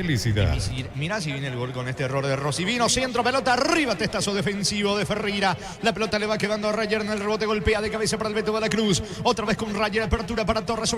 felicidad. Mirá si viene el gol con este error de Rossi. Vino centro, pelota arriba, testazo defensivo de Ferreira. La pelota le va quedando a Rayer en el rebote, golpea de cabeza para el Beto de la Cruz. Otra vez con Rayer, apertura para Torres.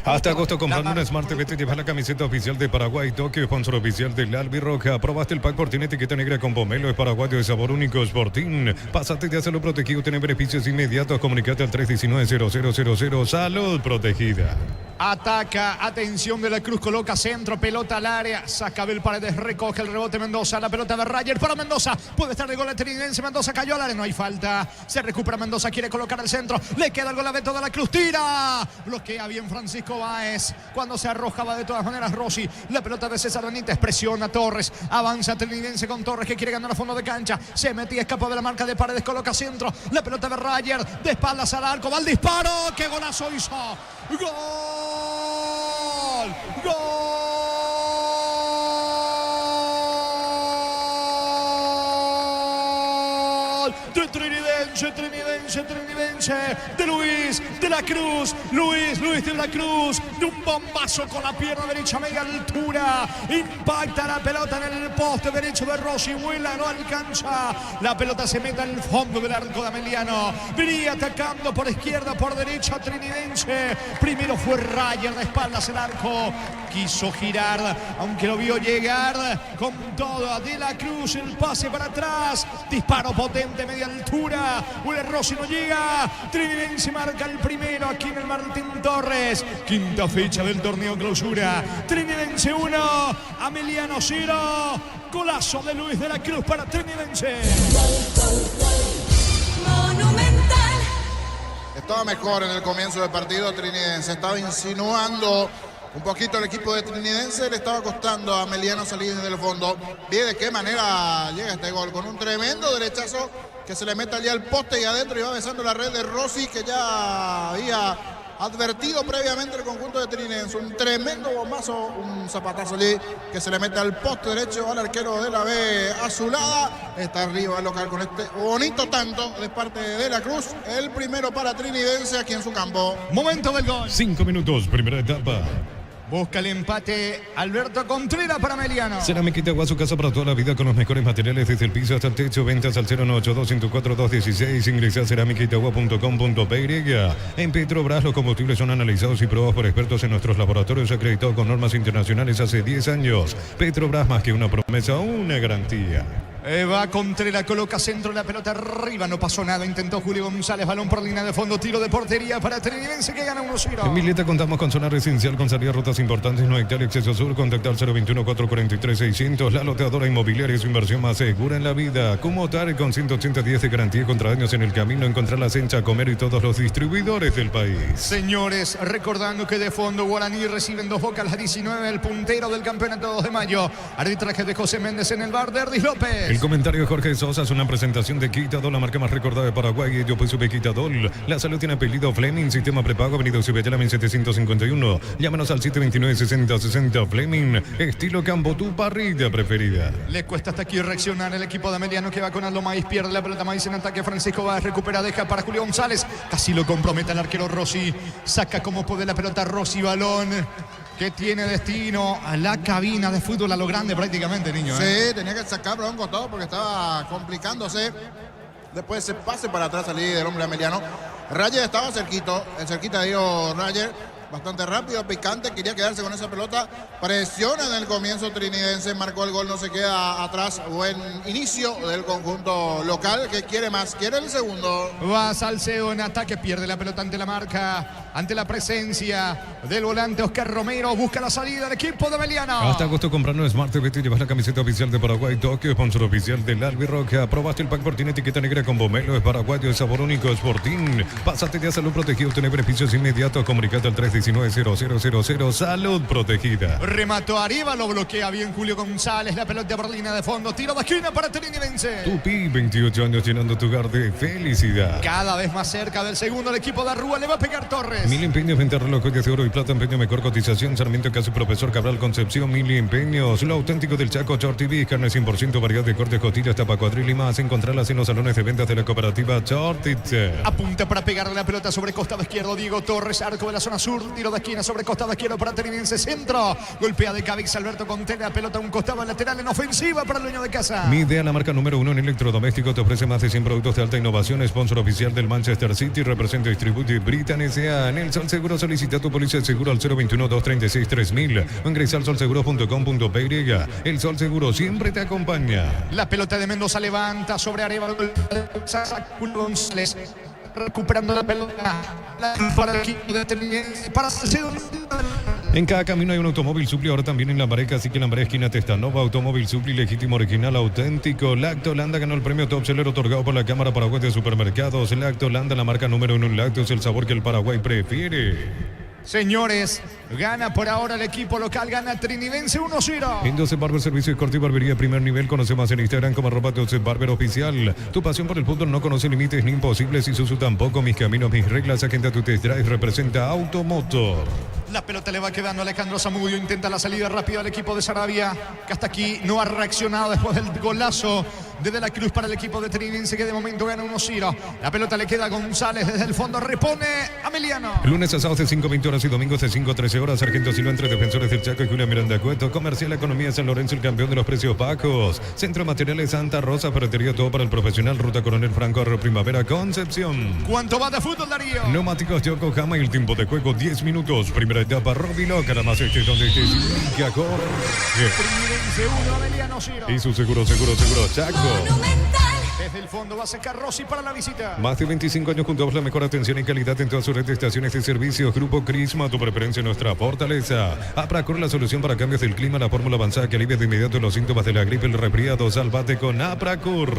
Hasta agosto comprando una Smart TV te llevas la camiseta oficial de Paraguay Tokio, sponsor oficial del Albirroja. Aprobaste el pack por tiene etiqueta negra con pomelo, es paraguayo de sabor único, Sporting. Pásate de hacerlo protegido, tiene beneficios inmediatos. Comunicate al 319-0000. Salud protegida. Ataca, atención de la Cruz, coloca centro, pelota al área, saca Bel Paredes, recoge el rebote Mendoza, la pelota de Rayer para Mendoza, puede estar de gol el trinitense, Mendoza cayó al área, no hay falta, se recupera Mendoza, quiere colocar el centro, le queda el gol a Beto de la Cruz, tira, bloquea bien Francisco Báez, cuando se arrojaba de todas maneras Rossi, la pelota de César Benítez, presiona Torres, avanza trinitense con Torres que quiere ganar a fondo de cancha, se metía, escapa de la marca de Paredes, coloca centro, la pelota de Rayer, de espaldas al arco, va el disparo, qué golazo hizo, ¡gol! ¡Gol! De Trinidense, de Luis de la Cruz, Luis de la Cruz, de un bombazo con la pierna derecha a media altura, impacta la pelota en el poste derecho de Rossi, vuela, no alcanza, la pelota se mete al fondo del arco de Ameliano, venía atacando por izquierda, por derecha Trinidense, primero fue Rayer de espaldas el arco, quiso girar, aunque lo vio llegar con todo, de la Cruz, el pase para atrás, disparo potente, media altura, vuela Rossi, no llega, Trinidense marca el primero aquí en el Martín Torres, quinta fecha del torneo clausura, Trinidense 1, Ameliano 0, golazo de Luis de la Cruz para Trinidense. Monumental. Estaba mejor en el comienzo del partido Trinidense, estaba insinuando un poquito el equipo de Trinidense, le estaba costando a Ameliano salir desde el fondo. Ve de qué manera llega este gol, con un tremendo derechazo que se le mete allí al poste y adentro y va besando la red de Rossi, que ya había advertido previamente el conjunto de Trinidense. Un tremendo bombazo, un zapatazo allí que se le mete al poste derecho al arquero de la B azulada. Está arriba el local con este bonito tanto de parte de la Cruz. El primero para Trinidense aquí en su campo. Momento del gol. 5 minutos, primera etapa. Busca el empate Alberto Contreras para Ameliano. Cerámica Itagua, su casa para toda la vida con los mejores materiales desde el piso hasta el techo. Ventas al 098-204-216. Ingresa a cerámicaitagua.com.py. En Petrobras los combustibles son analizados y probados por expertos en nuestros laboratorios acreditados con normas internacionales hace 10 años. Petrobras, más que una promesa, una garantía. Va Contreras, coloca centro, la pelota arriba, no pasó nada, intentó Julio González, balón por línea de fondo, tiro de portería para Trinidense que gana 1-0. En Mileta contamos con zona residencial con salida a rutas importantes, no hectárea, acceso sur, contactar 021-443-600, la loteadora inmobiliaria, su inversión más segura en la vida. Como tal, con 180 días de garantía contra daños en el camino, encontrarlas en Chacomer y todos los distribuidores del país. Señores, recordando que de fondo Guaraní reciben 2 Boca a las 19, el puntero del campeonato 2 de mayo. Arbitraje de José Méndez en el bar de Erdis López. El comentario de Jorge Sosa es una presentación de Quitadol, la marca más recordada de Paraguay. Ello pues sube Quitadol. La salud tiene apellido Fleming, sistema prepago, avenida Ciudadela 1751. Llámanos al 729-6060 Fleming. Estilo campo, tu parrilla preferida. Le cuesta hasta aquí reaccionar el equipo de Ameliano que va con Aldo Maíz, pierde la pelota Maíz en ataque, Francisco va a recuperar, deja para Julio González, casi lo compromete el arquero Rossi, saca como puede la pelota Rossi, balón que tiene destino a la cabina de fútbol a lo grande prácticamente, niño. Sí, tenía que sacarlo a un costado porque estaba complicándose. Después se pase para atrás allí del hombre Ameliano. Rayer estaba cerquita dio Rayer. Bastante rápido, picante, quería quedarse con esa pelota. Presiona en el comienzo Trinidense, marcó el gol, no se queda atrás. Buen inicio del conjunto local que quiere más, quiere el segundo. Va Salcedo en ataque, pierde la pelota ante la marca, ante la presencia del volante Oscar Romero. Busca la salida del equipo de Ameliano. Hasta agosto comprando Smart TV te llevas la camiseta oficial de Paraguay Tokio, sponsor oficial del Albirroja. Aprobaste el pack por tiene etiqueta negra con pomelo, es paraguayo de sabor único, Sporting. Pásate de salud protegido, tener beneficios inmediatos. Comunicate al 319-0000. Salud protegida. Remató arriba, lo bloquea bien Julio González. La pelota por línea de fondo. Tiro de esquina para Trinidense. Tupi, 28 años llenando tu hogar de felicidad. Cada vez más cerca del segundo, el equipo de Arrúa le va a pegar Torres. Mil empeños, venta relojes de oro y Plata, empeño mejor cotización. Sarmiento, Casi Profesor Cabral, Concepción, Mili Empeños. Lo auténtico del Chaco, Chortibí, carne 100%, variedad de cortes, costillas, tapa cuadril y más. Encontrarlas en los salones de ventas de la cooperativa Chortitze. Apunta para pegarle la pelota sobre costado izquierdo. Diego Torres, arco de la zona sur. Tiro de esquina sobre costado izquierdo para Trinidense Centro. Golpea de cabeza Alberto Contena. Pelota a un costado lateral en ofensiva para el dueño de casa. Midea, la marca número 1 en electrodoméstico, te ofrece más de 100 productos de alta innovación. Sponsor oficial del Manchester City. Representa y distribuye Britan S.A. Nelson Seguro. Solicita tu póliza de seguro al 021-236-3000 o ingresa al solseguro.com.py. El Sol Seguro siempre te acompaña. La pelota de Mendoza levanta sobre Arevalo González. Recuperando la pelota para el equipo de Trinidense. Para Salcedo. En cada camino hay un automóvil Supli, ahora también en Lambaré, así que en Lambaré, esquina Testanova, automóvil Supli, legítimo, original, auténtico. Lacto Holanda ganó el premio Top Seller otorgado por la Cámara Paraguay de Supermercados. Lacto Holanda, la marca número 1 en lácteos, el sabor que el Paraguay prefiere. Señores, gana por ahora el equipo local, gana Trinidense 1-0. En 12 Barber, servicio de corte y barbería primer nivel. Conoce más en Instagram como @12Barber oficial. Tu pasión por el fútbol no conoce límites ni imposibles, y Susu tampoco. Mis caminos, mis reglas. Agenda tu test drive, representa Automotor. La pelota le va quedando a Alejandro Zamudio. Intenta la salida rápida al equipo de Sarabia, que hasta aquí no ha reaccionado después del golazo de De la Cruz para el equipo de Trinidense, que de momento gana 1-0. La pelota le queda a González desde el fondo. Repone Ameliano. Lunes a sábados de 5:20 horas y domingos de 5 a 13 horas. Sargento Silva entre Defensores del Chaco y Julia Miranda Cueto. Comercial Economía San Lorenzo, el campeón de los precios bajos. Centro de Materiales Santa Rosa, ferretería todo para el profesional. Ruta Coronel Franco, Arroyo Primavera, Concepción. ¿Cuánto va de fútbol, Darío? Neumáticos Yokohama y el tiempo de juego 10 minutos. Primera etapa, Robilo, Caramás, donde estés. Que corre. Trinidense 1, Ameliano 0. Y su seguro, Chaco. Desde el fondo va a sacar Rossi para la visita. Más de 25 años junto a la mejor atención y calidad en todas sus redes de estaciones de servicios. Grupo Crisma, tu preferencia, nuestra fortaleza. Apracur, la solución para cambios del clima, la fórmula avanzada que alivia de inmediato los síntomas de la gripe, el resfriado. Salvate con Apracur.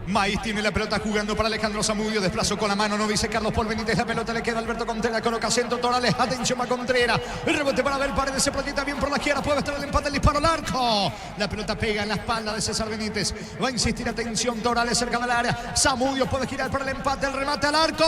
Maíz tiene la pelota jugando para Alejandro Zamudio. Desplazó con la mano, no dice Carlos Paul Benítez. La pelota le queda a Alberto Contreras. Coloca Centro Torales. Atención a Contreras. El rebote para Abel Paredes. Se proyecta bien por la izquierda. Puede estar el empate. El disparo al arco. La pelota pega en la espalda de César Benítez. Va a insistir. Atención Torales cerca del área. Zamudio puede girar para el empate. El remate al arco.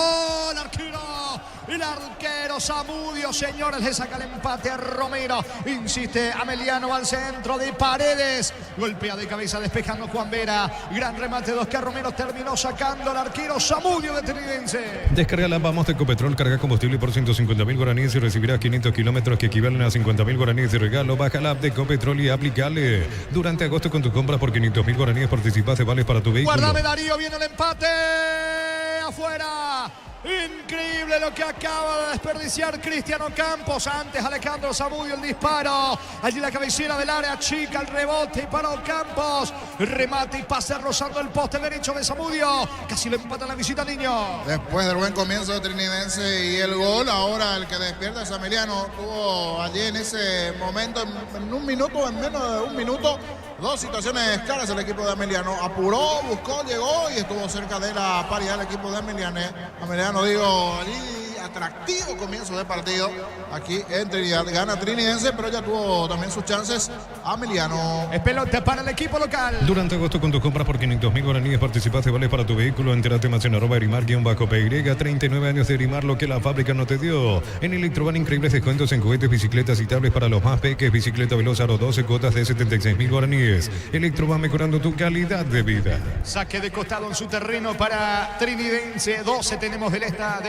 El arquero Zamudio, señores, le saca el empate a Romero. Insiste Ameliano al centro de Paredes. Golpea de cabeza despejando Juan Vera. Gran remate de Oscar Romero. Terminó sacando al arquero Zamudio de Trinidense. Descarga la Vamos de Ecopetrol. Carga combustible por 150.000 guaraníes y recibirás 500 kilómetros que equivalen a 50.000 guaraníes de regalo. Baja la app de Ecopetrol y aplicale. Durante agosto con tus compras por 500.000 guaraníes participas de vales para tu vehículo. Guardame, Darío, viene el empate. Afuera. Increíble lo que acaba de desperdiciar Cristiano Campos. Antes Alejandro Zamudio, el disparo. Allí la cabecera del área chica, el rebote y para Campos. Remate y pase rozando el poste derecho de Zamudio. Casi le empata la visita, niño. Después del buen comienzo de Trinidense y el gol, ahora el que despierta es Ameliano. Tuvo allí en ese momento, en un minuto, en menos de un minuto, dos situaciones claras el equipo de Ameliano. Apuró, buscó, llegó y estuvo cerca de la paridad del equipo de Ameliano, digo, allí atractivo comienzo de partido aquí en Trinidad. Gana Trinidense, pero ya tuvo también sus chances Ameliano. Es pelota para el equipo local. Durante agosto con tus compras por 500.000 guaraníes participas de vales para tu vehículo. Entérate más en @Erimar_PY. 39 años de Erimar, lo que la fábrica no te dio. En Electroban, increíbles descuentos en juguetes, bicicletas y tablets para los más peques. Bicicleta Veloz Aro 12, cuotas de 76.000 guaraníes. Electroban, mejorando tu calidad de vida. Saque de costado en su terreno para Trinidense. 12 tenemos de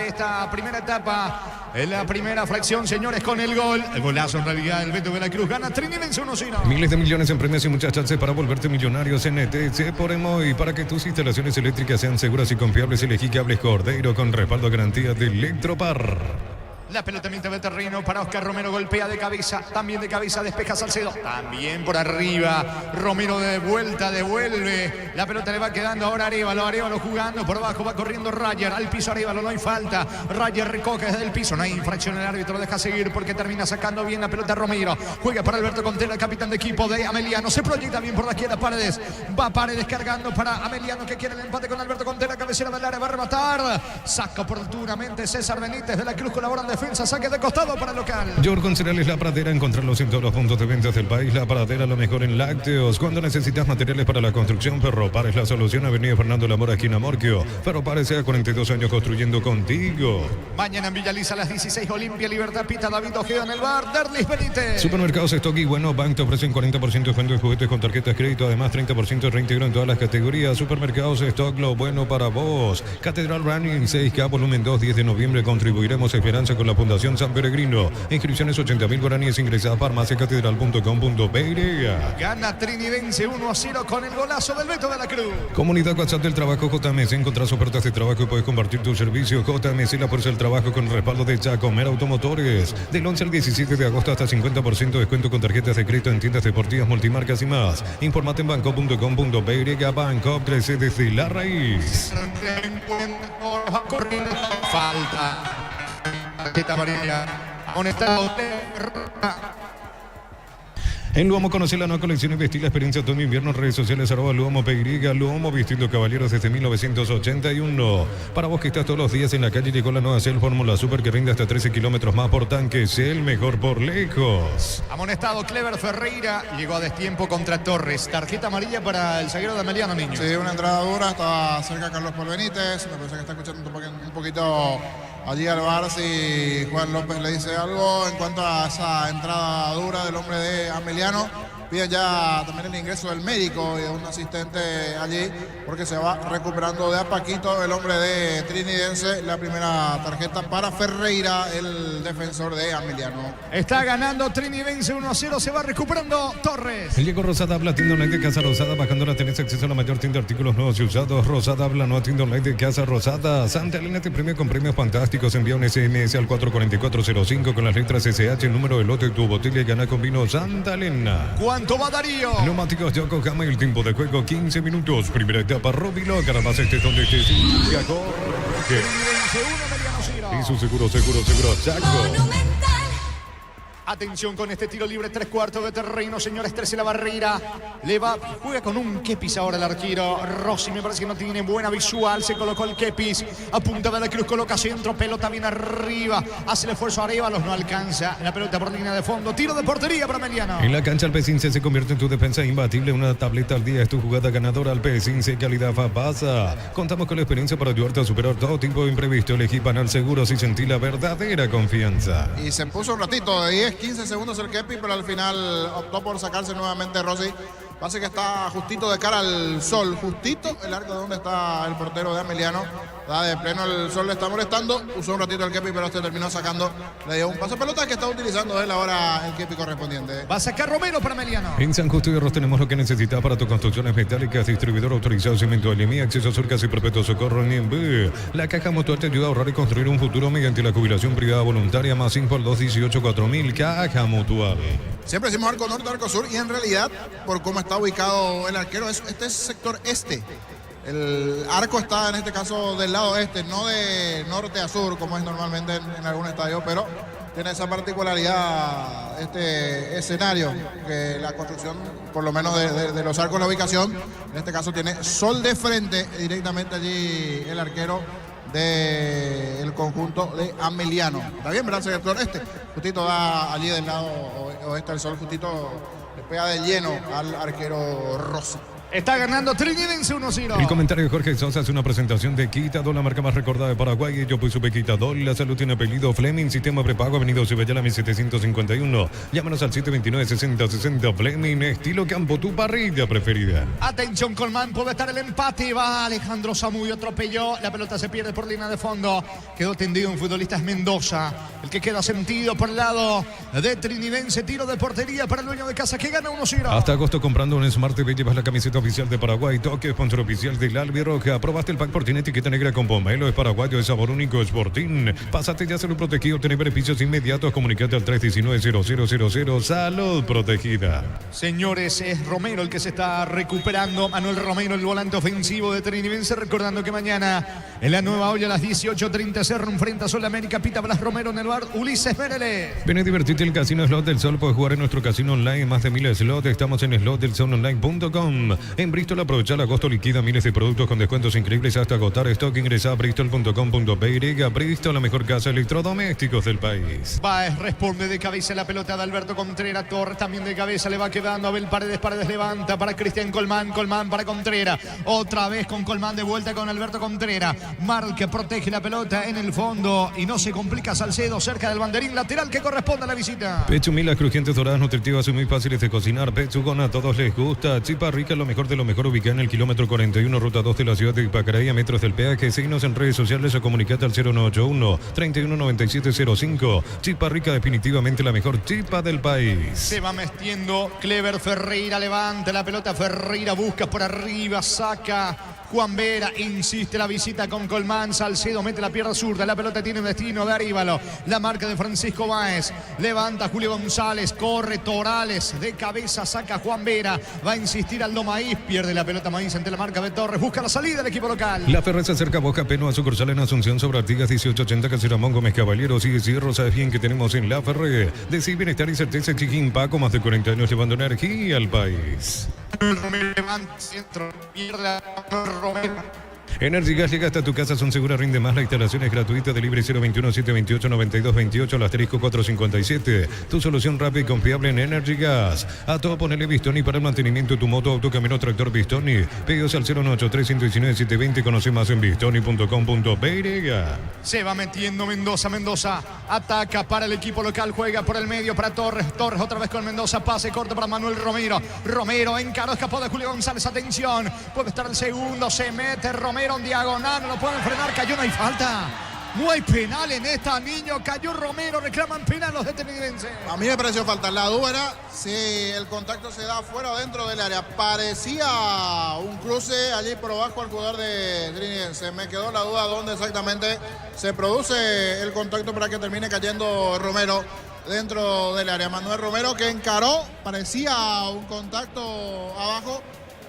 esta primera etapa. En la primera fracción, señores, con el gol. El golazo en realidad del Beto de la Cruz. Gana Trinidense 1-0. Miles de millones en premios y muchas chances para volverte millonarios en ETC por Emoy. Para que tus instalaciones eléctricas sean seguras y confiables, elegí cables Cordeiro con respaldo a garantía de Electropar. La pelota mitad del terreno para Oscar Romero. Golpea de cabeza. También de cabeza despeja Salcedo. También por arriba. Romero de vuelta, devuelve. La pelota le va quedando ahora a Arevalo jugando por abajo. Va corriendo Rayer. Al piso Arevalo, no hay falta. Rayer recoge desde el piso. No hay infracción. El árbitro deja seguir porque termina sacando bien la pelota Romero. Juega para Alberto Contreras, el capitán de equipo de Ameliano. Se proyecta bien por la izquierda Paredes. Va Paredes cargando para Ameliano, que quiere el empate con Alberto Contreras. Cabecera del área, va a rematar. Saca oportunamente César Benítez de la Cruz, colaborando defensa, saque de costado para el local. Jorgon Cereales La Pradera, encontrarlos en todos los puntos de ventas del país. La Pradera, lo mejor en lácteos. Cuando necesitas materiales para la construcción, Ferropar es la solución. Avenida Fernando Lamora, esquina Morquio. Ferropar sea 42 años construyendo contigo. Mañana en Villaliza a las 16, Olimpia Libertad, pita David Ojeda en el bar, Derlis Benítez. Supermercados Stock y Bueno Bank te ofrecen 40% de descuento de juguetes con tarjetas de crédito. Además, 30% de reintegro en todas las categorías. Supermercados Stock, lo bueno para vos. Catedral Running 6K, volumen 2, 10 de noviembre. Contribuiremos a Esperanza con la Fundación San Peregrino. Inscripciones 80.000 guaraníes. Ingresada a farmaciacatedral.com.py. Gana Trinidense 1-0 con el golazo del Beto de la Cruz. Comunidad WhatsApp del Trabajo JMC. Encontrás ofertas de trabajo y puedes compartir tu servicio. JMC, la fuerza del trabajo con el respaldo de Chacomer Automotores. Del 11 al 17 de agosto hasta 50% de descuento con tarjetas de crédito en tiendas deportivas, multimarcas y más. Informate en banco.com.py. Banco 13 desde la raíz. Falta. Tarjeta amarilla. Amonestado. En Luomo conoce la nueva colección y vestir la experiencia todo invierno en redes sociales @LuomoPY. Luomo vistiendo caballeros desde 1981. Para vos que estás todos los días en la calle, llegó la nueva Cell Fórmula Super que rinde hasta 13 kilómetros más por tanque. Cell, mejor por lejos. Amonestado Clever Ferreira, llegó a destiempo contra Torres. Tarjeta amarilla para el zaguero de Ameliano, niño. Sí, una entrada dura, estaba cerca Carlos Paul Benítez. Me parece que está escuchando un poquito allí al bar si Juan López le dice algo en cuanto a esa entrada dura del hombre de Ameliano. Piden ya también el ingreso del médico y de un asistente allí porque se va recuperando de a paquito el hombre de Trinidense. La primera tarjeta para Ferreira, el defensor de Ameliano. Está ganando Trinidense 1-0, se va recuperando Torres. Llegó Rosada Habla, tienda online de Casa Rosada. Bajándola tenés acceso a la mayor tienda de artículos nuevos y usados. Rosada Habla, nueva tienda online de Casa Rosada. Santa Elena te premia con premios fantásticos. Envía un SMS al 44405 con las letras SH, el número de lote de tu botella y gana con vino Santa Elena. ¿Cuánto va Darío? Neumáticos Yokohama, el tiempo de juego 15 minutos. Primera etapa, Robilo, Carabas, donde estés. Trinidense 1, Ameliano 0. Y su seguro, Chaco. Atención con este tiro libre, 3/4 de terreno, señores, 13 la barrera. Le va, juega con un kepis ahora el arquero. Rossi me parece que no tiene buena visual, se colocó el kepis. Apunta de la Cruz, coloca centro, pelota bien arriba. Hace el esfuerzo Arévalos, no alcanza. La pelota por línea de fondo, tiro de portería para Ameliano. En la cancha Alpecince se convierte en tu defensa imbatible. Una tableta al día es tu jugada ganadora. Alpecince, calidad Fapasa. Contamos con la experiencia para ayudarte a superar todo tipo de imprevisto. Elegí Panal Seguros y sentí la verdadera confianza. Y se puso un ratito de 10-15 segundos el Kepi, pero al final optó por sacarse nuevamente Rossi. Parece que está justito de cara al sol, justito el arco de donde está el portero de Ameliano. Da de pleno, el sol le está molestando. Usó un ratito el Kepi, pero este terminó sacando. Le dio un paso pelota que está utilizando él ahora el Kepi correspondiente. Va a sacar Romero para Ameliano. En San Justo y Arroz tenemos lo que necesitas para tus construcciones metálicas. Distribuidor autorizado Cemento Alemí, acceso a Surcas y Perpetuo Socorro en La Caja Mutual te ayuda a ahorrar y construir un futuro mediante la jubilación privada voluntaria. Más info al 218-4000. Caja Mutual. Siempre decimos arco norte, arco sur, y en realidad, por cómo está ubicado el arquero, este es sector este. El arco está en este caso del lado este, no de norte a sur, como es normalmente en algún estadio, pero tiene esa particularidad este escenario, que la construcción, por lo menos de los arcos, la ubicación, en este caso tiene sol de frente, directamente allí el arquero del conjunto de Ameliano. Está bien, ¿verdad, sector este? Justito va allí del lado oeste del sol, justito le pega de lleno al arquero Rossi. Está ganando Trinidense 1-0. El comentario de Jorge Sosa es una presentación de Quitadol, la marca más recordada de Paraguay. Yo pues supe Quitadol, la salud tiene apellido Fleming, sistema prepago, Avenida Cibellala 1751. Llámanos al 729-6060 Fleming, estilo campo, tu parrilla preferida. Atención Colmán, puede estar el empate. Va Alejandro Zamudio, atropelló. La pelota se pierde por línea de fondo. Quedó tendido un futbolista, es Mendoza. El que queda sentido por el lado de Trinidense. Tiro de portería para el dueño de casa que gana 1-0. Hasta agosto comprando un Smart TV llevas la camiseta oficial de Paraguay, toque, sponsor oficial del Albiroja. Aprobaste el pack por tiene etiqueta negra con pomelo, es paraguayo, es sabor único, es Sportín. Pásate ya, salud protegido, tener beneficios inmediatos. Comunicate al 319-0000. Salud protegida. Señores, es Romero el que se está recuperando. Manuel Romero, el volante ofensivo de Trinidense. Recordando que mañana en la Nueva Olla a las 18:30 se enfrenta Sol América. Pita Blas Romero en el bar. Eduard Ulises Merele. Ven a divertirte el Casino Slot del Sol. Puedes jugar en nuestro casino online más de 1000 slots. Estamos en slotdelsolonline.com. En Bristol aprovecha el agosto, liquida miles de productos con descuentos increíbles hasta agotar stock. Ingresa a bristol.com.py. Bristol, la mejor casa de electrodomésticos del país. Baez responde de cabeza la pelota de Alberto Contreras. Torres también de cabeza le va quedando. Abel Paredes. Paredes levanta para Cristian Colmán. Colmán para Contreras. Otra vez con Colmán de vuelta con Alberto Contreras. Marl que protege la pelota en el fondo y no se complica. Salcedo cerca del banderín lateral que corresponde a la visita. Pechumil, las crujientes doradas nutritivas y muy fáciles de cocinar. Pechugón, a todos les gusta. Chipa Rica, lo mejor de lo mejor, ubicada en el kilómetro 41, ruta 2 de la ciudad de Ipacaraí, a metros del peaje. Síguenos en redes sociales o comunicate al 0981-319705. Chipa Rica, definitivamente la mejor chipa del país. Se va metiendo Clever Ferreira, levanta la pelota. Ferreira busca por arriba, saca Juan Vera, insiste la visita con Colmán. Salcedo mete la pierna zurda, la pelota tiene un destino de Aríbalo. La marca de Francisco Báez, levanta Julio González, corre Torales, de cabeza saca Juan Vera, va a insistir Aldo Maíz, pierde la pelota Maíz ante la marca de Torres, busca la salida del equipo local. La Ferre se acerca a Boca Peno, a sucursal en Asunción sobre Artigas 1880, Caseramón, Gómez Caballero, sigue Cierro, sabes bien que tenemos en La Ferre. Decir bienestar y certeza, Chiquín Paco, más de 40 años llevando energía al país. Levanta centro, pierde la Romero. Energy Gas llega hasta tu casa, son seguras, rinde más. La instalación es gratuita, delivery 021-728-9228, al asterisco 457. Tu solución rápida y confiable en Energy Gas. A todo ponerle Bistoni para el mantenimiento de tu moto, auto, camino, tractor Bistoni. Pedidos al 093-119-720. Conoce más en bistoni.com.py. Se va metiendo Mendoza. Mendoza ataca para el equipo local, juega por el medio para Torres. Torres otra vez con Mendoza, pase corto para Manuel Romero. Romero encaró, escapó de Julio González. Atención, puede estar el segundo, se mete Romero en diagonal, no lo pueden frenar, cayó, no hay falta. No hay penal en esta, niño. Cayó Romero, reclaman penal los de Trinidense. A mí me pareció falta. La duda era si el contacto se da fuera o dentro del área. Parecía un cruce allí por abajo al jugador de Trinidense. Me quedó la duda dónde exactamente se produce el contacto para que termine cayendo Romero dentro del área. Manuel Romero que encaró, parecía un contacto abajo,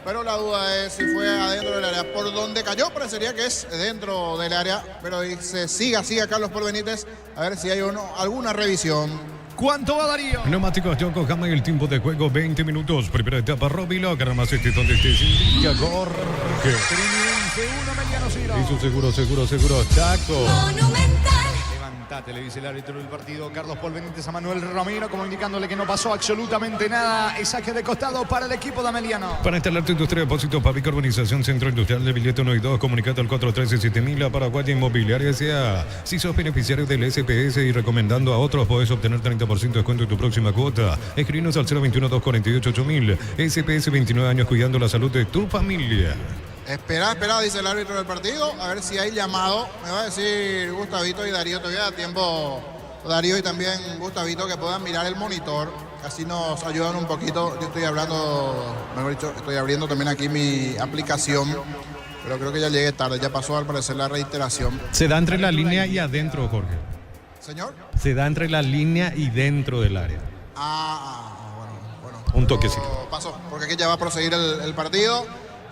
pero la duda es si fue adentro del área. Por donde cayó parecería que es dentro del área, pero se sigue así a Carlos Paul Benítez a ver si hay alguna revisión. ¿Cuánto va Darío? Neumáticos Yokohama y el tiempo de juego 20 minutos. Primera etapa, Robilo, más donde estés, indica Jorge. Trinidense 1, Emiliano Ciro. Y su seguro, Chaco. Levantate, le dice el árbitro del partido, Carlos Paul Benítez, a Manuel Romero, como indicándole que no pasó absolutamente nada. Y saque de costado para el equipo de Ameliano. Para instalar tu industria de depósitos, Pavic Urbanización Centro Industrial de Billeto 1 y 2, comunicate al 413-7000 a Paraguaya Inmobiliaria S.A. Si sos beneficiario del SPS y recomendando a otros, podés obtener 30% de descuento en tu próxima cuota. Escribinos al 021-248-8000. SPS, 29 años cuidando la salud de tu familia. Espera, dice el árbitro del partido, a ver si hay llamado. Me va a decir Gustavito y Darío, todavía da tiempo Darío y también Gustavito que puedan mirar el monitor. Así nos ayudan un poquito. Yo estoy hablando, mejor dicho, estoy abriendo también aquí mi aplicación, pero creo que ya llegué tarde, ya pasó al parecer la reiteración. Se da entre la línea y adentro, Jorge. ¿Señor? Se da entre la línea y dentro del área. Bueno. Un toquecito. Pasó, porque aquí ya va a proseguir el partido.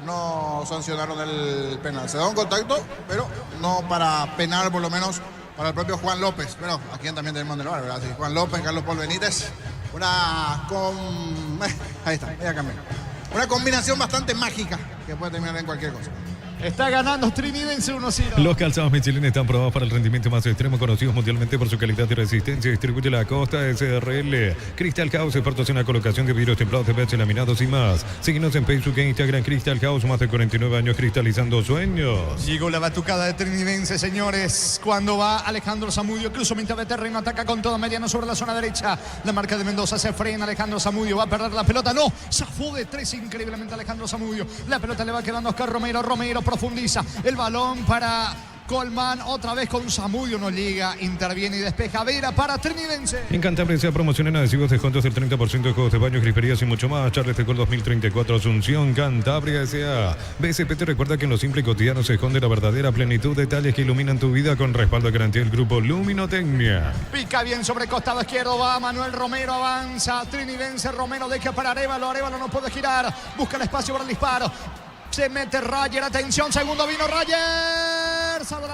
No sancionaron el penal. Se da un contacto, pero no para penal, por lo menos para el propio Juan López. Pero aquí también tenemos del VAR, ¿verdad? Sí, Juan López, Carlos Paul Benítez. Ahí está, ya cambió. Una combinación bastante mágica que puede terminar en cualquier cosa. Está ganando Trinidense 1-0. Los calzados Michelin están probados para el rendimiento más extremo, conocidos mundialmente por su calidad y resistencia. Distribuye la Costa SRL. Crystal House, expertos en la colocación de vidrios templados, de PVC, laminados y más. Síguenos en Facebook e Instagram. Crystal House, más de 49 años cristalizando sueños. Llegó la batucada de Trinidense, señores. Cuando va Alejandro Zamudio, incluso mitad de terreno, ataca con todo Mediano sobre la zona derecha. La marca de Mendoza se frena. Alejandro Zamudio va a perder la pelota. No, zafó de tres increíblemente Alejandro Zamudio. La pelota le va quedando a Oscar Romero. Romero profundiza el balón para Colmán, otra vez con Zamudio, no llega, interviene y despeja Vera para Trinidense. En Cantabria se promocionan adhesivos, descuentos del 30% de juegos de baños, griferías y mucho más. Charles de Gol 2034, Asunción, Cantabria S.A. BSP te recuerda que en lo simple y cotidiano se esconde la verdadera plenitud, detalles que iluminan tu vida con respaldo de garantía del grupo Luminotecnia. Pica bien sobre costado izquierdo, va Manuel Romero, avanza Trinidense, Romero deja para Arévalo, Arévalo no puede girar, busca el espacio para el disparo. Se mete Rayer, atención, segundo vino Rayer. Salvo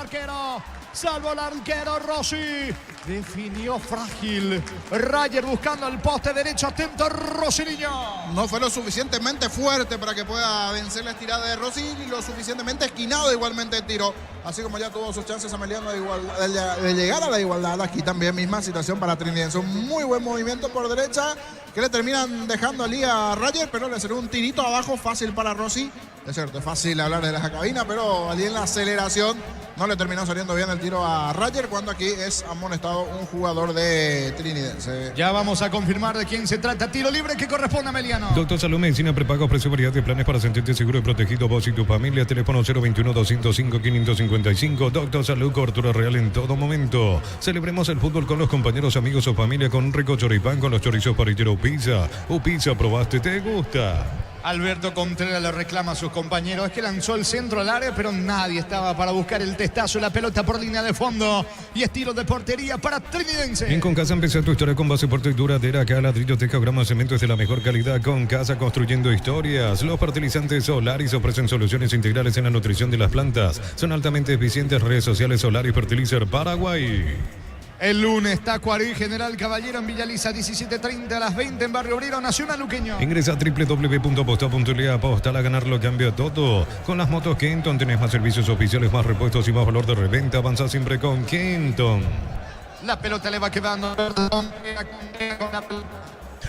el arquero Rossi. Definió frágil. Rayer buscando al poste derecho. Atento Rosiliño. No fue lo suficientemente fuerte para que pueda vencer la estirada de Rossi y lo suficientemente esquinado igualmente el tiro. Así como ya tuvo sus chances Ameliano de llegar a la igualdad. Aquí también misma situación para Trinidense. Un muy buen movimiento por derecha que le terminan dejando allí a Rayer, pero le salió un tirito abajo fácil para Rossi. Es cierto, es fácil hablar de la cabina, pero allí en la aceleración no le terminó saliendo bien el tiro a Rayer cuando aquí es amonestado un jugador de Trinidense. Ya vamos a confirmar de quién se trata. Tiro libre que corresponde a Meliano. Doctor Salud Medicina Prepago ofrece variedad de planes para sentirte seguro y protegido vos y tu familia. Teléfono 021-205-555. Doctor Salud, cobertura real en todo momento. Celebremos el fútbol con los compañeros, amigos o familia con un rico choripán con los chorizos parrillero Pizza. Pizza, ¿probaste? ¿Te gusta? Alberto Contreras le reclama a sus compañeros. Es que lanzó el centro al área, pero nadie estaba para buscar el testazo. La pelota por línea de fondo y estilo de portería para Trinidense. En Concasa empezó tu historia con base fuerte y duradera. Acá ladrillo, teja, grama, cemento es de la mejor calidad. Concasa, construyendo historias. Los fertilizantes Solaris ofrecen soluciones integrales en la nutrición de las plantas. Son altamente eficientes. Redes sociales Solaris Fertilizer Paraguay. El lunes, Tacuarí, General Caballero en Villaliza, 17:30 a las 20 en Barrio Obrero, Nacional Luqueño. Ingresa a www.aposta.le. Apostar a ganar lo cambia todo. Con las motos Kenton tenés más servicios oficiales, más repuestos y más valor de reventa. Avanza siempre con Kenton. La pelota le va quedando.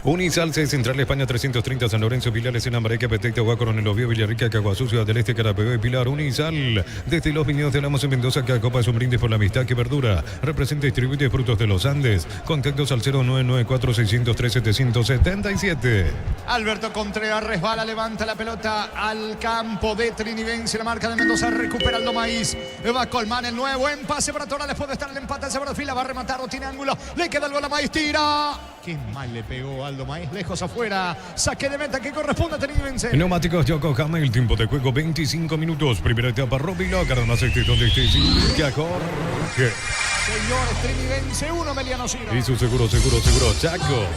Unisal, Central España 330, San Lorenzo, Pilares, en Ambareque, Petecta, Agua, Coronel Oviedo, Villarrica, Caguazú, Ciudad del Este, Carapeo y Pilar. Unisal, desde los viñedos de Lamos en Mendoza, cada copa es un brindis por la amistad que perdura. Representa y distribuye frutos de los Andes. Contactos al 0994-603-777. Alberto Contreras resbala, levanta la pelota al campo de Trinidense. La marca de Mendoza recupera Aldo Maíz. Va Colmán, el nuevo en pase para Torales. Puede estar el empate al segundo fila. Va a rematar, no tiene ángulo. Le queda el gol a Maíz, tira. Qué mal le pegó Aldo Maíz, lejos afuera. Saque de meta que corresponde a Trinidense. Neumáticos Yokohama, el tiempo de juego 25 minutos. Primera etapa, Robbie Locker, más donde esté Silvia Jorge. Señores, Trinidense 1, Meliano 0. Y su seguro, Chaco.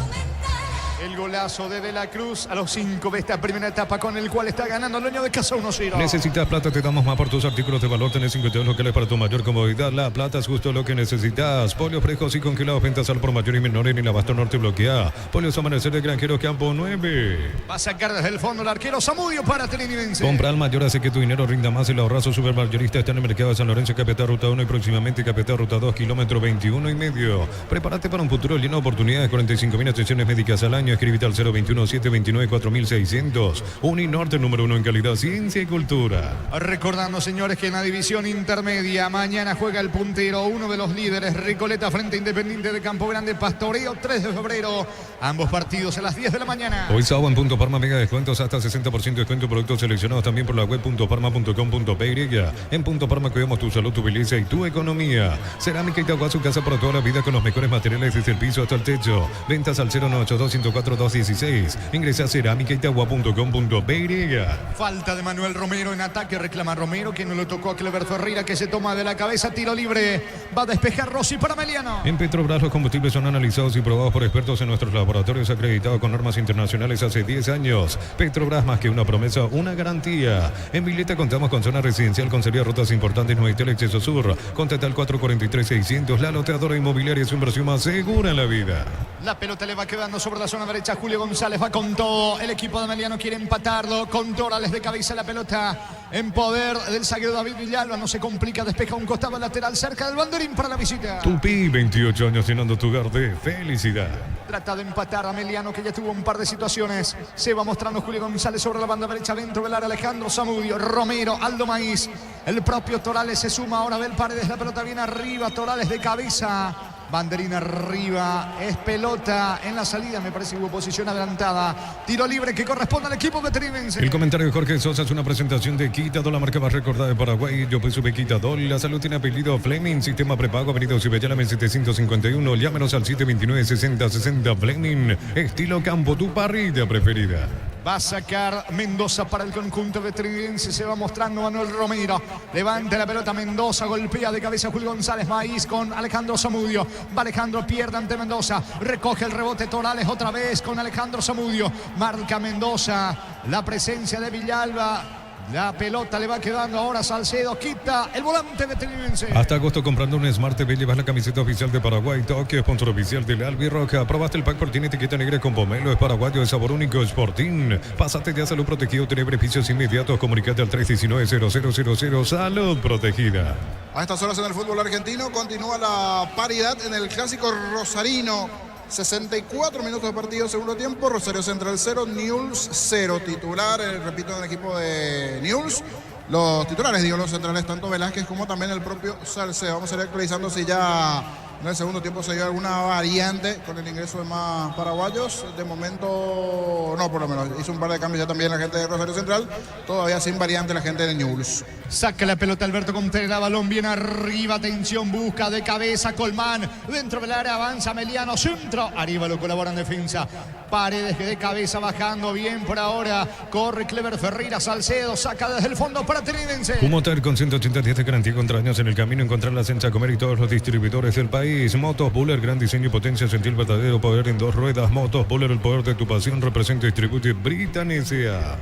El golazo de la Cruz a los 5 de esta primera etapa con el cual está ganando el dueño de casa 1-0. Necesitas plata, te damos más por tus artículos de valor. Tenés 52 locales para tu mayor comodidad. La plata es justo lo que necesitas. Polios frescos y congelados, ventas al por mayor y menor en el Abasto Norte bloquea. Polios Amanecer de Granjero Campo 9. Va a sacar desde el fondo el arquero Zamudio para Trinidense. Compra al mayor, hace que tu dinero rinda más. El ahorrazo supermayorista está en el mercado de San Lorenzo, Capital Ruta 1 y próximamente Capital Ruta 2, kilómetro 21,5. Prepárate para un futuro lleno de oportunidades. 45.000 atenciones médicas al año. Escríbete al 021-729-4600. Uninorte, número 1 en calidad, ciencia y cultura. Recordando, señores, que en la división intermedia mañana juega el puntero, uno de los líderes, Recoleta frente a Independiente de Campo Grande, Pastoreo, 3 de febrero. Ambos partidos a las 10 de la mañana. Hoy sábado en Punto Parma, mega descuentos hasta 60% de descuento, productos seleccionados también por la web puntoparma.com.py. En Punto Parma cuidamos tu salud, tu belleza y tu economía. Cerámica Itagua, su casa para toda la vida con los mejores materiales desde el piso hasta el techo. Ventas al 0982-104-216. Ingresa a cerámicaitagua.com.py. Falta de Manuel Romero en ataque, reclama Romero, que no le tocó a Clever Ferreira, que se toma de la cabeza, tiro libre. Va a despejar Rossi para Meliano. En Petrobras los combustibles son analizados y probados por expertos en nuestros laboratorios acreditados con normas internacionales hace 10 años. Petrobras, más que una promesa, una garantía. En Vileta contamos con zona residencial con serias rutas importantes, Novitel Exceso Sur. Contacta al 443-600. La loteadora inmobiliaria es su inversión más segura en la vida. La pelota le va quedando sobre la zona derecha. Julio González va con todo. El equipo de Meliano quiere empatarlo. Con Torales de cabeza, la pelota en poder del zaguero David Villalba. No se complica, despeja un costado lateral cerca del banderín para la visita. Tupi, 28 años llenando tu hogar de felicidad. Trata de empatar a Meliano, que ya tuvo un par de situaciones. Se va mostrando Julio González sobre la banda derecha dentro del área. Alejandro Zamudio, Romero, Aldo Maíz. El propio Torales se suma. Ahora Abel Paredes, la pelota viene arriba. Torales de cabeza. Banderina arriba, es pelota en la salida, me parece que hubo posición adelantada. Tiro libre que corresponde al equipo de Trinidense. El comentario de Jorge Sosa es una presentación de Quitadol, la marca más recordada de Paraguay. Yo pues sube Quitadol, la salud tiene apellido Fleming, sistema prepago, avenida Cibellana 751. Llámenos al 729-6060 Fleming, estilo campo, tu parrilla preferida. Va a sacar Mendoza para el conjunto de Trinidense. Se va mostrando Manuel Romero. Levanta la pelota Mendoza. Golpea de cabeza Julio González. Maíz con Alejandro Zamudio. Va Alejandro, pierde ante Mendoza. Recoge el rebote Torales otra vez con Alejandro Zamudio. Marca Mendoza. La presencia de Villalba. La pelota le va quedando ahora a Salcedo. Quita el volante de Trinidad. Hasta agosto comprando un Smart TV llevas la camiseta oficial de Paraguay Tokio, sponsor oficial del Albirroja. Probaste el pack por tiene etiqueta negra con pomelo, es paraguayo de sabor único, Sporting. Pásate ya Salud Protegido, tiene beneficios inmediatos. Comunicate al 319-0000 Salud Protegida. A estas horas en el fútbol argentino continúa la paridad en el clásico rosarino. 64 minutos de partido, segundo tiempo. Rosario Central 0, Newell's 0. Titular, repito, en el equipo de Newell's. Los titulares, digo, los centrales, tanto Velázquez como también el propio Salcedo. Vamos a ir actualizando si ya en el segundo tiempo se dio alguna variante con el ingreso de más paraguayos. De momento, no, por lo menos. Hizo un par de cambios ya también la gente de Rosario Central. Todavía sin variante la gente de Newell's. Saca la pelota Alberto Contreras, balón bien arriba, atención, busca de cabeza Colmán, dentro del área avanza Meliano, centro, arriba lo colabora en defensa, Paredes de cabeza bajando bien por ahora, corre Clever Ferreira, Salcedo, saca desde el fondo para Trinidad. Humotel con 180 días de garantía contra daños en el camino, encontrarlas en Chacomer y todos los distribuidores del país. Motos Buller, gran diseño y potencia, sentir el verdadero poder en dos ruedas. Motos Buller, el poder de tu pasión, representa y distribuye Britanesia.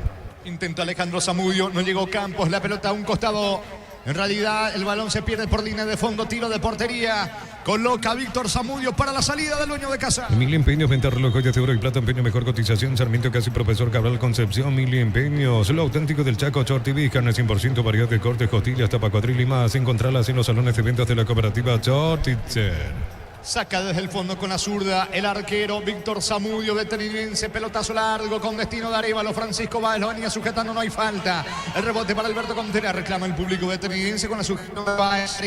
Intenta Alejandro Zamudio, no llegó Campos, la pelota a un costado. En realidad el balón se pierde por línea de fondo, tiro de portería. Coloca Víctor Zamudio para la salida del dueño de casa. Mil Empeños, venta reloj, joyas de oro y plata, empeño, mejor cotización. Sarmiento Casi Profesor Cabral Concepción. Mil Empeños, lo auténtico del Chaco, short y carne 100%, variedad de cortes, costillas, tapa cuadril y más. Encontrarlas en los salones de ventas de la cooperativa Chortitzer. Saca desde el fondo con la zurda el arquero Víctor Zamudio de Trinidad. Pelotazo largo con destino de Arévalo. Francisco Báez lo venía sujetando, no hay falta. El rebote para Alberto Contreras. Reclama el público de Trinidad con la sujeción de Báez.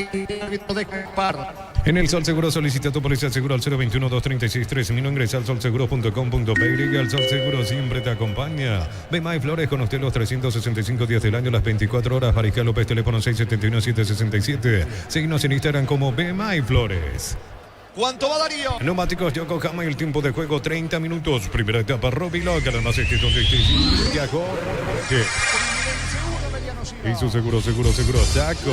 En el Sol Seguro solicita tu póliza seguro al 021-236-3000. Ingresa al solseguro.com.py. El Sol Seguro siempre te acompaña. Bemay Flores con usted los 365 días del año, las 24 horas. Mariscal López, teléfono 671-767. Síguenos en Instagram como Bemay Flores. ¿Cuánto va Darío? Neumáticos Yokohama y el tiempo de juego 30 minutos. Primera etapa Robilo, que además es que son de y su seguro, Chaco.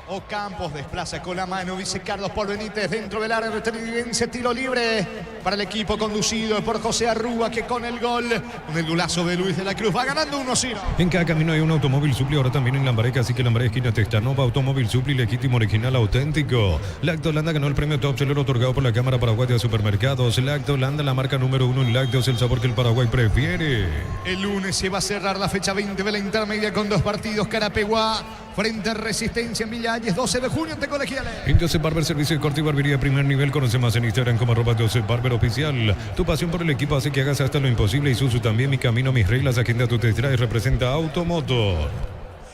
Ocampos desplaza con la mano, dice Carlos Paul Benítez dentro del área de Trinidad. Tiro libre para el equipo conducido por José Arrúa, que con el golazo de Luis de la Cruz va ganando 1-0. En cada camino hay un automóvil Supli, ahora también en Lambareca, así que Lambareca esquina Testanova, automóvil Supli, legítimo, original, auténtico. Lactolanda ganó el premio Top Seller otorgado por la Cámara Paraguaya de Supermercados. Lactolanda, la marca número 1 en lácteos, el sabor que el Paraguay prefiere. El lunes se va a cerrar la fecha 20 de la intermedia con 2 partidos. Carapeguá frente a Resistencia en Villalles, 12 de junio ante Colegiales. En Joseph Barber, servicio de corte y barbería primer nivel. Conoce más en Instagram como @Joseph Barber Oficial. Tu pasión por el equipo hace que hagas hasta lo imposible. Isuzu también, mi camino, mis reglas. Agenda tu test drive, representa Automotor.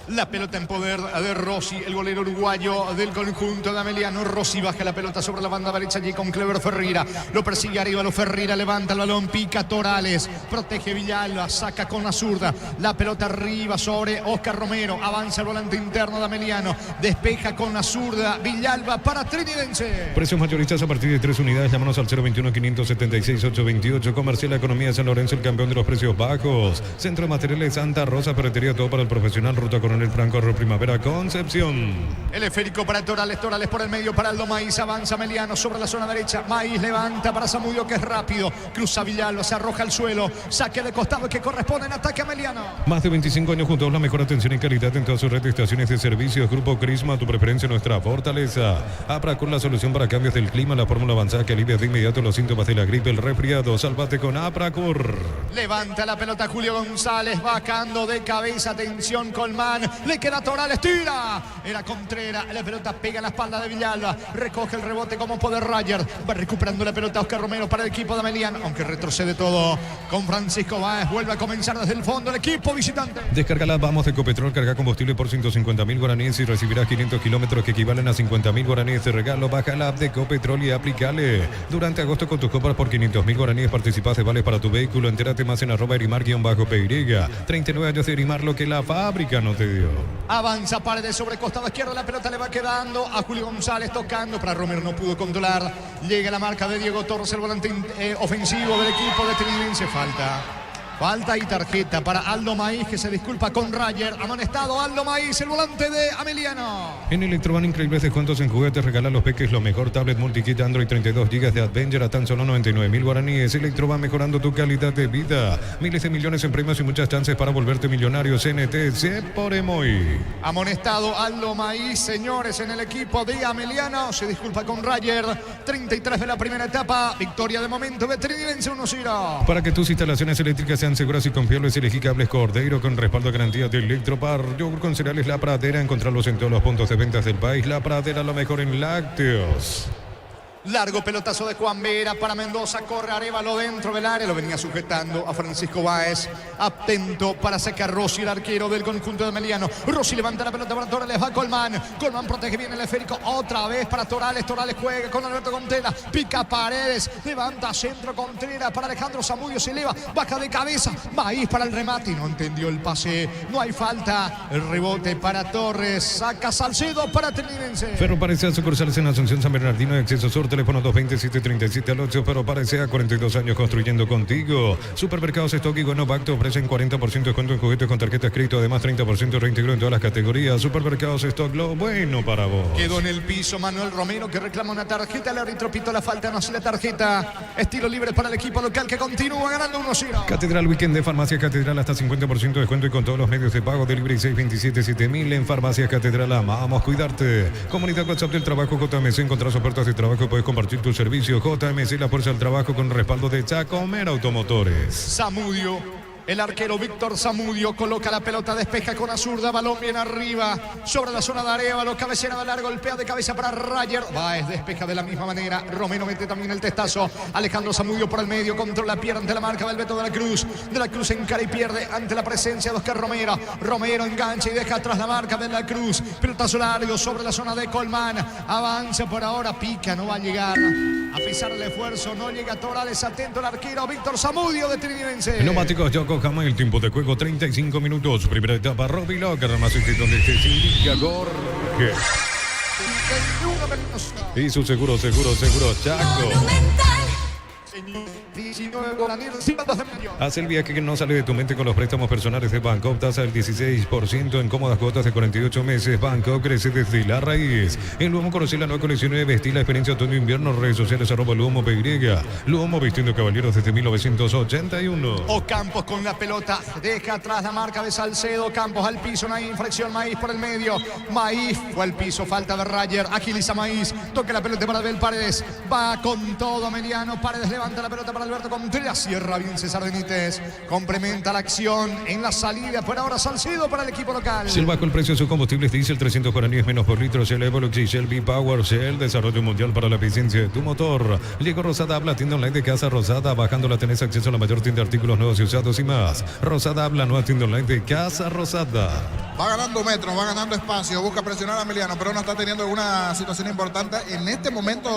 La pelota en poder de Rossi, el golero uruguayo del conjunto de Ameliano. Rossi baja la pelota sobre la banda derecha allí con Clever Ferreira. Lo persigue arriba, lo Ferreira levanta el balón, pica Torales, protege Villalba, saca con la zurda. La pelota arriba sobre Oscar Romero, avanza el volante interno de Ameliano, despeja con la zurda Villalba para Trinidense. Precios mayoristas a partir de 3 unidades, llámanos al 021-576-828. Comercial Economía San Lorenzo, el campeón de los precios bajos. Centro de Materiales Santa Rosa, ferretería, todo para el profesional. Ruta Coronel Franco, Primavera, Concepción. El esférico para Torales por el medio para Aldo Maíz, avanza Meliano sobre la zona derecha, Maíz levanta para Zamudio, que es rápido, cruza Villalba, se arroja al suelo, saque de costado que corresponde en ataque a Meliano. Más de 25 años juntos, la mejor atención y calidad en todas sus redes de estaciones de servicios. Grupo Crisma, tu preferencia, nuestra fortaleza. Apracur, la solución para cambios del clima, la fórmula avanzada que alivia de inmediato los síntomas de la gripe, el resfriado. Sálvate con Apracur. Levanta la pelota Julio González, bajando de cabeza, atención Colmán, le queda Torales, tira, era Contreras, la pelota pega en la espalda de Villalba, recoge el rebote como poder Ryder, va recuperando la pelota Oscar Romero para el equipo de Ameliano, aunque retrocede todo con Francisco Báez, vuelve a comenzar desde el fondo el equipo visitante. Descárgala, vamos de Ecopetrol, carga combustible por 150.000 guaraníes y recibirás 500 kilómetros que equivalen a 50.000 guaraníes de regalo. Baja la app de Ecopetrol y aplicale. Durante agosto con tus compras por 500.000 guaraníes participas de vales para tu vehículo. Entérate más en @Erimar_PY. 39 años de Erimar, lo que la fábrica no te dio. Avanza Paredes sobre costado izquierdo, la pelota le va quedando a Julio González, tocando para Romero, no pudo controlar. Llega la marca de Diego Torres, el volante ofensivo del equipo de Trinidad. Falta. Falta y tarjeta para Aldo Maíz, que se disculpa con Rayer. Amonestado Aldo Maíz, el volante de Ameliano. En Electroban, increíbles descuentos en juguetes. Regala a los peques lo mejor. Tablet multikit Android 32 GB de Adventure a tan solo 99.000 guaraníes. Electroban, mejorando tu calidad de vida. Miles de millones en premios y muchas chances para volverte millonario. CNTC por Emoy. Amonestado Aldo Maíz, señores, en el equipo de Ameliano. Se disculpa con Rayer. 33 de la primera etapa. Victoria de momento de Trinidense 1-0. Para que tus instalaciones eléctricas sean seguras y confiables, elegí cables Cordeiro con respaldo a garantía de Electropar. Yogur con cereales La Pradera, encontrarlos en todos los puntos de ventas del país. La Pradera, lo mejor en lácteos. Largo pelotazo de Juan Vera para Mendoza, corre Arévalo dentro del área, lo venía sujetando a Francisco Báez, atento para sacar Rossi, el arquero del conjunto de Ameliano. Rossi levanta la pelota para Torales, va Colman protege bien el esférico, otra vez para Torales juega con Alberto Contreras, pica Paredes, levanta centro Contreras para Alejandro Zamudio, se eleva, baja de cabeza, Maíz para el remate y no entendió el pase, no hay falta, el rebote para Torres, saca Salcedo para Trinidense. Ferro Parecea, sucursales en Asunción, San Bernardino, Acceso Sur, teléfono 227-37 Ferro Parecea, 42 años construyendo contigo. Supermercados Stock y Guanovac te ofrecen 40% de descuento en juguetes con tarjetas crédito, además 30% reintegro en todas las categorías. Supermercados Stock, lo bueno para vos. Quedó en el piso Manuel Romero, que reclama una tarjeta, el árbitro pitó la falta, no hace la tarjeta. Estilo libre para el equipo local, que continúa ganando 1-0. Catedral Weekend de Farmacia Catedral, hasta 50% de descuento y con todos los medios de pago. Delivery 627-7000 en Farmacia Catedral. Amamos cuidarte. Comunidad WhatsApp del trabajo JMC, encontrás ofertas de trabajo, puedes compartir tu servicio. JMC, la fuerza del trabajo con respaldo de Chacomer Automotores. Zamudio, el arquero Víctor Zamudio coloca la pelota, despeja con la zurda, balón bien arriba, sobre la zona de Arévalo, cabecera de largo, golpea de cabeza para Rayer. Báez despeja de la misma manera, Romero mete también el testazo, Alejandro Zamudio por el medio, controla, pierde ante la marca del Beto de la Cruz encara y pierde ante la presencia de Oscar Romero. Romero engancha y deja atrás la marca de la Cruz, pelotazo largo sobre la zona de Colman, avanza por ahora, pica, no va a llegar, a pesar del esfuerzo, no llega Torales, atento el arquero Víctor Zamudio de Trinidense. Neumáticos Yoko Hama, el tiempo de juego 35 minutos. Primera etapa, Robbie Locker, más donde se indica Jorge. Y su seguro, Chaco. 19 Guaraní, 200 de medio. Haz el viaje que no sale de tu mente con los préstamos personales de Bangkok. Tasa del 16% en cómodas cuotas de 48 meses. Bangkok crece desde la raíz. En Luomo conocí la nueva colección de vestir la experiencia otoño-invierno. Redes sociales @Luomo PY. Luomo vistiendo caballeros desde 1981. Ocampos con la pelota, deja atrás la marca de Salcedo. Campos al piso, no hay infracción. Maíz por el medio. Maíz fue al piso, falta de Rayer. Agiliza Maíz, toca la pelota para Abel Paredes. Va con todo Ameliano. Paredes levanta la pelota para Alberto Contreras, cierra bien César Benítez, complementa la acción en la salida, por ahora Salcedo para el equipo local. Shell bajó el precio de sus combustibles diésel, 300 guaraníes menos por litro. Shell Evolux y Shell V-Power. Shell, desarrollo mundial para la eficiencia de tu motor. Llegó Rosada Habla, tienda online de Casa Rosada. Bajándola tenés acceso a la mayor tienda de artículos nuevos y usados y más. Rosada Habla, nueva tienda online de Casa Rosada. Va ganando metros, va ganando espacio, busca presionar a Ameliano, pero no está teniendo alguna situación importante en este momento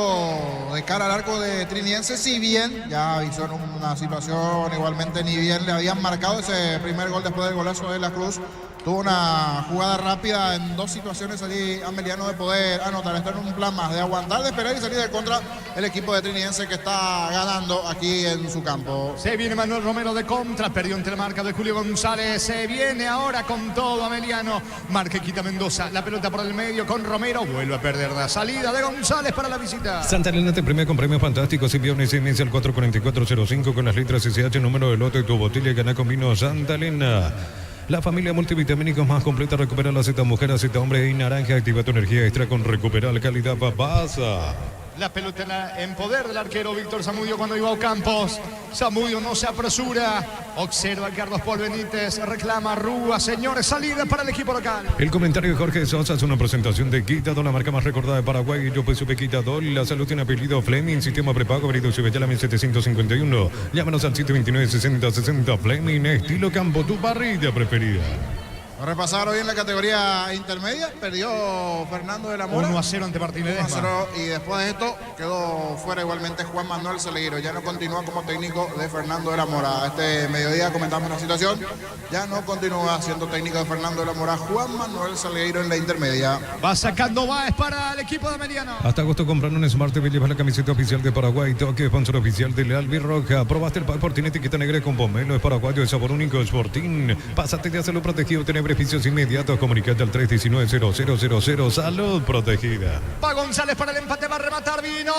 de cara al arco de Trinidense, si bien ya hizo una situación igualmente, ni bien le habían marcado ese primer gol después del golazo de la Cruz. Tuvo una jugada rápida en dos situaciones allí Ameliano de poder anotar. Está en un plan más de aguantar, de esperar y salir de contra el equipo de Trinidense, que está ganando aquí en su campo. Se viene Manuel Romero de contra, perdió entre la marca de Julio González. Se viene ahora con todo Ameliano. Marca y quita Mendoza, la pelota por el medio con Romero. Vuelve a perder la salida de González para la visita. Santa Elena te premia con premios fantásticos. Envía un SMS al 44405 con las letras SH, número de lote de tu botella y gana con vino Santa Elena. La familia multivitamínicos más completa. Recupera la Z mujer, Z hombre y naranja. Activa tu energía extra con Recuperar calidad Papasa. La pelota en poder del arquero Víctor Zamudio cuando iba a Campos. Zamudio no se apresura. Observa a Carlos Paul Benítez. Reclama Rúa. Señores, salida para el equipo local. El comentario de Jorge Sosa es una presentación de Quitadol, la marca más recordada de Paraguay. Yo pues supe Quitadol. La salud tiene apellido Fleming. Sistema prepago. Avenida Subellala 1751. Llámanos al 729-6060. Fleming, estilo campo, tu parrilla preferida. Repasar hoy en la categoría intermedia, perdió Fernando de la Mora. 1-0 ante Martín Ledesma. 1-0, y después de esto quedó fuera igualmente Juan Manuel Salgueiro. Ya no continúa como técnico de Fernando de la Mora. Este mediodía comentamos la situación. Ya no continúa siendo técnico de Fernando de la Mora Juan Manuel Salgueiro en la intermedia. Va sacando Báez para el equipo de Ameliano. Hasta agosto compraron un Smart TV, llevas la camiseta oficial de Paraguay, toque, sponsor oficial del Albirroja. Probaste el pack por tiene etiqueta negra con pomelo, es paraguayo, de sabor único, es Sportín. Pásate de hacerlo protegido, tener beneficios inmediatos. Comunicate al 319-0000, salud protegida. Va González para el empate, va a rematar, vino.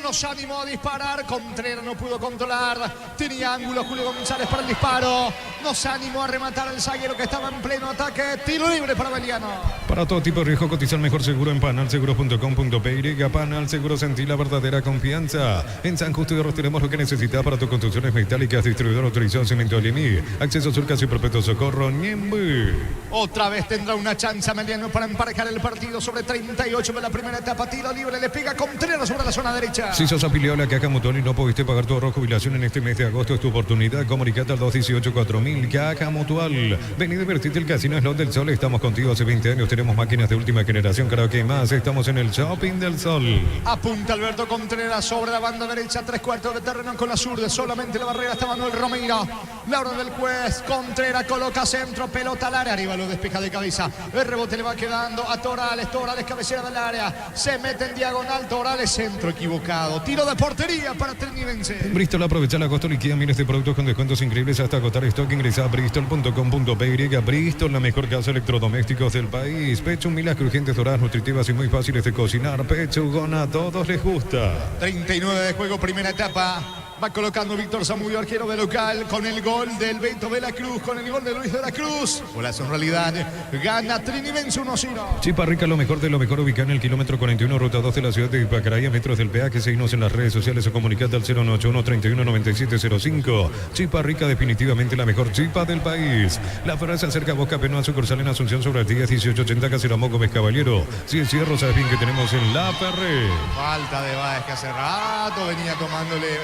Nos animó a disparar, Contreras no pudo controlar. Tenía ángulo Julio González para el disparo. Nos animó a rematar el zaguero que estaba en pleno ataque. Tiro libre para Ameliano. Para todo tipo de riesgo, cotiza el mejor seguro en panalseguro.com.py. Panal Seguro, sentí la verdadera confianza. En San Justo de Arroz tenemos lo que necesitas para tus construcciones metálicas. Distribuidor autorizado Cemento Alemí. Acceso Sur, Casi Perpetuo Socorro, Ñemby. Otra vez tendrá una chance Ameliano para emparejar el partido sobre 38 de la primera etapa. Tiro libre, le pega Contreras sobre la zona derecha. Si sos afiliado a la Caja Mutual y no pudiste pagar tu ahorro jubilación en este mes de agosto, es tu oportunidad. Comunicate al 218-4000. Caja Mutual. Vení a divertirte, el Casino Slot del Sol. Estamos contigo hace 20 años. Tenemos máquinas de última generación. Karaoke más. Estamos en el Shopping del Sol. Apunta Alberto Contreras sobre la banda derecha. 3/4 de terreno con la zurda. Solamente la barrera está Manuel Romero. Laura del Juez. Contreras coloca centro. Pelota al área. Arriba lo despeja de cabeza. El rebote le va quedando a Torales. Torales cabecera del área. Se mete en diagonal. Torales centro equivocado. Tiro de portería para Trinidense. Bristol, aprovecha el agosto, liquida miles de productos con descuentos increíbles hasta agotar stock. Ingresa a bristol.com.py. Bristol, la mejor casa de electrodomésticos del país. Pechumilas crujientes, doradas, nutritivas y muy fáciles de cocinar. Pechugona, a todos les gusta. 39 de juego, primera etapa. Va colocando Víctor Zamudio, arquero de local, con el gol del Beto de la Cruz, con el gol de Luis de la Cruz. Golazo en realidad. Gana Trinidense 1-0. Chipa Rica, lo mejor de lo mejor, ubicada en el kilómetro 41, ruta 2 de la ciudad de Ipacaraí, a metros del peaje. Seguimos en las redes sociales o comunicate al 091-319705. Chipa Rica, definitivamente la mejor chipa del país. La Ferrari se acerca a Boca Penúa, sucursal en Asunción sobre el 10-1880, Caseramo Gómez Caballero. Si es cierro, sabes bien que tenemos en La Ferrari. Falta de Báez, que hace rato venía tomándole.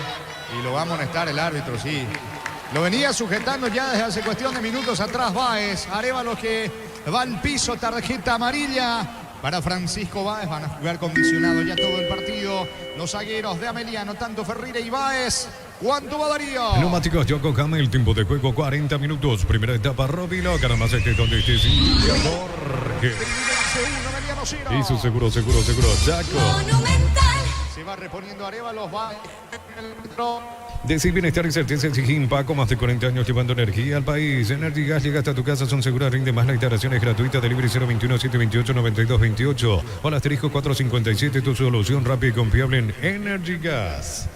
Y lo va a amonestar el árbitro, sí. Lo venía sujetando ya desde hace cuestión de minutos atrás Báez. Arévalo que va al piso, tarjeta amarilla para Francisco Báez. Van a jugar condicionado ya todo el partido. Los zagueros de Ameliano, tanto Ferreira y Báez. ¿Cuánto va Darío? Neumáticos Yokohama, el tiempo de juego 40 minutos. Primera etapa, Robilo, Caramás, donde esté Silvia Jorge. Y su seguro, Chaco. Se va reponiendo Arévalos, va Decir bienestar y certeza exige Impaco, más de 40 años llevando energía al país. Energy Gas llega hasta tu casa, son seguras, rinde más, la instalación es gratuita. Delivery 021-728-9228 o al asterisco 457, tu solución rápida y confiable en Energy Gas.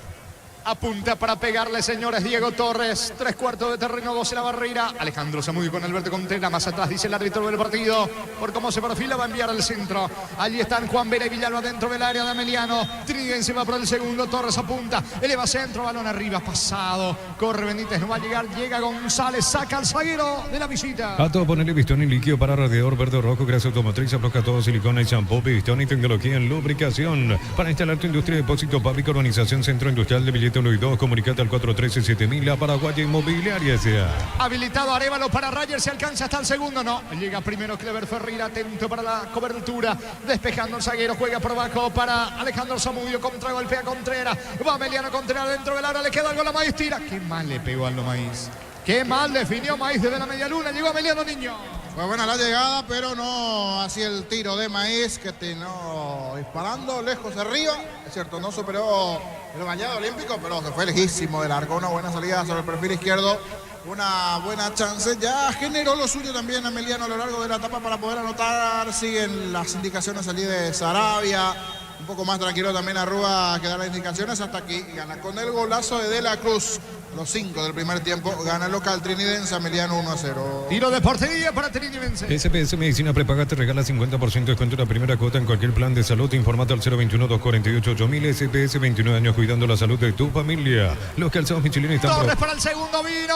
Apunta para pegarle, señores. Diego Torres, 3/4 de terreno, 12 la barrera. Alejandro Zamudio con Alberto Contreras. Más atrás dice el árbitro del partido. Por cómo se perfila, va a enviar al centro. Allí están Juan Vera y Villalba dentro del área de Ameliano. Trinidense va por el segundo. Torres apunta. Eleva centro, balón arriba, pasado. Corre Benítez, no va a llegar. Llega González, saca al zaguero de la visita. A todo ponerle pistón y líquido para radiador verde o rojo, grasa automotriz, afloja todo, silicona y shampoo, pistón y tecnología en lubricación. Para instalar tu industria, depósito público, organización, centro industrial de billete 1 y 2, comunicate al 413-7000, la Paraguaya Inmobiliaria sea. Habilitado Arévalo para Rayers, se alcanza hasta el segundo, no. Llega primero Clever Ferreira, atento para la cobertura, despejando el zaguero, juega por abajo para Alejandro Zamudio, contra golpea Contreras, va Ameliano Contreras dentro del área, le queda algo a la Maíz, tira. Qué mal le pegó a lo Maíz. Qué mal definió Maíz desde la media luna, llegó Ameliano Niño. Fue buena la llegada, pero no así el tiro de Maíz, que terminó disparando lejos arriba. Es cierto, no superó el bañado olímpico, pero se fue lejísimo del arco. Una buena salida sobre el perfil izquierdo, una buena chance. Ya generó lo suyo también Ameliano a lo largo de la etapa para poder anotar. Siguen las indicaciones allí de Sarabia. Un poco más tranquilo también Arrúa que da las indicaciones hasta aquí. Y gana con el golazo de la Cruz. Los 5 del primer tiempo, gana el local Trinidense, Ameliano 1-0. Tiro de portería para Trinidense. SPS Medicina Prepaga te regala 50% de descuento en la primera cuota en cualquier plan de salud. Informate al 021-248-8000. SPS, 29 años cuidando la salud de tu familia. Los calzados Michelin están... Torres para el segundo, vino.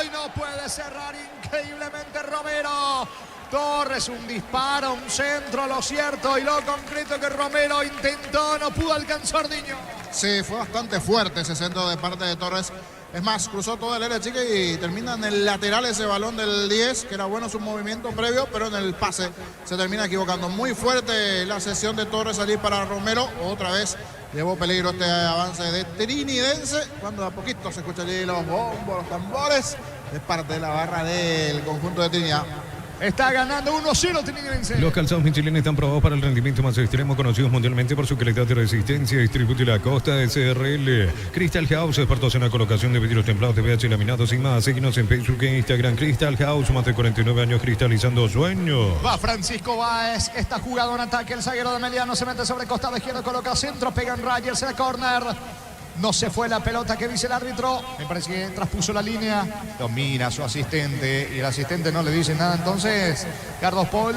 Y no puede cerrar increíblemente Romero. Torres, un disparo, un centro, lo cierto y lo concreto que Romero intentó, no pudo alcanzar Diño. Sí, fue bastante fuerte ese centro de parte de Torres. Es más, cruzó toda el área chica y termina en el lateral ese balón del 10, que era bueno su movimiento previo, pero en el pase se termina equivocando. Muy fuerte la sesión de Torres allí para Romero. Otra vez llevó peligro este avance de Trinidense, cuando a poquito se escucha allí los bombos, los tambores. Es parte de la barra del conjunto de Trinidad. Está ganando 1-0 Trinidense. Los calzados Michelin están probados para el rendimiento más extremo, conocidos mundialmente por su calidad de resistencia. Distribuye la Costa SRL. Crystal House, expertos en la colocación de vidrios templados, de VH laminados y más. Síguenos en Facebook e Instagram. Crystal House, más de 49 años cristalizando sueños. Va Francisco Báez, está jugado en ataque. El zaguero de Meliano se mete sobre costado izquierdo, coloca centro, pega en Rogers, el córner. No se fue la pelota, que dice el árbitro. Me parece que traspuso la línea. Domina a su asistente y el asistente no le dice nada. Entonces, Carlos Paul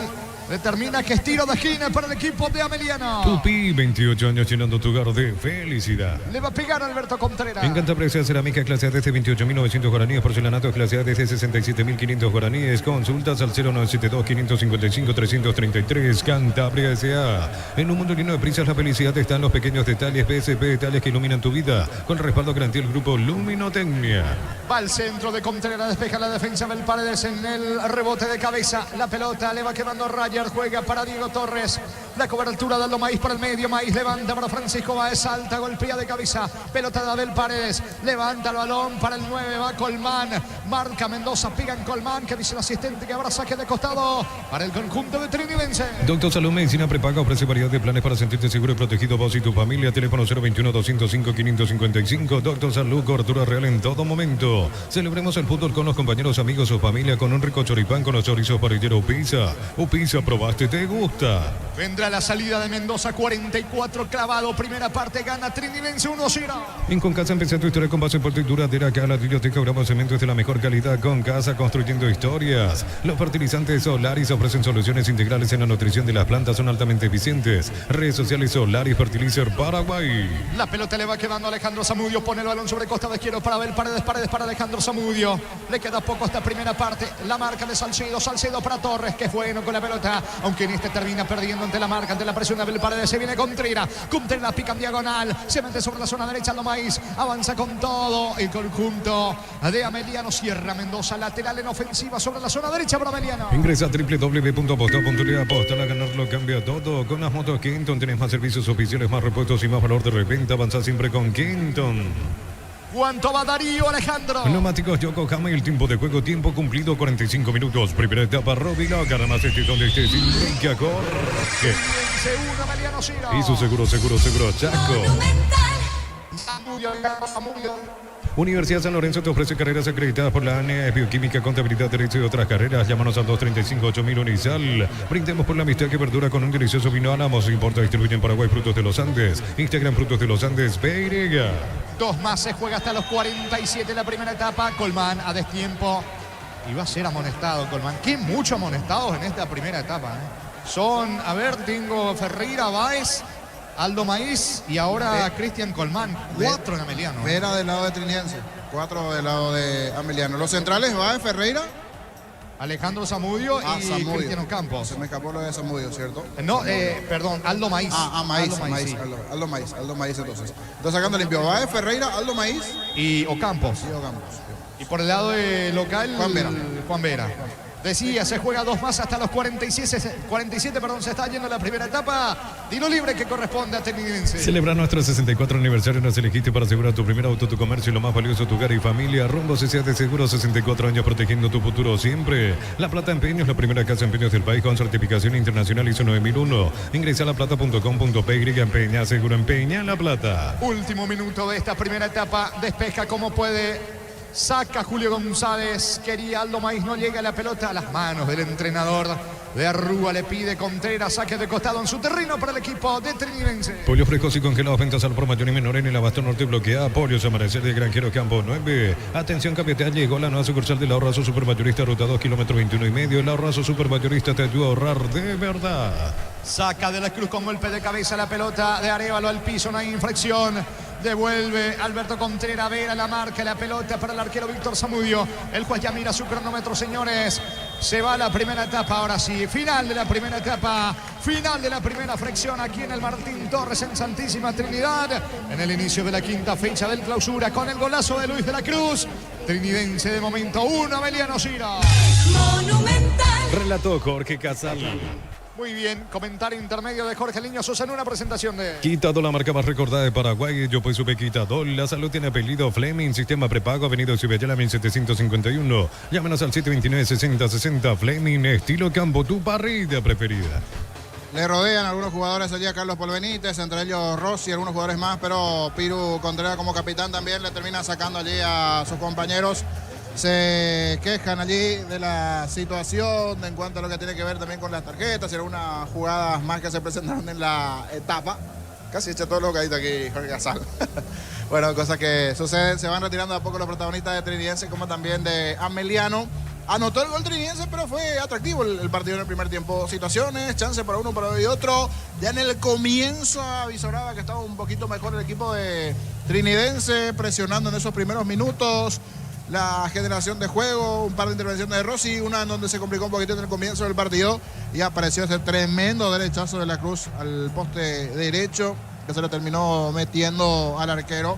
determina que es tiro de esquina para el equipo de Ameliano. Tupi, 28 años llenando tu hogar de felicidad. Le va a pegar a Alberto Contreras. En Cantabria, cerámica clase A desde 28.900 guaraníes, porcelanato clase A desde 67.500 guaraníes. Consultas al 0972-555-333. Cantabria S.A. En un mundo lleno de prisas, la felicidad está en los pequeños detalles. PSP, detalles que iluminan tu vida. Con respaldo garantía el grupo Luminotecnia. Va al centro de Contreras, despeja la defensa del Paredes en el rebote de cabeza. La pelota le va quemando Raya. Juega para Diego Torres. La cobertura de Aldo Maíz por el medio. Maíz levanta para Francisco Báez. Salta, golpea de cabeza. Pelota de Abel Paredes. Levanta el balón para el 9. Va Colmán. Marca Mendoza. Pega en Colmán. Que dice el asistente que habrá saque de costado para el conjunto de Trinidense. Doctor Salud Medicina Prepaga ofrece variedad de planes para sentirte seguro y protegido vos y tu familia. Teléfono 021-205-555. Doctor Salud, cobertura real en todo momento. Celebremos el fútbol con los compañeros, amigos o familia con un rico choripán con los chorizos parrillero Pizza. O Pizza, probaste, te gusta. Vendrá la salida de Mendoza, 44 clavado. Primera parte, gana Trinidense 1-0. En Concasa empecé tu historia con base fuerte y duradera. Acá la biblioteca Bravo Cemento es de la mejor calidad. Concasa, construyendo historias. Los fertilizantes Solaris ofrecen soluciones integrales en la nutrición de las plantas. Son altamente eficientes. Redes sociales Solaris Fertilizer Paraguay. La pelota le va quedando a Alejandro Zamudio. Pone el balón sobre costado izquierdo para Abel Paredes. Paredes para Alejandro Zamudio. Le queda poco esta primera parte. La marca de Salcedo. Salcedo para Torres, que es bueno con la pelota. Aunque en este termina perdiendo ante la marca, ante la presión de Abel Paredes. Se viene Contreras. Contreras pica en diagonal. Se mete sobre la zona derecha. Aldo Maíz avanza con todo. El conjunto de Ameliano cierra Mendoza. Lateral en ofensiva sobre la zona derecha para Ameliano. Ingresa a www.aposta.le. Aposta a ganarlo cambia todo. Con las motos Kenton tenés más servicios oficiales, más repuestos y más valor de reventa. Avanza siempre con Kenton. ¿Cuánto va Darío, Alejandro? Neumáticos Yokohama y el tiempo de juego, tiempo cumplido 45 minutos. Primera etapa, Robilo, gana más donde estés sin brinca, corre. Y su seguro, Chaco. Universidad San Lorenzo te ofrece carreras acreditadas por la ANEA, Bioquímica, Contabilidad, Derecho y otras carreras. Llámanos al 235-8000 Unisal. Brindemos por la amistad que perdura con un delicioso vino Álamos. Importa, distribuye en Paraguay Frutos de los Andes. Instagram Frutos de los Andes, PY. Dos más, se juega hasta los 47 la primera etapa. Colmán a destiempo. Y va a ser amonestado Colmán. Qué mucho amonestados en esta primera etapa, Son, a ver, tengo Ferreira, Báez, Aldo Maíz y ahora Cristian Colmán. 4 en Ameliano. Vera del lado de Trinidense, 4 del lado de Ameliano. Los centrales va Ferreira, Alejandro Zamudio y Zamudio. Cristian Ocampos. Se me escapó lo de Zamudio, ¿cierto? No, perdón, Aldo Maíz. Maíz, sí. Aldo Maíz entonces. Está sacando limpio. Va Ferreira, Aldo Maíz y Ocampos. Y por el lado de local, Juan Vera. Decía, se juega dos más hasta los 47, se está yendo la primera etapa. Tiro libre que corresponde a Trinidense. Celebra nuestro 64 aniversario. Nos elegiste para asegurar tu primer auto, tu comercio y lo más valioso, tu hogar y familia. Rumbo CCA de Seguro, 64 años protegiendo tu futuro siempre. La Plata Empeños, la primera casa de empeños del país con certificación internacional ISO 9001. Ingresa a laplata.com.py, empeña, seguro empeña La Plata. Último minuto de esta primera etapa. Despeja como puede. Saca Julio González, quería Aldo Maíz, no llega la pelota a las manos del entrenador de Arrúa, le pide Contreras, saque de costado en su terreno para el equipo de Trinidense. Pollo frescos y congelados, ventas al por mayor y menor en el abasto norte bloqueada. Pollos Amanecer de Granjero Campo 9. Atención, capital, llegó la nueva sucursal del Ahorrazo Supermayorista, ruta 2 kilómetros 21,5. El Ahorrazo Supermayorista te ayuda a ahorrar de verdad. Saca de la Cruz con golpe de cabeza la pelota de Arévalo al piso, no hay infracción. Devuelve Alberto Contreras Vera, la marca, la pelota para el arquero Víctor Zamudio. El juez ya mira su cronómetro, señores. Se va la primera etapa, ahora sí. Final de la primera etapa. Final de la primera fracción aquí en el Martín Torres en Santísima Trinidad. En el inicio de la quinta fecha del clausura con el golazo de Luis de la Cruz. Trinidense de momento 1, Emiliano Ciro. Monumental. Relató Jorge Casal. Muy bien, comentario intermedio de Jorge Liño Sosa en una presentación de... Quitadol, la marca más recordada de Paraguay. Yo pues supe Quitadol. La salud tiene apellido Fleming. Sistema prepago. Avenida Ciudadela 1751. Llámenos al 729-6060. Fleming. Estilo campo. Tu parrilla preferida. Le rodean algunos jugadores allí a Carlos Polvenítez, entre ellos Rossi y algunos jugadores más, pero Piru Contreras como capitán también le termina sacando allí a sus compañeros. Se quejan allí de la situación en cuanto a lo que tiene que ver también con las tarjetas y algunas jugadas más que se presentaron en la etapa. Casi echa todo lo que hay aquí Jorge Casal. Bueno, cosas que suceden, se van retirando de a poco los protagonistas de Trinidense como también de Ameliano. Anotó el gol trinidense, pero fue atractivo el partido en el primer tiempo. Situaciones, chance para uno, para y otro. Ya en el comienzo avisoraba que estaba un poquito mejor el equipo de Trinidense, presionando en esos primeros minutos. La generación de juego, un par de intervenciones de Rossi, una en donde se complicó un poquito en el comienzo del partido y apareció ese tremendo derechazo de la Cruz al poste derecho que se lo terminó metiendo al arquero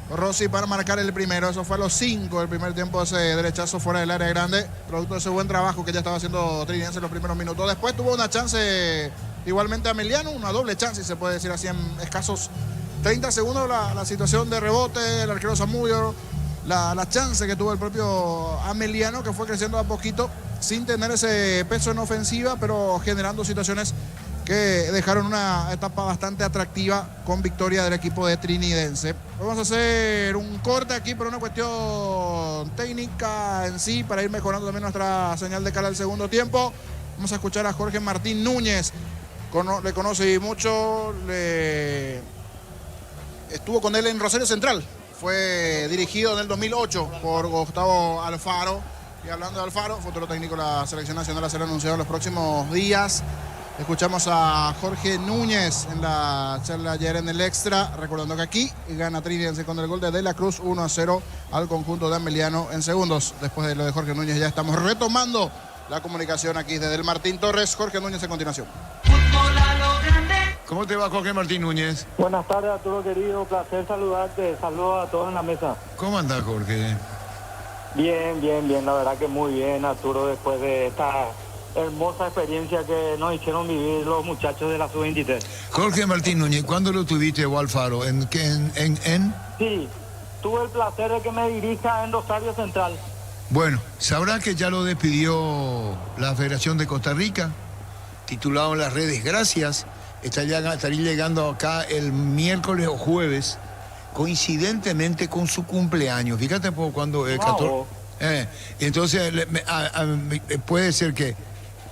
Rossi para marcar el primero. Eso fue a los 5 del primer tiempo, ese derechazo fuera del área grande, producto de ese buen trabajo que ya estaba haciendo Trinidense en los primeros minutos. Después tuvo una chance igualmente Ameliano, una doble chance, si se puede decir así, en escasos 30 segundos la situación de rebote, el arquero Zamudio, la chance que tuvo el propio Ameliano, que fue creciendo a poquito sin tener ese peso en ofensiva, pero generando situaciones que dejaron una etapa bastante atractiva con victoria del equipo de Trinidense. Vamos a hacer un corte aquí por una cuestión técnica en sí, para ir mejorando también nuestra señal de cara al segundo tiempo. Vamos a escuchar a Jorge Martín Núñez, le conocí mucho, estuvo con él en Rosario Central. Fue dirigido en el 2008 por Gustavo Alfaro. Y hablando de Alfaro, futuro técnico de la Selección Nacional a ser anunciado en los próximos días. Escuchamos a Jorge Núñez en la charla ayer en el Extra, recordando que aquí gana Trinidense con el gol de la Cruz 1-0 al conjunto de Ameliano en segundos. Después de lo de Jorge Núñez ya estamos retomando la comunicación aquí desde el Martín Torres. Jorge Núñez en continuación. ¿Cómo te va, Jorge Martín Núñez? Buenas tardes, Arturo querido, placer saludarte, saludos a todos en la mesa. ¿Cómo andás, Jorge? Bien, la verdad que muy bien, Arturo, después de esta hermosa experiencia que nos hicieron vivir los muchachos de la Sub-23. Jorge Martín Núñez, ¿cuándo lo tuviste vos, Alfaro? ¿En? Sí, tuve el placer de que me dirija en Rosario Central. Bueno, sabrás que ya lo despidió la Federación de Costa Rica, titulado en las redes, gracias. Estaría llegando acá el miércoles o jueves, coincidentemente con su cumpleaños. Fíjate cuando... Wow. Entonces, puede ser que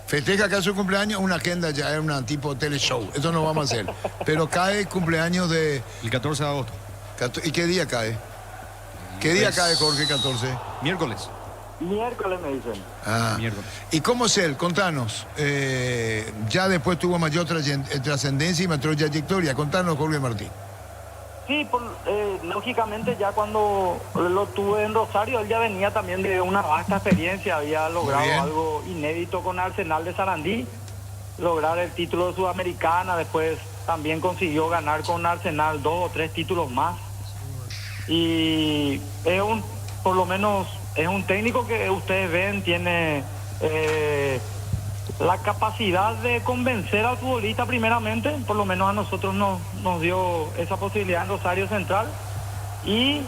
festeja acá su cumpleaños, una agenda ya es una tipo teleshow. Eso no vamos a hacer. Pero cae el cumpleaños de... El 14 de agosto. ¿Y qué día cae? ¿Qué día cae, Jorge, 14? Miércoles. Miércoles me dicen. Miércoles. ¿Y cómo es él? Contanos. Ya después tuvo mayor trascendencia y mayor trayectoria. Contanos, Jorge Martín. Sí, lógicamente ya cuando lo tuve en Rosario, él ya venía también de una vasta experiencia, había logrado algo inédito con Arsenal de Sarandí, lograr el título de Sudamericana, después también consiguió ganar con Arsenal 2 o 3 títulos más. Y por lo menos es un técnico que ustedes ven, tiene la capacidad de convencer al futbolista primeramente, por lo menos a nosotros nos dio esa posibilidad en Rosario Central, y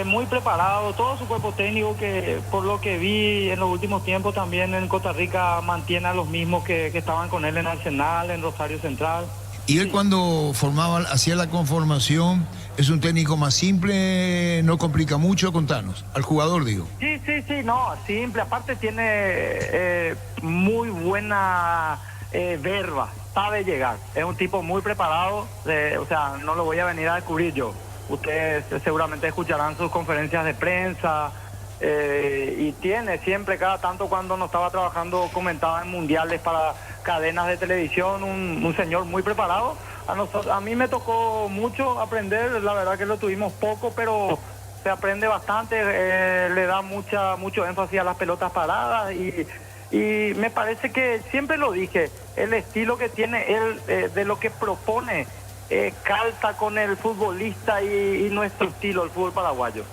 muy preparado, todo su cuerpo técnico, que por lo que vi en los últimos tiempos también en Costa Rica mantiene a los mismos que estaban con él en Arsenal, en Rosario Central. Y él cuando hacía la conformación, ¿es un técnico más simple, no complica mucho? Contanos, al jugador digo. Sí, no, simple, aparte tiene muy buena verba, sabe llegar, es un tipo muy preparado, o sea, no lo voy a venir a descubrir yo. Ustedes seguramente escucharán sus conferencias de prensa, y tiene siempre, cada tanto cuando no estaba trabajando, comentaba en mundiales para cadenas de televisión, un señor muy preparado, a mí me tocó mucho aprender, la verdad que lo tuvimos poco, pero se aprende bastante, le da mucho énfasis a las pelotas paradas y me parece que, siempre lo dije, el estilo que tiene él, de lo que propone, calza con el futbolista y nuestro estilo, el fútbol paraguayo.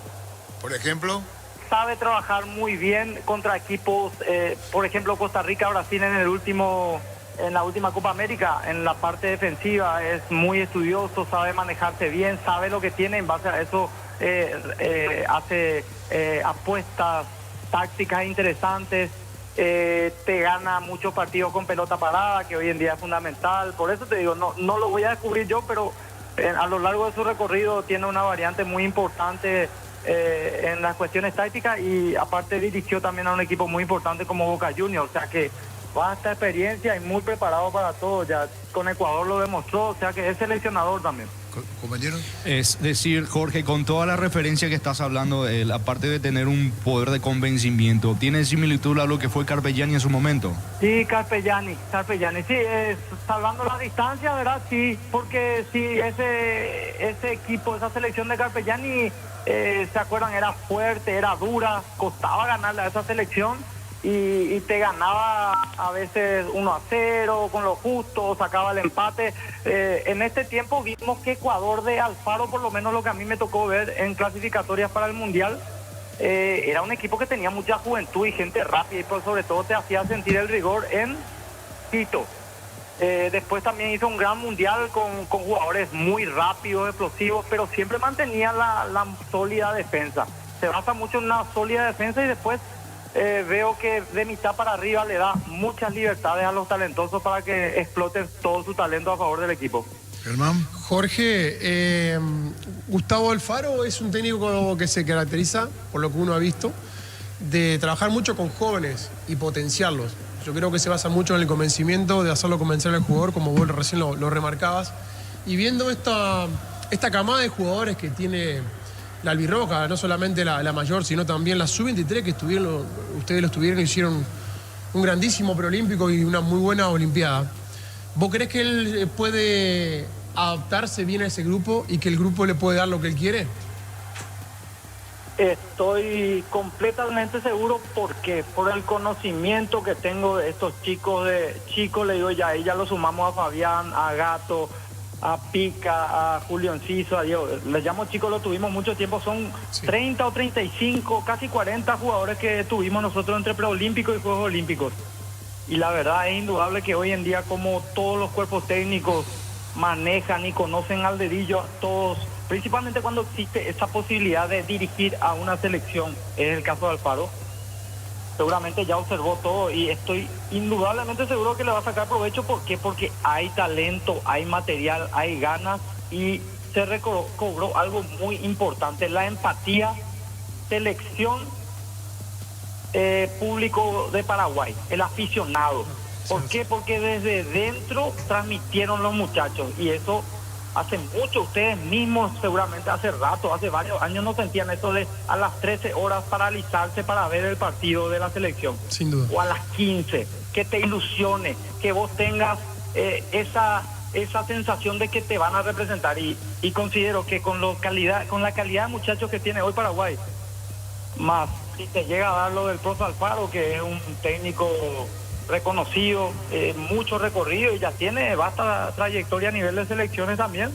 Por ejemplo, sabe trabajar muy bien contra equipos, por ejemplo Costa Rica, Brasil en la última Copa América, en la parte defensiva es muy estudioso, sabe manejarse bien, sabe lo que tiene, en base a eso hace apuestas tácticas interesantes, te gana muchos partidos con pelota parada, que hoy en día es fundamental. Por eso te digo, no lo voy a descubrir yo, pero a lo largo de su recorrido tiene una variante muy importante en las cuestiones tácticas, y aparte dirigió también a un equipo muy importante como Boca Juniors, o sea que vasta experiencia y muy preparado para todo. Ya con Ecuador lo demostró, o sea que es seleccionador también. compañeros. Es decir, Jorge, con toda la referencia que estás hablando de él, aparte de tener un poder de convencimiento, ¿tiene similitud a lo que fue Carpegiani en su momento? Sí, Carpegiani, sí, salvando la distancia, ¿verdad? Sí, porque sí, ese equipo, esa selección de Carpegiani, ¿se acuerdan? Era fuerte, era dura, costaba ganarle a esa selección. Y te ganaba a veces 1-0 con lo justo, sacaba el empate. En este tiempo vimos que Ecuador de Alfaro, por lo menos lo que a mí me tocó ver en clasificatorias para el Mundial, era un equipo que tenía mucha juventud y gente rápida, y por sobre todo te hacía sentir el rigor en Quito. Después también hizo un gran Mundial con jugadores muy rápidos, explosivos, pero siempre mantenía la sólida defensa. Se basa mucho en una sólida defensa, y después veo que de mitad para arriba le da muchas libertades a los talentosos para que exploten todo su talento a favor del equipo. Germán. Jorge, Gustavo Alfaro es un técnico que se caracteriza, por lo que uno ha visto, de trabajar mucho con jóvenes y potenciarlos. Yo creo que se basa mucho en el convencimiento, de hacerlo convencer al jugador, como vos recién lo remarcabas. Y viendo esta camada de jugadores que tiene la albirroja, no solamente la mayor, sino también la sub-23 que ustedes lo estuvieron y hicieron un grandísimo preolímpico y una muy buena olimpiada. ¿Vos creés que él puede adaptarse bien a ese grupo y que el grupo le puede dar lo que él quiere? Estoy completamente seguro, porque por el conocimiento que tengo de estos chicos, le digo ya, ahí ya lo sumamos a Fabián, a Gato, a Pica, a Julio Enciso, a Diego. Les llamo chicos, lo tuvimos mucho tiempo, son 30 o 35, casi 40 jugadores que tuvimos nosotros entre preolímpicos y Juegos Olímpicos. Y la verdad es indudable que hoy en día, como todos los cuerpos técnicos manejan y conocen al dedillo a todos, principalmente cuando existe esa posibilidad de dirigir a una selección, es el caso de Alfaro. Seguramente ya observó todo y estoy indudablemente seguro que le va a sacar provecho. ¿Por qué? Porque hay talento, hay material, hay ganas, y se recobró algo muy importante: la empatía, selección, público de Paraguay, el aficionado. ¿Por qué? Porque desde dentro transmitieron los muchachos, y eso hace mucho. Ustedes mismos seguramente hace rato, hace varios años, no sentían eso de a las 13 horas paralizarse para ver el partido de la selección. Sin duda. O a las 15, que te ilusione, que vos tengas esa sensación de que te van a representar. Y considero que con la calidad de muchachos que tiene hoy Paraguay, más si te llega a dar lo del profe Alfaro, que es un técnico reconocido, mucho recorrido, y ya tiene vasta trayectoria a nivel de selecciones también,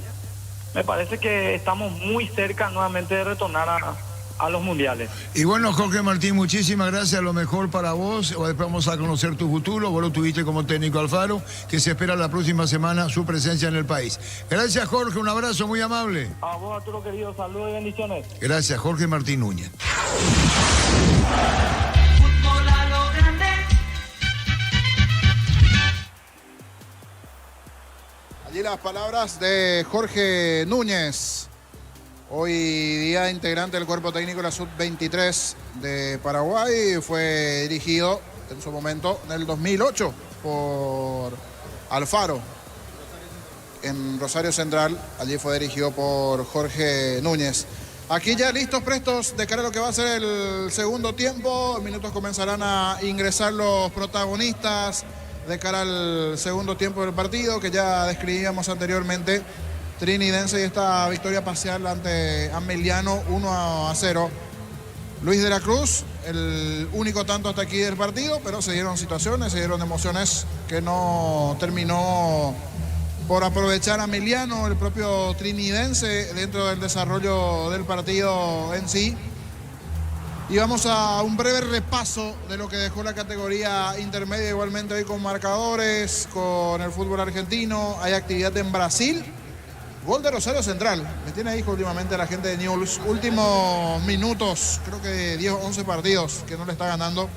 me parece que estamos muy cerca nuevamente de retornar a los mundiales. Y bueno, Jorge Martín, muchísimas gracias, lo mejor para vos. Después vamos a conocer tu futuro. Vos lo tuviste como técnico Alfaro, que se espera la próxima semana su presencia en el país. Gracias, Jorge, un abrazo muy amable. A vos, Arturo querido, saludos y bendiciones. Gracias, Jorge Martín Núñez. Fútbol a lo grande. Allí las palabras de Jorge Núñez, hoy día integrante del cuerpo técnico de la Sub-23 de Paraguay. Fue dirigido en su momento en el 2008 por Alfaro en Rosario Central. Allí fue dirigido por Jorge Núñez. Aquí ya listos, prestos de cara a lo que va a ser el segundo tiempo. En minutos comenzarán a ingresar los protagonistas de cara al segundo tiempo del partido que ya describíamos anteriormente. Trinidense y esta victoria parcial ante Ameliano 1-0. Luis de la Cruz, el único tanto hasta aquí del partido, pero se dieron situaciones, se dieron emociones que no terminó por aprovechar Ameliano, el propio trinidense, dentro del desarrollo del partido en sí. Y vamos a un breve repaso de lo que dejó la categoría intermedia, igualmente hoy con marcadores, con el fútbol argentino. Hay actividad en Brasil. Gol de Rosario Central. Me tiene ahí últimamente la gente de Newell's. Últimos minutos, creo que 10 o 11 partidos que no le está ganando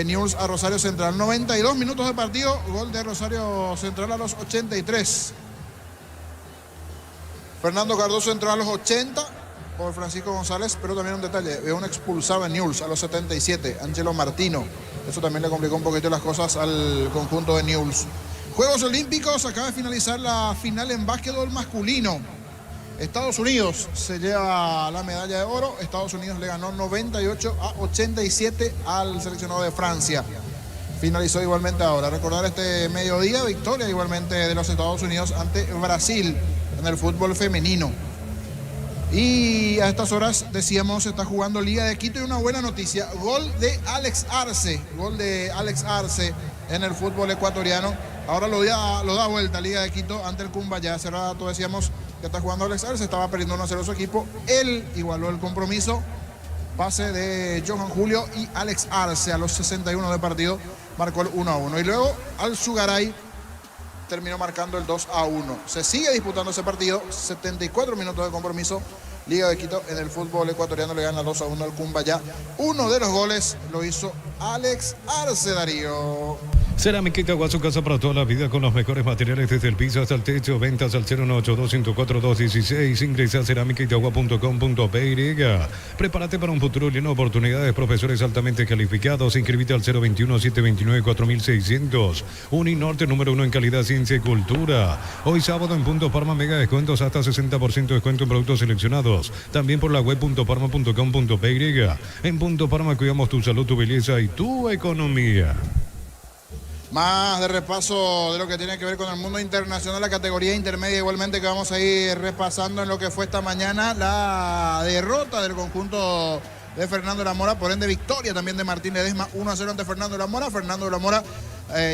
Newell's a Rosario Central. 92 minutos de partido. Gol de Rosario Central a los 83. Fernando Cardoso entró a los 80 por Francisco González, pero también un detalle. Veo un expulsado en Newell's a los 77. Angelo Martino. Eso también le complicó un poquito las cosas al conjunto de Newell's. Juegos Olímpicos, acaba de finalizar la final en básquetbol masculino. Estados Unidos se lleva la medalla de oro. Estados Unidos le ganó 98-87 al seleccionado de Francia. Finalizó igualmente ahora. Recordar este mediodía, victoria igualmente de los Estados Unidos ante Brasil en el fútbol femenino. Y a estas horas, decíamos, se está jugando Liga de Quito y una buena noticia. Gol de Alex Arce. Gol de Alex Arce en el fútbol ecuatoriano. Ahora lo da vuelta Liga de Quito ante el Cumbayá. Hace rato decíamos que está jugando Alex Arce, estaba perdiendo 1-0 su equipo. Él igualó el compromiso. Pase de Johan Julio y Alex Arce a los 61 de partido. Marcó el 1-1. Y luego Al-Sugaray terminó marcando el 2-1. Se sigue disputando ese partido. 74 minutos de compromiso. Liga de Quito en el fútbol ecuatoriano le gana 2-1 al Cumbayá. Uno de los goles lo hizo Alex Arce, Darío. Cerámica Itagua, su casa para toda la vida con los mejores materiales desde el piso hasta el techo. Ventas al 098-204-216. Ingresa a cerámicaitagua.com.py. Prepárate para un futuro lleno de oportunidades. Profesores altamente calificados. Inscribite al 021-729-4600. Uninorte número 1 en calidad, ciencia y cultura. Hoy sábado en Punto Parma, mega descuentos hasta 60% de descuento en productos seleccionados. También por la web .parma.com.py. En Punto Parma cuidamos tu salud, tu belleza y tu economía. Más de repaso de lo que tiene que ver con el mundo internacional, la categoría intermedia igualmente, que vamos a ir repasando en lo que fue esta mañana la derrota del conjunto de Fernando de la Mora, por ende victoria también de Martín Ledesma, 1-0 ante Fernando de la Mora. Fernando de la Mora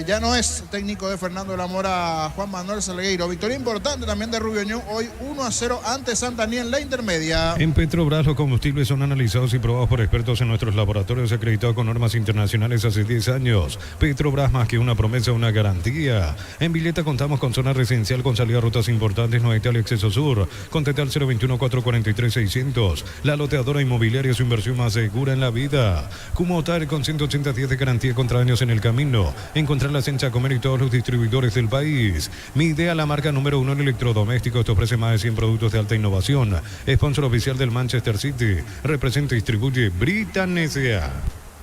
ya no es técnico de Fernando de la Mora, Juan Manuel Salgueiro. Victoria importante también de Rubio Ñu, hoy 1-0 ante Santani en la intermedia. En Petrobras los combustibles son analizados y probados por expertos en nuestros laboratorios acreditados con normas internacionales hace 10 años. Petrobras, más que una promesa, una garantía. En Villeta contamos con zona residencial con salida a rutas importantes, no hay tal acceso sur. Contacta al 021-443-600. La loteadora inmobiliaria, su inversión más segura en la vida. Kumotar con 180 días de garantía contra daños en el camino. Encontrarlas en Chacomer y todos los distribuidores del país. Midea, la marca número 1 en electrodomésticos, te ofrece más de 100 productos de alta innovación. Sponsor oficial del Manchester City. Representa y distribuye Britan S.A.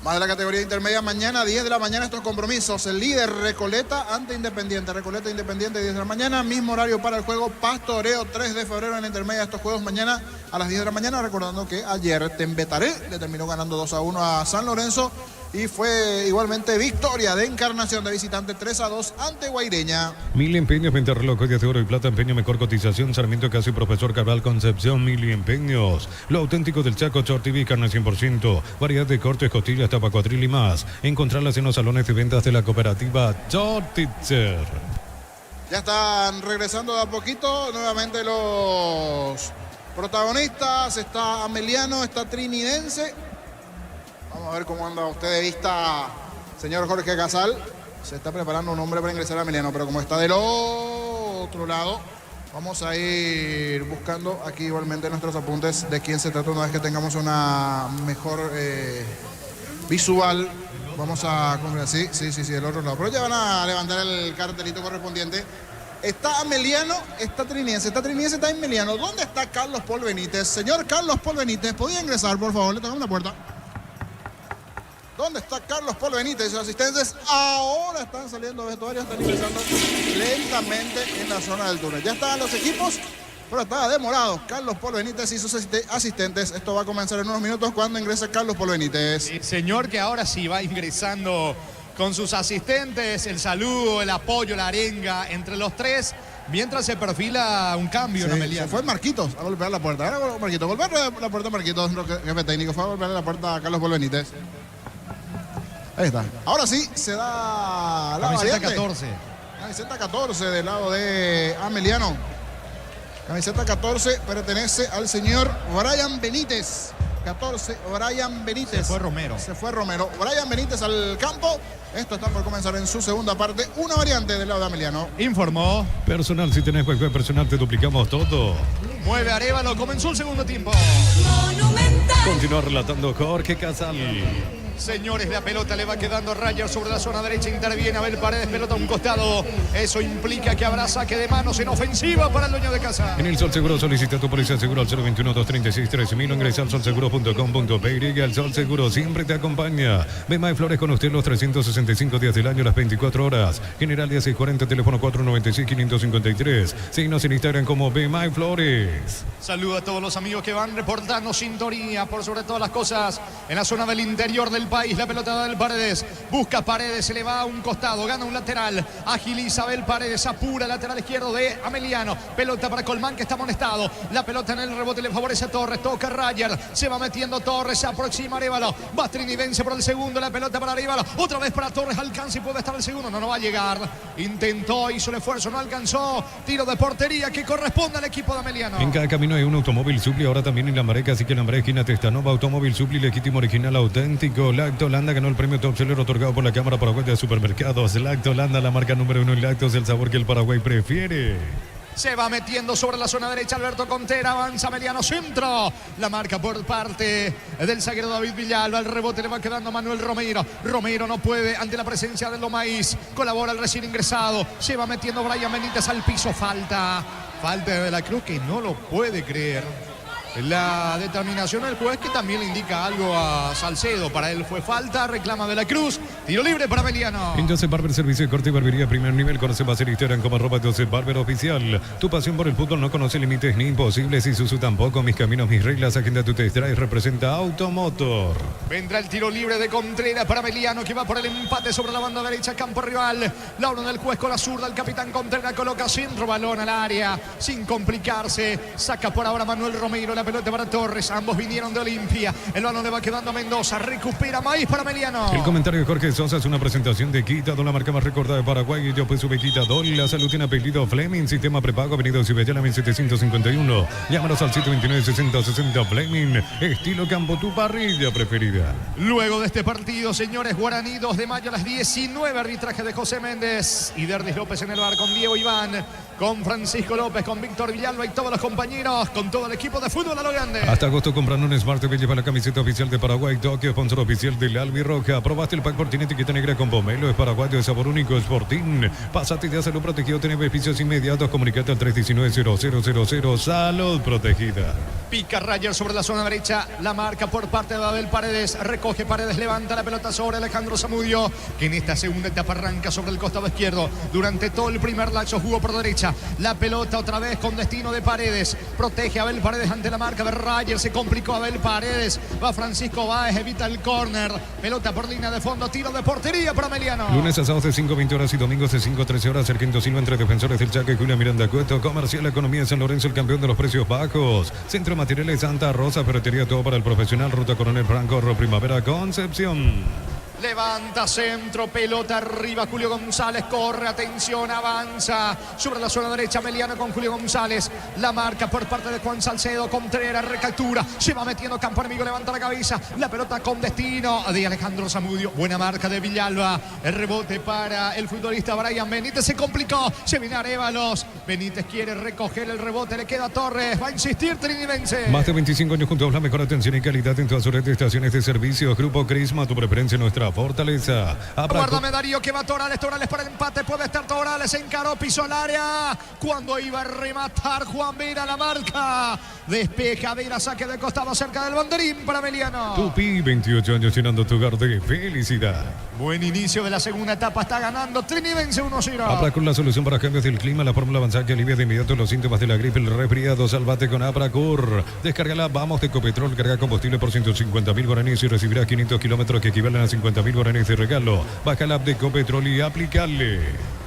Más de la categoría intermedia, mañana 10 de la mañana estos compromisos. El líder Recoleta ante Independiente. Recoleta Independiente 10 de la mañana. Mismo horario para el juego Pastoreo 3 de febrero en la intermedia. Estos juegos mañana a las 10 de la mañana. Recordando que ayer Tembetaré le terminó ganando 2-1 a San Lorenzo. Y fue igualmente victoria de Encarnación de visitante 3-2 ante Guaireña. Mil Empeños, venta reloj, joyas de oro y plata, empeño, mejor cotización. Sarmiento Casi, Profesor Cabral, Concepción. Mil Empeños. Lo auténtico del Chaco, Short TV, carne 100%. Variedad de cortes, costillas, tapa, cuatril y más. Encontrarlas en los salones de ventas de la cooperativa Shortitzer. Ya están regresando de a poquito nuevamente los protagonistas. Está Ameliano, está Trinidense. Vamos a ver cómo anda usted de vista, señor Jorge Casal. Se está preparando un hombre para ingresar a Ameliano, pero como está del otro lado, vamos a ir buscando aquí igualmente nuestros apuntes de quién se trata una vez que tengamos una mejor visual. Vamos a... Sí, del otro lado. Pero ya van a levantar el cartelito correspondiente. Está Ameliano, está Trinidense, está Ameliano. ¿Dónde está Carlos Paul Benítez? Señor Carlos Paul Benítez, ¿podría ingresar, por favor? Le tocamos la puerta. ¿Dónde está Carlos Paul Benítez y sus asistentes? Ahora están saliendo de vestuario, están ingresando lentamente en la zona del túnel. Ya estaban los equipos, pero estaba demorado Carlos Paul Benítez y sus asistentes. Esto va a comenzar en unos minutos cuando ingrese Carlos Paul Benítez. El señor que ahora sí va ingresando con sus asistentes, el saludo, el apoyo, la arenga entre los tres, mientras se perfila un cambio en Ameliano. Se fue Marquitos a golpear la puerta. Ahora Marquitos, volver la puerta Marquitos, jefe técnico, fue a golpear la puerta a Carlos Bolbenítez. Ahí está. Ahora sí se da la Camiseta variante. 14. Camiseta 14 del lado de Ameliano. Camiseta 14 pertenece al señor Brian Benítez. 14, Brian Benítez. Se fue Romero. Se fue Romero. Brian Benítez al campo. Esto está por comenzar en su segunda parte. Una variante del lado de Ameliano. Informó. Personal, si tenés cualquier personal, te duplicamos todo. Mueve Arévalo. Comenzó el segundo tiempo. Continúa relatando Jorge Casal. Señores, la pelota le va quedando Rayers sobre la zona derecha. Interviene Abel Paredes, pelota a un costado. Eso implica que habrá saque de manos en ofensiva para el dueño de casa. En el Sol Seguro solicita tu póliza de seguro al 021-236-3000 o ingresa al solseguro.com.py. El Sol Seguro siempre te acompaña. Bemay Flores con usted los 365 días del año, las 24 horas. General de 640, teléfono 496-553. Síguenos en Instagram como Bemay Flores. Saludo a todos los amigos que van reportando sintonía por sobre todas las cosas en la zona del interior del país. La pelota del Paredes, busca Paredes, se le va a un costado, gana un lateral, agiliza Abel Paredes, apura lateral izquierdo de Ameliano, pelota para Colmán que está amonestado, la pelota en el rebote le favorece a Torres, toca Rayer, se va metiendo Torres, se aproxima Arévalo, va Trinidense por el segundo, la pelota para Arévalo, otra vez para Torres, alcanza y puede estar el segundo, no va a llegar, intentó, hizo el esfuerzo, no alcanzó, tiro de portería que corresponde al equipo de Ameliano. En cada camino hay un automóvil Supli, ahora también en Lambareca, así que en Lambaré, esquina Testanova, automóvil Supli, legítimo, original, auténtico. Lacto Holanda ganó el premio Top Seller otorgado por la Cámara Paraguaya de Supermercados. Lacto Holanda, la marca número 1 en lácteos, el sabor que el Paraguay prefiere. Se va metiendo sobre la zona derecha Alberto Contera, avanza Ameliano centro, la marca por parte del zaguero David Villalba, el rebote le va quedando Manuel Romero, Romero no puede ante la presencia de Lomaíz, colabora el recién ingresado, se va metiendo Brian Benítez al piso, falta de la Cruz que no lo puede creer. La determinación del juez que también le indica algo a Salcedo. Para él fue falta, reclama de la Cruz. Tiro libre para Ameliano. En Joseph Barber, servicio de corte y barbería primer nivel. Conoce más en Instagram como @Joseph Barber oficial. Tu pasión por el fútbol no conoce límites ni imposibles. Y Susu tampoco. Mis caminos, mis reglas. Agenda tu test drive. Representa Automotor. Vendrá el tiro libre de Contreras para Ameliano que va por el empate sobre la banda derecha. Campo rival. La orden del juez con la zurda. El capitán Contreras coloca centro. Balón al área. Sin complicarse. Saca por ahora Manuel Romero. La pelota para Torres, ambos vinieron de Olimpia, el balón le va quedando a Mendoza, recupera Maíz para Ameliano. El comentario de Jorge Sosa es una presentación de Quitadol, la marca más recordada de Paraguay. Y yo pues sube Quitadol, la salud tiene apellido Fleming, sistema prepago, avenida Cibellana 1751. Llámanos al 729-6060 Fleming, estilo campo, tu parrilla preferida. Luego de este partido, señores, Guaraní 2 de mayo a las 19, arbitraje de José Méndez y Derdis López en el bar con Diego Iván, con Francisco López, con Víctor Villalba y todos los compañeros, con todo el equipo de fútbol a lo grande. Hasta agosto comprando un Smart TV, lleva la camiseta oficial de Paraguay, Tokio, sponsor oficial del Albirroja. Probaste el pack por tiene etiqueta negra con pomelo, es paraguayo de sabor único, Sporting. Pásate de hacerlo protegido, tiene beneficios inmediatos, comunicate al 319-0000, salud protegida. Pica Rayers sobre la zona derecha, la marca por parte de Abel Paredes, recoge Paredes, levanta la pelota sobre Alejandro Zamudio, que en esta segunda etapa arranca sobre el costado izquierdo, durante todo el primer lapso jugó por derecha, la pelota otra vez con destino de Paredes, protege a Abel Paredes ante la marca de Rayers, se complicó Abel Paredes, va Francisco Báez, evita el córner, pelota por línea de fondo, tiro de portería para Ameliano. Lunes a sábados de 5:20 horas y domingos de 5:13 horas, Sargento Silva entre defensores del Chaco y Julia Miranda Cueto, Comercial Economía de San Lorenzo, el campeón de los precios bajos, Centro Materiales Santa Rosa, ferretería todo para el profesional, Ruta Coronel Franco, Primavera, Concepción. Levanta centro, pelota arriba, Julio González corre, atención, avanza sobre la zona derecha, Ameliano con Julio González, la marca por parte de Juan Salcedo, Contreras recaptura, se va metiendo campo enemigo, levanta la cabeza, la pelota con destino de Alejandro Zamudio, buena marca de Villalba, el rebote para el futbolista Brian Benítez, se complicó, se viene Arévalos, Benítez quiere recoger el rebote, le queda Torres, va a insistir Trinidense. Más de 25 años juntos, la mejor atención y calidad en todas sus redes de estaciones de servicio, Grupo Crisma, tu preferencia, nuestra fortaleza. Guárdame Darío que va Torales para el empate, puede estar Torales, encaró, piso al área, cuando iba a rematar Juan Vera la marca, despeja Vera, saque de costado cerca del banderín para Ameliano. Tupi, 28 años llenando tu hogar de felicidad. Buen inicio de la segunda etapa, está ganando Trinidense 1-0. Apracur, la solución para cambios del clima, la fórmula avanzada que alivia de inmediato los síntomas de la gripe, el resfriado, salvate con Apracur. Descárgala, vamos de Ecopetrol, carga combustible por 150.000 guaraníes y recibirás 500 kilómetros que equivalen a 50 50.000 guaraníes de regalo. Baja la app de Ecopetrol y aplicarle.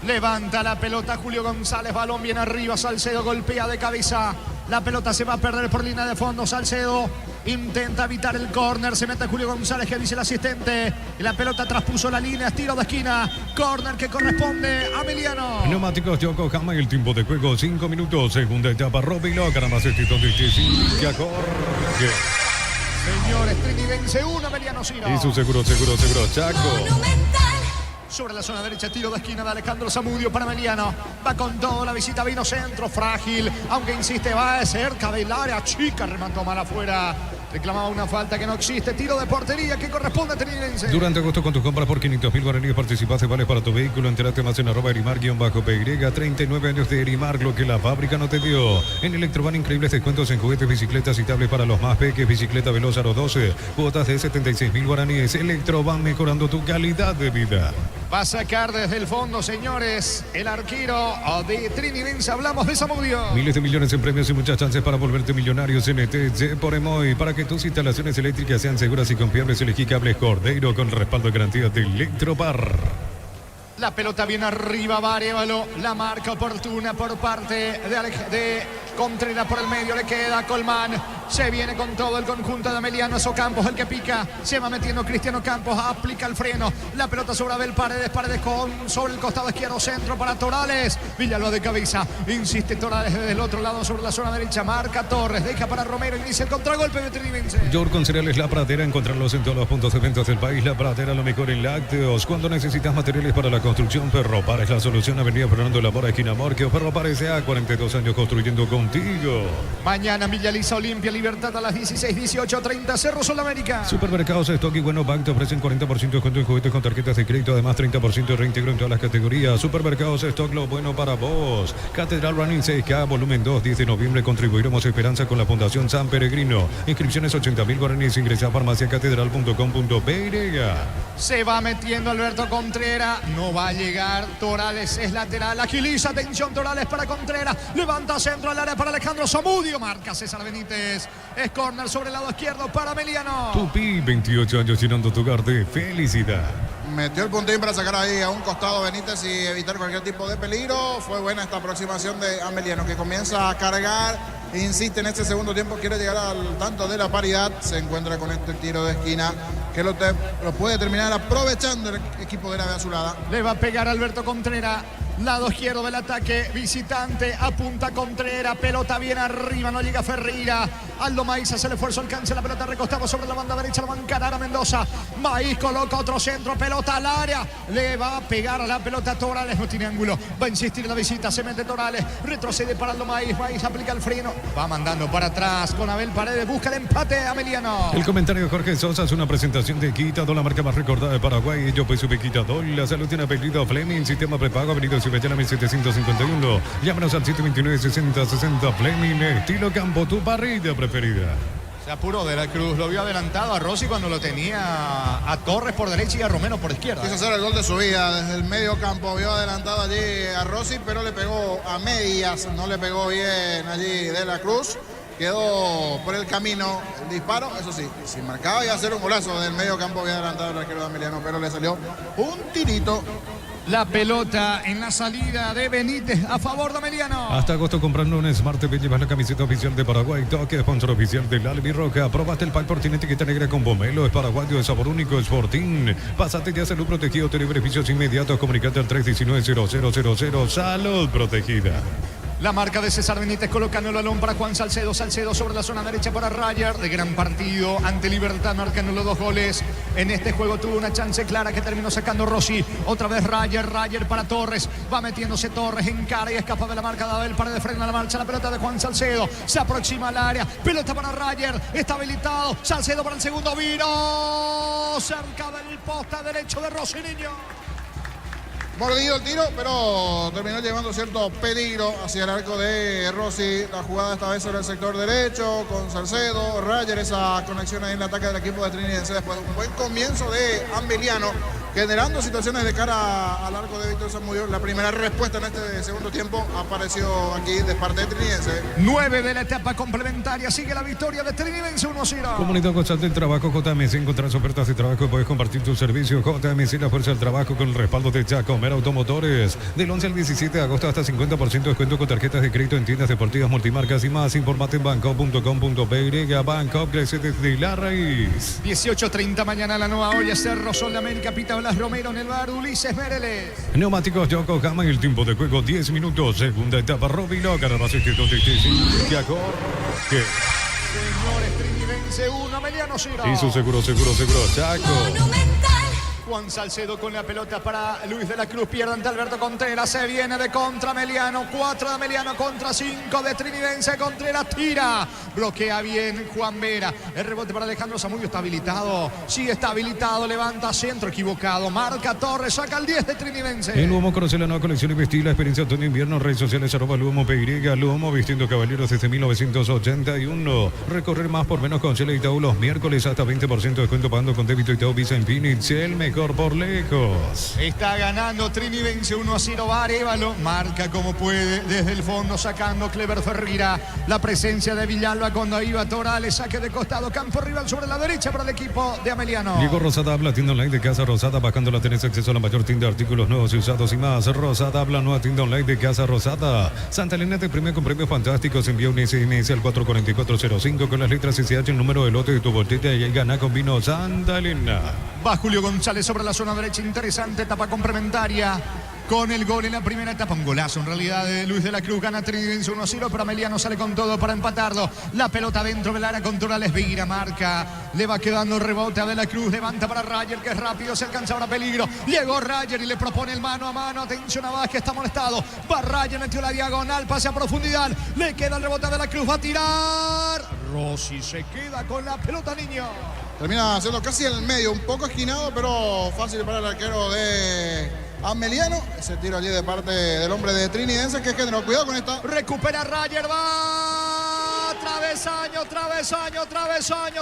Levanta la pelota Julio González, balón bien arriba, Salcedo golpea de cabeza. La pelota se va a perder por línea de fondo, Salcedo intenta evitar el córner, se mete Julio González, que dice el asistente. Y la pelota traspuso la línea, tiro de esquina, córner que corresponde a Emiliano. Neumáticos Yokohama y el tiempo de juego 5 minutos. Segunda etapa, Robilo, Caramás, donde Jessica Jorge. Señores, Trini vence 1, Emiliano Ciro. Y su seguro, Chaco. Sobre la zona derecha, tiro de esquina de Alejandro Zamudio para Emiliano. Va con todo, la visita vino centro, frágil, aunque insiste, va a cerca del área chica, remató mal afuera. Reclamaba una falta que no existe, tiro de portería que corresponde a Trinidense. Durante agosto con tus compras por 500.000 guaraníes participas de vales para tu vehículo. Entérate más en @Erimar_PY. 39 años de Erimar, lo que la fábrica no te dio. En Electroban, increíbles descuentos en juguetes, bicicletas y tablets para los más peques. Bicicleta Veloz Aro 12, cuotas de 76.000 guaraníes. Electroban, mejorando tu calidad de vida. Va a sacar desde el fondo, señores, el arquero de Trinidense. Hablamos de Zamudio. Miles de millones en premios y muchas chances para volverte millonarios en ETC por Emoy. Para que tus instalaciones eléctricas sean seguras y confiables, elegí cables Cordeiro con respaldo de garantía de Electropar. La pelota viene arriba, va Arévalo. La marca oportuna por parte de Contreras por el medio. Le queda Colmán. Se viene con todo el conjunto de Emiliano. Es Ocampos el que pica. Se va metiendo Cristiano Campos. Aplica el freno. La pelota sobre Abel Paredes. Paredes sobre el costado izquierdo. Centro para Torales. Villalba de cabeza. Insiste Torales desde el otro lado sobre la zona derecha. Marca Torres. Deja para Romero. Inicia el contragolpe de Trinidense. York con cereales La Pradera. Encontrarlos en todos los puntos de ventas del país. La Pradera, lo mejor en lácteos. Cuando necesitas materiales para la construcción, Ferropar es la solución. Avenida Fernando Labora, esquina Morquio. Ferropar S.A. 42 años construyendo contigo. Mañana Villa Lisa, Olimpia, Libertad a las 16, 18:30. Cerro Sudamérica. Supermercados Stock y Bueno Bank te ofrecen 40% de descuento en juguetes con tarjetas de crédito. Además, 30% de reintegro en todas las categorías. Supermercados Stock, lo bueno para vos. Catedral Running 6K, volumen 2, 10 de noviembre. Contribuiremos a Esperanza con la Fundación San Peregrino. Inscripciones 80.000 guaraníes. Ingresa a farmaciacatedral.com.py. Se va metiendo Alberto Contreras. No va a llegar. Torales es lateral. Agiliza. Atención, Torales para Contreras. Levanta centro al área para Alejandro Zamudio. Marca César Benítez. Es córner sobre el lado izquierdo para Emiliano. Tupi, 28 años llenando tu hogar de felicidad. Metió el puntín para sacar ahí a un costado Benítez y evitar cualquier tipo de peligro. Fue buena esta aproximación de Emiliano, que comienza a cargar, insiste en este segundo tiempo, quiere llegar al tanto de la paridad. Se encuentra con este tiro de esquina que lo puede terminar aprovechando el equipo de la Ave Azulada. Le va a pegar Alberto Contreras. Lado izquierdo del ataque, visitante, apunta Contreras, pelota bien arriba, no llega Ferreira. Aldo Maíz hace el esfuerzo, alcanza la pelota recostado sobre la banda derecha, lo va a encarar a Mendoza. Maíz coloca otro centro, pelota al área, le va a pegar a la pelota Torales, no tiene ángulo, va a insistir la visita, se mete Torales, retrocede para Aldo Maíz, Maíz aplica el freno, va mandando para atrás con Abel Paredes, busca el empate a Emiliano. El comentario de Jorge Sosa es una presentación de Quitadol, la marca más recordada de Paraguay. Yo pues sube Quitadol, la salud tiene apellido Fleming, sistema prepago, avenida Subellana 1751. Llámanos al 729-6060 Fleming, estilo campo, tu parrilla preferida. Se apuró de la Cruz, lo vio adelantado a Rossi cuando lo tenía a Torres por derecha y a Romero por izquierda. Quiso hacer el gol de su vida desde el medio campo, vio adelantado allí a Rossi, pero le pegó a medias, no le pegó bien allí de la Cruz. Quedó por el camino el disparo, eso sí, si marcaba iba a hacer un golazo del medio campo, bien adelantado el arquero de Emiliano, pero le salió un tirito. La pelota en la salida de Benítez a favor de Emiliano. Hasta agosto comprando un Smart TV llevas la camiseta oficial de Paraguay. Toque, sponsor oficial del Albirroja. Probaste el pack por tiene etiqueta negra con pomelo. Es paraguayo, de sabor único, es Fortín. Pásate ya salud protegido, tiene beneficios inmediatos. Comunicate al 319-0000. Salud protegida. La marca de César Benítez colocando el balón para Juan Salcedo. Salcedo sobre la zona derecha para Rayer. De gran partido ante Libertad, marcando los 2 goles. En este juego tuvo una chance clara que terminó sacando Rossi. Otra vez Rayer para Torres. Va metiéndose Torres en cara y escapa de la marca de Abel. Para de frena la marcha. La pelota de Juan Salcedo. Se aproxima al área. Pelota para Rayer. Está habilitado. Salcedo para el segundo. Vino cerca del poste derecho de Rossi, niño. Mordido el tiro, pero terminó llevando cierto peligro hacia el arco de Rossi. La jugada esta vez sobre el sector derecho con Salcedo, Rayer, esa conexión ahí en el ataque del equipo de Trinidense. Después de un buen comienzo de Emiliano, generando situaciones de cara al arco de Víctor Zamudio. La primera respuesta en este segundo tiempo apareció aquí de parte de Trinidense. 9 de la etapa complementaria, sigue la victoria de Trinidense 1-0. Comunidad constante del trabajo JMC, encontrás ofertas de trabajo y puedes compartir tu servicio. JMC, la fuerza del trabajo con el respaldo de Jacomer Automotores. Del 11 al 17 de agosto hasta 50% de descuento con tarjetas de crédito en tiendas deportivas, multimarcas y más. Informate en banco.com.py. Banco crece desde la raíz. 18:30 mañana la nueva olla Cerro Sol de América, Pita Blas Romero en el bar Ulises Mereles. Neumáticos Yokohama y el tiempo de juego 10 minutos. Segunda etapa, Robilo, Carabas, Instituto de que Jorge. Señores, Trinidense 1, Ameliano 0. Hizo seguro, Chaco. Juan Salcedo con la pelota para Luis de la Cruz, pierde ante Alberto Contreras, se viene de contra Ameliano, 4 de Ameliano contra 5 de Trinidense. Contreras tira, bloquea bien Juan Vera, el rebote para Alejandro Zamudio, está habilitado, sí está habilitado, levanta centro equivocado, marca Torres, saca el 10 de Trinidense. El Luomo conoce la nueva colección y vestir la experiencia otoño invierno, redes sociales @Luomo PY, Luomo vistiendo caballeros desde 1981, recorrer más por menos con Shell Itaú los miércoles, hasta 20% de descuento pagando con débito Itaú Visa Infinite, el mejor por lejos. Está ganando Trinidense 1-0, va Arévalo, marca como puede desde el fondo, sacando Clever Ferreira, la presencia de Villalba cuando iba Torales, saque de costado, campo rival sobre la derecha para el equipo de Ameliano. Diego Rosada habla, tienda online de Casa Rosada, bajándola tenés acceso a la mayor tienda de artículos nuevos y usados y más. Rosada habla, nueva tienda online de Casa Rosada. Santa Elena te premia con premios fantásticos, envía un SMS al 44405 con las letras SH, el número de lote de tu botella y ahí gana con vino Santa Elena. Va Julio González sobre la zona derecha, interesante etapa complementaria con el gol en la primera etapa, un golazo en realidad de Luis de la Cruz, gana Trinidense 1-0, pero Ameliano sale con todo para empatarlo, la pelota dentro del área con Torales, Vira marca, le va quedando el rebote a de la Cruz, levanta para Rayer que es rápido, se alcanza ahora peligro, llegó Rayer y le propone el mano a mano, atención a Vázquez, está molestado, va Rayer, metió la diagonal, pase a profundidad, le queda el rebote a de la Cruz, va a tirar, Rossi se queda con la pelota, niño. Termina siendo casi el medio, un poco esquinado, pero fácil para el arquero de Ameliano. Ese tiro allí de parte del hombre de Trinidense que generó. Cuidado con esta. Recupera Rayer, va. Travesaño,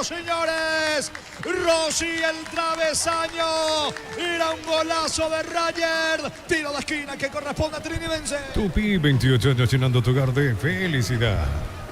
señores. Rossi, el travesaño. Era un golazo de Rayer. Tiro de esquina que corresponde a Trinidense. Tupi, 28 años llenando tu hogar de felicidad.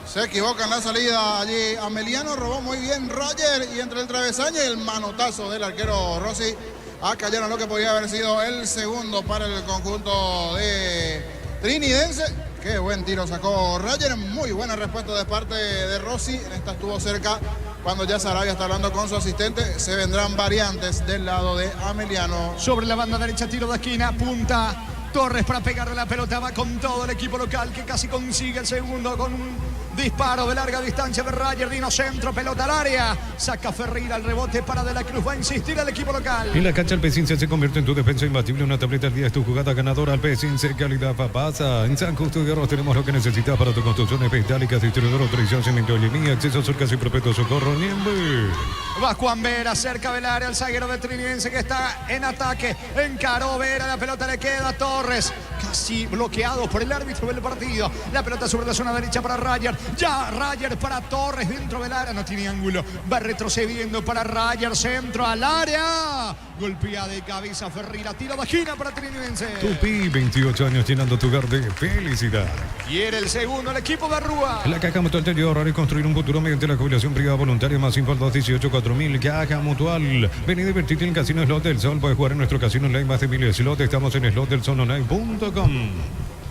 Se equivoca en la salida allí Ameliano, robó muy bien Roger y entre el travesaño y el manotazo del arquero Rossi acallaron lo que podía haber sido el segundo para el conjunto de Trinidense. Qué buen tiro sacó Roger, muy buena respuesta de parte de Rossi, en esta estuvo cerca cuando ya Sarabia está hablando con su asistente, se vendrán variantes del lado de Ameliano. Sobre la banda derecha, tiro de esquina, punta Torres para pegarle la pelota, va con todo el equipo local que casi consigue el segundo con un disparo de larga distancia de Rayer, Dino centro, pelota al área, saca Ferreira el rebote para De la Cruz, va a insistir el equipo local. En la cancha el Pecince se convierte en tu defensa imbatible, una tableta al día es tu jugada ganadora, el Pecince, calidad papasa. En San Justo de Arroz tenemos lo que necesitas para tu construcción metálicas, distribuidor, autorización, cemento, Yemí, acceso a surcas y perpetuo socorro, Niembe. Va Juan Vera cerca del área, el zaguero de Trinidense que está en ataque, encaró Vera, la pelota le queda a Torres, casi bloqueado por el árbitro del partido, la pelota sobre la zona derecha para Rayer, ya Rayer para Torres dentro del área, no tiene ángulo, va retrocediendo para Rayer, centro al área, golpea de cabeza Ferreira, tiro de esquina para Trinidense. Tupi, 28 años llenando tu hogar de felicidad. Quiere el segundo el equipo de Rúa. La Caja Mutual te ayuda a ahorrar y construir un futuro mediante la jubilación privada voluntaria, más info al 218-4000. Caja Mutual. Ven y divertirte en el Casino Slot del Sol. Puedes jugar en nuestro casino online más de 1000 slots. Estamos en slotdelsolonline.com.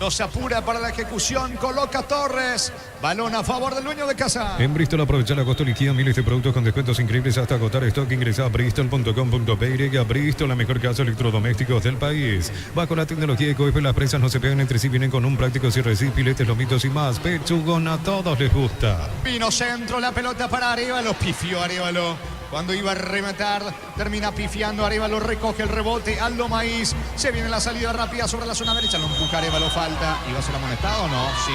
No se apura para la ejecución, coloca Torres, balón a favor del dueño de casa. En Bristol aprovecha el agosto, liquida miles de productos con descuentos increíbles hasta agotar stock. Ingresa a bristol.com.py. Bristol, la mejor casa de electrodomésticos del país. Bajo la tecnología EcoF, las presas no se pegan entre sí, vienen con un práctico cierre, piletes, lomitos y más. Pechugón, a todos les gusta. Vino centro, la pelota para Arévalo, pifió Arévalo. Cuando iba a rematar, termina pifiando Arévalo, recoge el rebote, Aldo Maíz, se viene la salida rápida sobre la zona derecha, lo empuja Arévalo, falta, ¿iba a ser amonestado o no? Sí.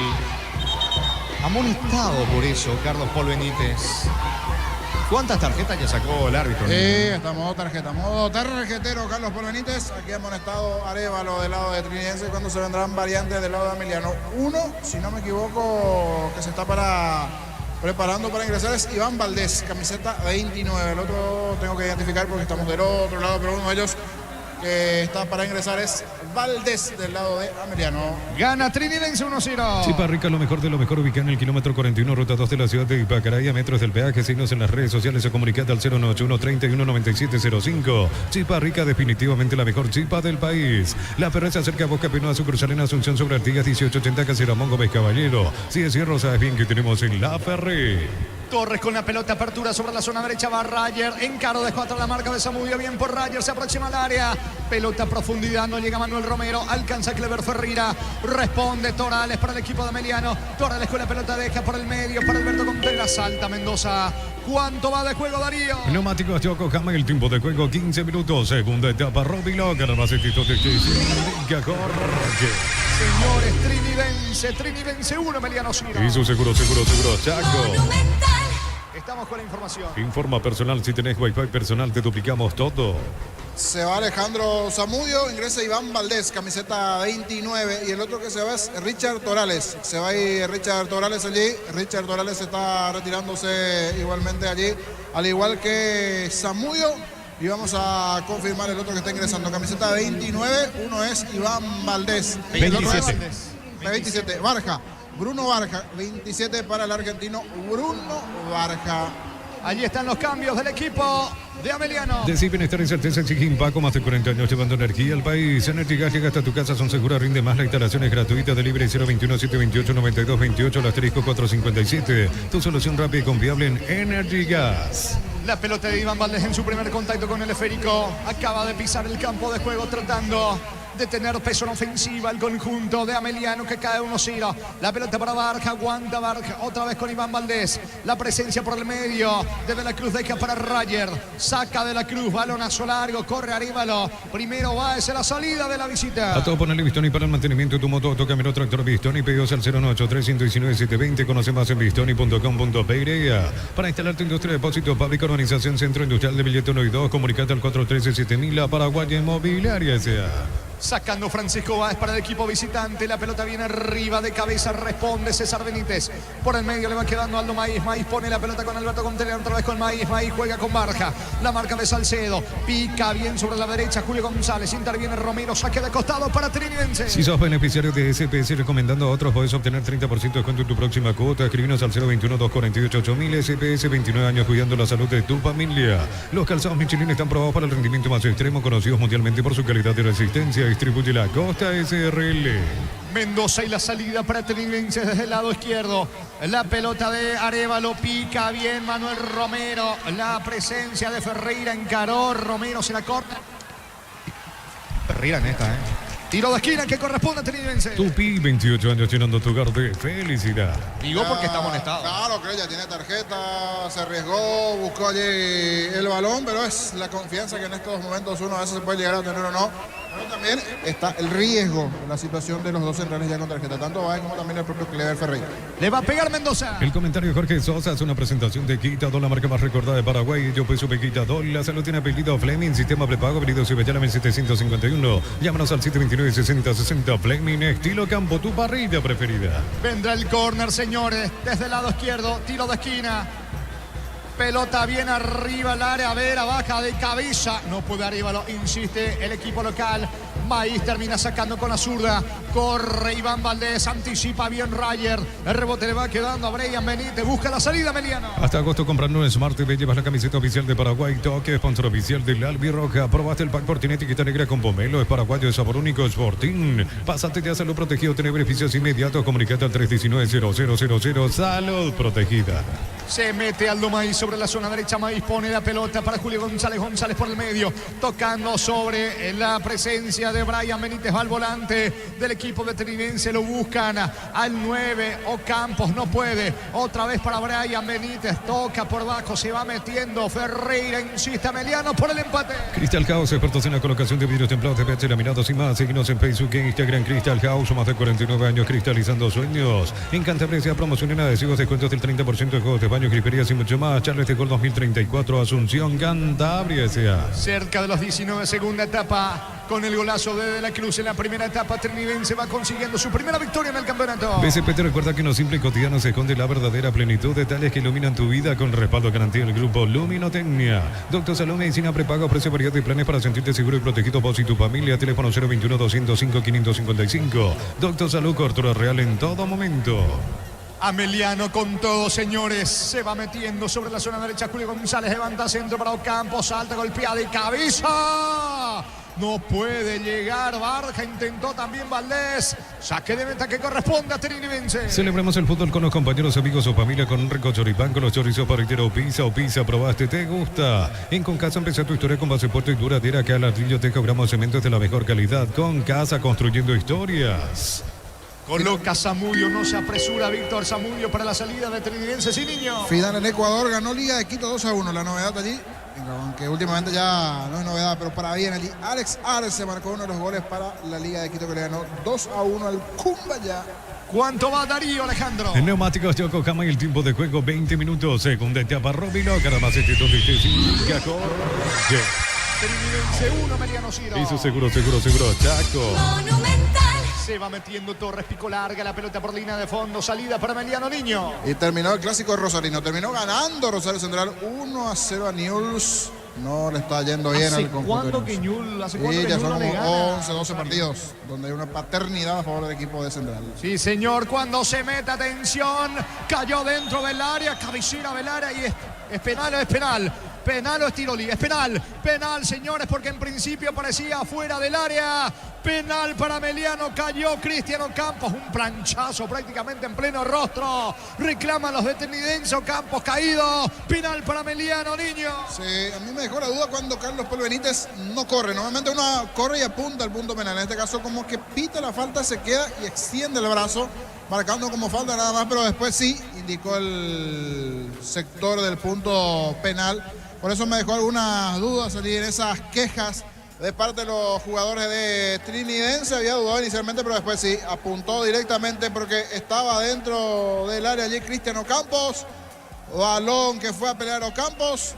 Amonestado por eso, Carlos Paul Benítez. ¿Cuántas tarjetas ya sacó el árbitro? Sí, está modo tarjetero Carlos Paul Benítez, aquí ha amonestado Arévalo del lado de Trinidense cuando se vendrán variantes del lado de Ameliano. Uno, si no me equivoco, que se está preparando para ingresar es Iván Valdés, camiseta 29. El otro tengo que identificar porque estamos del otro lado, pero uno de ellos que está para ingresar es Valdés del lado de Ameliano. Gana Trinidense 1-0. Chipa Rica, lo mejor de lo mejor, ubicada en el kilómetro 41, ruta 2 de la ciudad de Ipacaray, a metros del peaje. Signos en las redes sociales o comunicate al 091-31-9705. Chipa Rica, definitivamente la mejor chipa del país. La Ferré se acerca a Boca Pino a sucursal en Asunción sobre Artigas 1880, casi Ramón Gómez Caballero. Si es cierro, sabes bien que tenemos en La Ferré. Torres con la pelota, apertura sobre la zona derecha, va Rayer, encaro de cuatro la marca de Zamudio, bien por Rayer, se aproxima al área, pelota a profundidad, no llega Manuel Romero, alcanza Clever Ferreira, responde Torales para el equipo de Ameliano, Torales con la pelota deja por el medio, para Alberto Contreras, salta Mendoza. ¿Cuánto va de juego, Darío? Neumáticos de Yokohama, el tiempo de juego 15 minutos, segunda etapa, Robilo, Carabacetito de Señores, Trinidense 1, Ameliano 0. Hizo seguro, Chaco. Estamos con la información. Informa personal, si tenés wifi personal te duplicamos todo. Se va Alejandro Zamudio, ingresa Iván Valdés, camiseta 29, y el otro que se va es Richard Torales. Se va ahí Richard Torales allí. Richard Torales está retirándose igualmente allí, al igual que Zamudio. Y vamos a confirmar el otro que está ingresando, camiseta 29, uno es Iván Valdés. 27, Barja. Bruno Barja, 27 para el argentino Bruno Barja. Allí están los cambios del equipo de Ameliano. Decir bienestar y certeza exige Paco, más de 40 años llevando energía al país. Energy Gas llega hasta tu casa, son seguras, rinde más. La instalación es gratuita, de libre 021-728-9228, al asterisco 457. Tu solución rápida y confiable en Energy Gas. La pelota de Iván Valdés en su primer contacto con el esférico. Acaba de pisar el campo de juego tratando de tener peso en ofensiva el conjunto de Ameliano, que cae 1-0. La pelota para Barja, aguanta Barja, otra vez con Iván Valdés. La presencia por el medio de la Cruz, deja para Rayer. Saca de la Cruz, balonazo largo, corre Arévalo. Primero va hacia la salida de la visita. A todo ponerle Bistoni para el mantenimiento de tu moto, auto, camioneta, tractor Bistoni. Pedidos al 093-119-720. Conoce más en bistoni.com.pe. Para instalar tu industria de depósito público, organización Centro Industrial de Billete 1 y 2, comunicate al 413-7000. Paraguay Inmobiliaria S.A. Sacando Francisco Báez para el equipo visitante. La pelota viene arriba de cabeza. Responde César Benítez. Por el medio le va quedando Aldo Maíz. Maíz pone la pelota con Alberto Contreras. Otra vez con Maíz. Maíz juega con Barja. La marca de Salcedo. Pica bien sobre la derecha Julio González. Interviene Romero. Saque de costado para Trinidense. Si sos beneficiario de SPS recomendando a otros, podés obtener 30% de descuento en tu próxima cuota. Escribinos al 021-248-8000. SPS, 29 años cuidando la salud de tu familia. Los calzados Michelin están probados para el rendimiento más extremo, conocidos mundialmente por su calidad y resistencia. Distribuye la Costa SRL. Mendoza y la salida para Trinidense desde el lado izquierdo. La pelota de Arévalo, pica bien Manuel Romero. La presencia de Ferreira, encaró Romero, se la corta. Ferreira en esta, Tiro de esquina que corresponde a Trinidense. Tupi, 28 años llenando tu hogar de felicidad. Digo porque está amonestado. Claro, que ella tiene tarjeta, se arriesgó, buscó allí el balón, pero es la confianza que en estos momentos uno a veces se puede llegar a tener o no. Pero también está el riesgo de la situación de los dos centrales ya con tarjeta, tanto Báez como también el propio Clever Ferreira. Le va a pegar Mendoza. El comentario de Jorge Sosa es una presentación de Quitadol, la marca más recordada de Paraguay. Yo pues supe Quitadol, la salud tiene apellido Fleming, sistema prepago, venido Subellana 751. Llámanos al 729-6060. Fleming, estilo campo, tu parrilla preferida. Vendrá el córner, señores, desde el lado izquierdo, tiro de esquina. Pelota bien arriba al área, Vera baja de cabeza, no puede Arévalo, insiste el equipo local. Maíz termina sacando con la zurda, corre Iván Valdés, anticipa bien Rayer, el rebote le va quedando a Brian Benítez, busca la salida Ameliano. Hasta agosto comprando un Smart TV llevas la camiseta oficial de Paraguay, Toque, sponsor oficial del Albirroja. Probaste el pack por tiene etiqueta negra con pomelo, es paraguayo de sabor único, Sporting. Pásate ya a Salud Protegido, tener beneficios inmediatos, comunicate al 319-0000, Salud Protegida. Se mete Aldo Maíz sobre la zona derecha. Maíz pone la pelota para Julio González. González por el medio, tocando sobre la presencia de Brian Benítez. Va al volante del equipo de Trinidense. Lo buscan al 9. Ocampos no puede. Otra vez para Brian Benítez. Toca por abajo. Se va metiendo. Ferreira insiste. Ameliano por el empate. Crystal House, expertos en la colocación de vidrios templados, de pH laminados y más. Síguenos en Facebook e Instagram. Crystal House, más de 49 años cristalizando sueños. En Cantabria, promoción en adhesivos, descuentos del 30% de juegos de baños, griferías y mucho más. Charles de Gol 2034, Asunción, Cantabria S.A. Cerca de los 19, segunda etapa. con el golazo de la Cruz en la primera etapa. Trinidense va consiguiendo su primera victoria en el campeonato. PSP te recuerda que en lo simple y cotidiano se esconde la verdadera plenitud. Detalles que iluminan tu vida con respaldo garantía del grupo Luminotecnia. Doctor Salud Medicina Prepago ofrece variedad de planes para sentirte seguro y protegido vos y tu familia. Teléfono 021-205-555. Doctor Salud, cobertura real en todo momento. Ameliano con todo, señores. Se va metiendo sobre la zona derecha. Julio González levanta centro para Ocampo. Salta golpeada y cabeza. No puede llegar Barja. Intentó también Valdés. Saque de meta que corresponde a Trinidense. Celebremos el fútbol con los compañeros, amigos o familia con un rico choripán, con los chorizos parrilleros Pizza o Pizza. ¿Probaste? ¿Te gusta? En Concasa empieza tu historia con base fuerte y duradera que al ladrillo te cobramos cementos de la mejor calidad. Con Casa construyendo historias. Coloca Zamudio, no se apresura Víctor Zamudio para la salida de Trinidense. Sí, niño. Final en Ecuador, ganó Liga de Quito 2-1. La novedad allí, aunque últimamente ya no es novedad, pero para bien allí. Alex Arce marcó uno de los goles para la Liga de Quito que le ganó 2-1 al Cumbayá. ¿Cuánto va Darío, Alejandro? En neumáticos Yokohama y el tiempo de juego 20 minutos. Segunda etapa Robilo, Caramás, Trinidence 1, Mariano Ciro. Hizo seguro, Chaco. Se va metiendo Torres, pico larga, la pelota por línea de fondo, salida para Emiliano Niño. Y terminó el clásico rosarino, terminó ganando Rosario Central 1-0 a Newell's. No le está yendo bien al conjunto. ¿Cuándo que Newell's? ¿Hace cuánto que ya Newell's son no le como gana? 11, 12 partidos, donde hay una paternidad a favor del equipo de Central. Sí, señor, cuando se mete, atención, cayó dentro del área, cabecera del área y es penal o es penal. Penal o es tiro libre, es penal, señores, porque en principio parecía fuera del área. Penal para Meliano, cayó Cristiano Campos, un planchazo prácticamente en pleno rostro. Reclaman los de Trinidense, Campos caído. Penal para Meliano, niño. Sí, a mí me dejó la duda cuando Carlos Paul Benítez no corre. Normalmente uno corre y apunta al punto penal. En este caso como que pita la falta, se queda y extiende el brazo, marcando como falta nada más, pero después sí indicó el sector del punto penal. Por eso me dejó algunas dudas allí en esas quejas de parte de los jugadores de Trinidense. Había dudado inicialmente, pero después sí, apuntó directamente porque estaba dentro del área allí Cristiano Campos. Balón que fue a pelear Ocampos.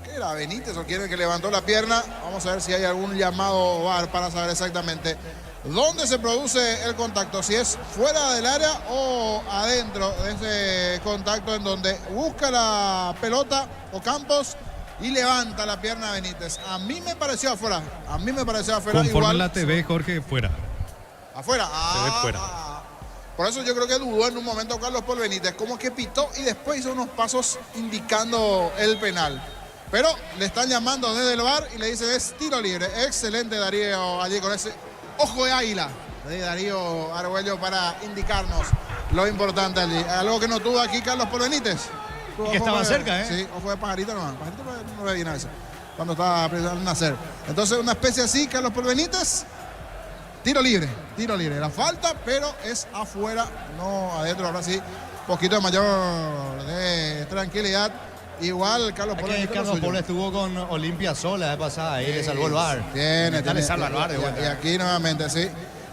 ¿Qué era Benítez o quién el que levantó la pierna? Vamos a ver si hay algún llamado VAR para saber exactamente dónde se produce el contacto. Si es fuera del área o adentro de ese contacto en donde busca la pelota Ocampos y levanta la pierna Benítez. A mí me pareció afuera. Conforme igual, la TV, Jorge, fuera. Afuera. Se ve fuera. Por eso yo creo que dudó en un momento Carlos Paul Benítez. Como que pitó y después hizo unos pasos indicando el penal. Pero le están llamando desde el VAR y le dicen es tiro libre. Excelente Darío allí con ese ojo de águila de Darío Argüello para indicarnos lo importante allí. Algo que no tuvo aquí Carlos Paul Benítez. Y que estaba cerca, ¿eh? Sí, ojo de pajarito nomás. Pajarito no ve bien a veces cuando estaba pensando en nacer. Entonces una especie así, Carlos Paul Benítez. Tiro libre. La falta, pero es afuera, no adentro. Ahora sí, poquito mayor de tranquilidad. Igual Carlos Paul. Carlos Paul estuvo con Olimpia sola la vez pasada, ahí le salvó el VAR. Le salva el VAR de vuelta. Y aquí nuevamente, sí.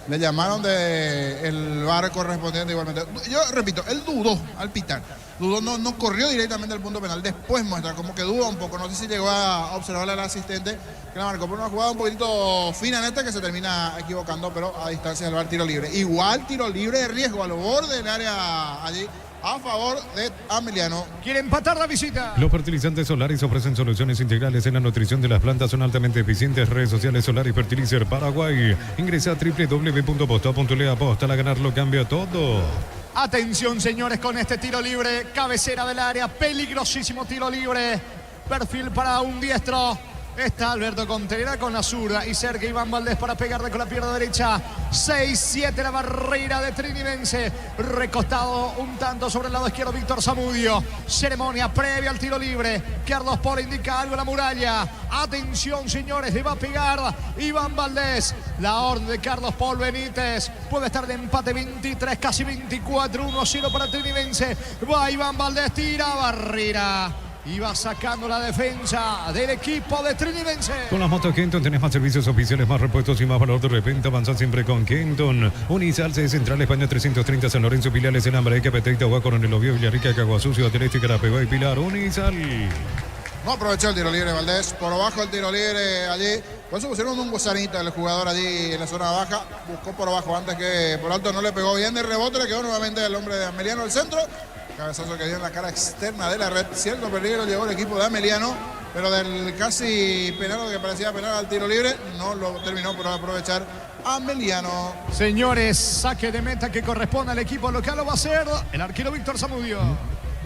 Le llamaron del VAR correspondiente igualmente. Yo repito, él dudó al pitar. Dudó, no corrió directamente al punto penal. Después muestra como que duda un poco. No sé si llegó a observarle al asistente que la marcó por una jugada un poquito fina en esta que se termina equivocando, pero a distancia del VAR tiro libre. Igual tiro libre de riesgo al borde del área allí a favor de Ameliano. Quiere empatar la visita. Los fertilizantes Solaris ofrecen soluciones integrales en la nutrición de las plantas. Son altamente eficientes. Redes sociales Solaris Fertilizer Paraguay. Ingresa a www.posta.le. Aposta a ganar lo cambia todo. Atención, señores, con este tiro libre. Cabecera del área. Peligrosísimo tiro libre. Perfil para un diestro. Está Alberto Contreras con la zurda y cerca Iván Valdés para pegarle con la pierna derecha. 6-7 la barrera de Trinidense. Recostado un tanto sobre el lado izquierdo Víctor Zamudio. Ceremonia previa al tiro libre. Carlos Paul indica algo en la muralla. Atención, señores, le va a pegar Iván Valdés. La orden de Carlos Paul Benítez. Puede estar de empate 23, casi 24. 1-0 para Trinidense. Va Iván Valdés, tira barrera. Y va sacando la defensa del equipo de Trinidense. Con las motos Kenton tenés más servicios oficiales, más repuestos y más valor de repente. Avanza siempre con Kenton. Unizal, sede central, España 330, San Lorenzo, Filiales en Ambareque, Peteita, Coronel Oviedo, Villarrica, Caguazú, Ciudad del Este, Carapeguá y Pilar. Unizal. No aprovechó el tiro libre Valdés. Por abajo el tiro libre allí. Por eso pusieron un gusanito el jugador allí en la zona baja. Buscó por abajo antes que por alto no le pegó bien. De rebote le quedó nuevamente el hombre de Ameliano al centro. Cabezazo que dio en la cara externa de la red. Cierto peligro llegó el equipo de Ameliano. Pero del casi penal, que parecía penal al tiro libre, no lo terminó por aprovechar Ameliano. Señores, saque de meta que corresponde al equipo local. Lo va a hacer el arquero Víctor Zamudio.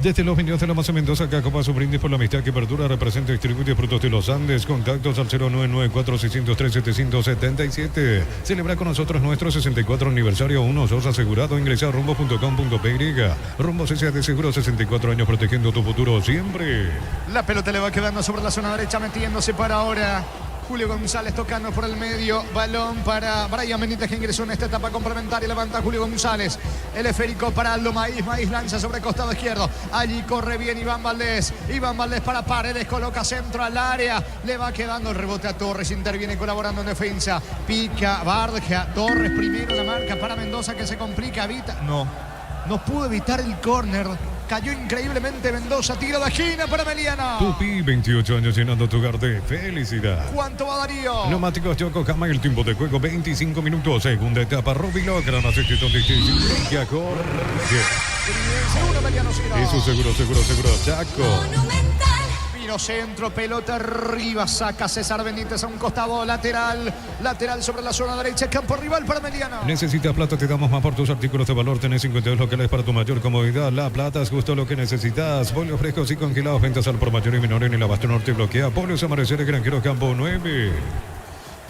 Desde los Viñedos de la Maza Mendoza, Cacopa, su brindis por la amistad que perdura, representa y distribuye frutos de los Andes. Contactos al 0994-603-777. Celebra con nosotros nuestro 64 aniversario. Uno sos asegurado. Ingresa a rumbo.com.py. Rumbo CCA de Seguro, 64 años protegiendo tu futuro siempre. La pelota le va quedando sobre la zona derecha, metiéndose para ahora Julio González tocando por el medio. Balón para Brian Benítez, que ingresó en esta etapa complementaria. Levanta Julio González. El esférico para Aldo Maíz. Maíz lanza sobre el costado izquierdo. Allí corre bien Iván Valdés. Iván Valdés para Paredes. Coloca centro al área. Le va quedando el rebote a Torres. Interviene colaborando en defensa. Pica Barja. Torres primero la marca para Mendoza, que se complica. Evita. No pudo evitar el córner. Cayó increíblemente Mendoza. Tiro de esquina para Ameliano. Tupi, 28 años llenando tu hogar de felicidad. ¿Cuánto va Darío? Neumáticos Yokohama, el tiempo de juego 25 minutos. Segunda etapa, Rubilo, gran éxito de Chichica, Jorge. Eso seguro, Chaco. Pino centro, pelota arriba, saca César Benítez a un costado lateral sobre la zona derecha, campo rival para Ameliano. Necesitas plata, te damos más por tus artículos de valor. Tenés 52 locales para tu mayor comodidad. La plata es justo lo que necesitas. Pollos frescos y congelados, ventas al por mayor y menor en el abasto norte. Bloquea Polios Amanecer, Granjero Campo 9.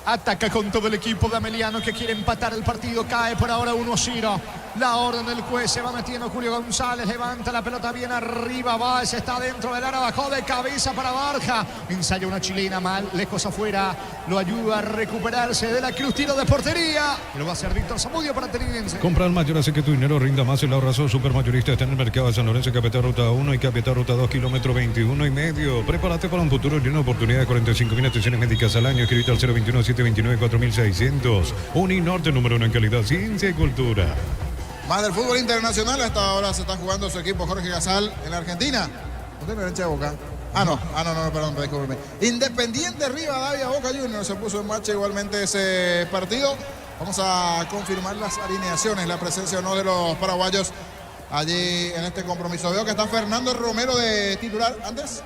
Ataca con todo el equipo de Ameliano, que quiere empatar el partido. Cae por ahora 1-0. La orden del juez, se va metiendo Julio González. Levanta la pelota bien arriba. Valls está dentro del área. Bajó de cabeza para Barja. Ensaya una chilena mal, lejos afuera. Lo ayuda a recuperarse de la Cruz. Tiro de portería. Y lo va a hacer Víctor Zamudio para Trinidad. Compra al mayor, hace que tu dinero rinda más. El ahorrazo supermayorista está en el mercado de San Lorenzo, Capital Ruta 1 y Capital Ruta 2, kilómetro 21,5. Prepárate para un futuro lleno de oportunidades. 45.000 atenciones médicas al año. Escrito al 021-729-4600. Uninorte, número 1 en calidad, ciencia y cultura. Más del fútbol internacional. Hasta ahora se está jugando su equipo Jorge Gasal en la Argentina. ¿Usted me echa de Boca? No, perdón, discúlpeme. Independiente Rivadavia, Boca Juniors se puso en marcha igualmente ese partido. Vamos a confirmar las alineaciones, la presencia o no de los paraguayos allí en este compromiso. Veo que está Fernando Romero de titular antes.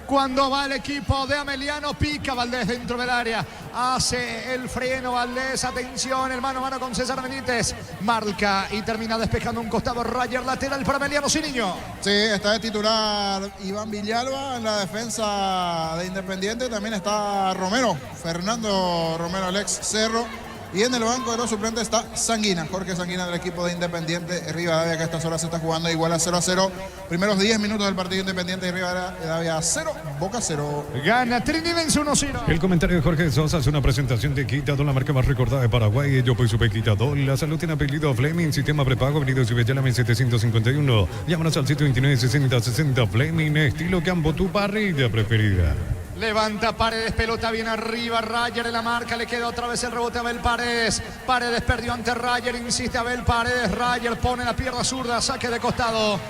Cuando va el equipo de Ameliano, pica Valdés dentro del área. Hace el freno Valdés. Atención, el mano a mano con César Benítez. Marca y termina despejando un costado. Rayer lateral para Ameliano Ciniño. Sí, está de titular Iván Villalba en la defensa de Independiente. También está Romero, Fernando Romero, el ex Cerro. Y en el banco de los suplentes está Sanguina, Jorge Sanguina del equipo de Independiente Rivadavia, que a estas horas se está jugando igual a 0-0. Primeros 10 minutos del partido Independiente de Rivadavia 0, Boca 0. Gana Trinidad 1-0. El comentario de Jorge Sosa es una presentación de Quitadol, la marca más recordada de Paraguay. Yo pues supe Quitadol. La salud tiene apellido Fleming, sistema prepago, venido Subellame 751. Llámanos al 729-6060 Fleming, estilo campo, tu parrilla preferida. Levanta Paredes, pelota bien arriba, Rayer en la marca, le queda otra vez el rebote a Abel Paredes. Paredes perdió ante Rayer, insiste Abel Paredes, Rayer pone la pierna zurda, saque de costado.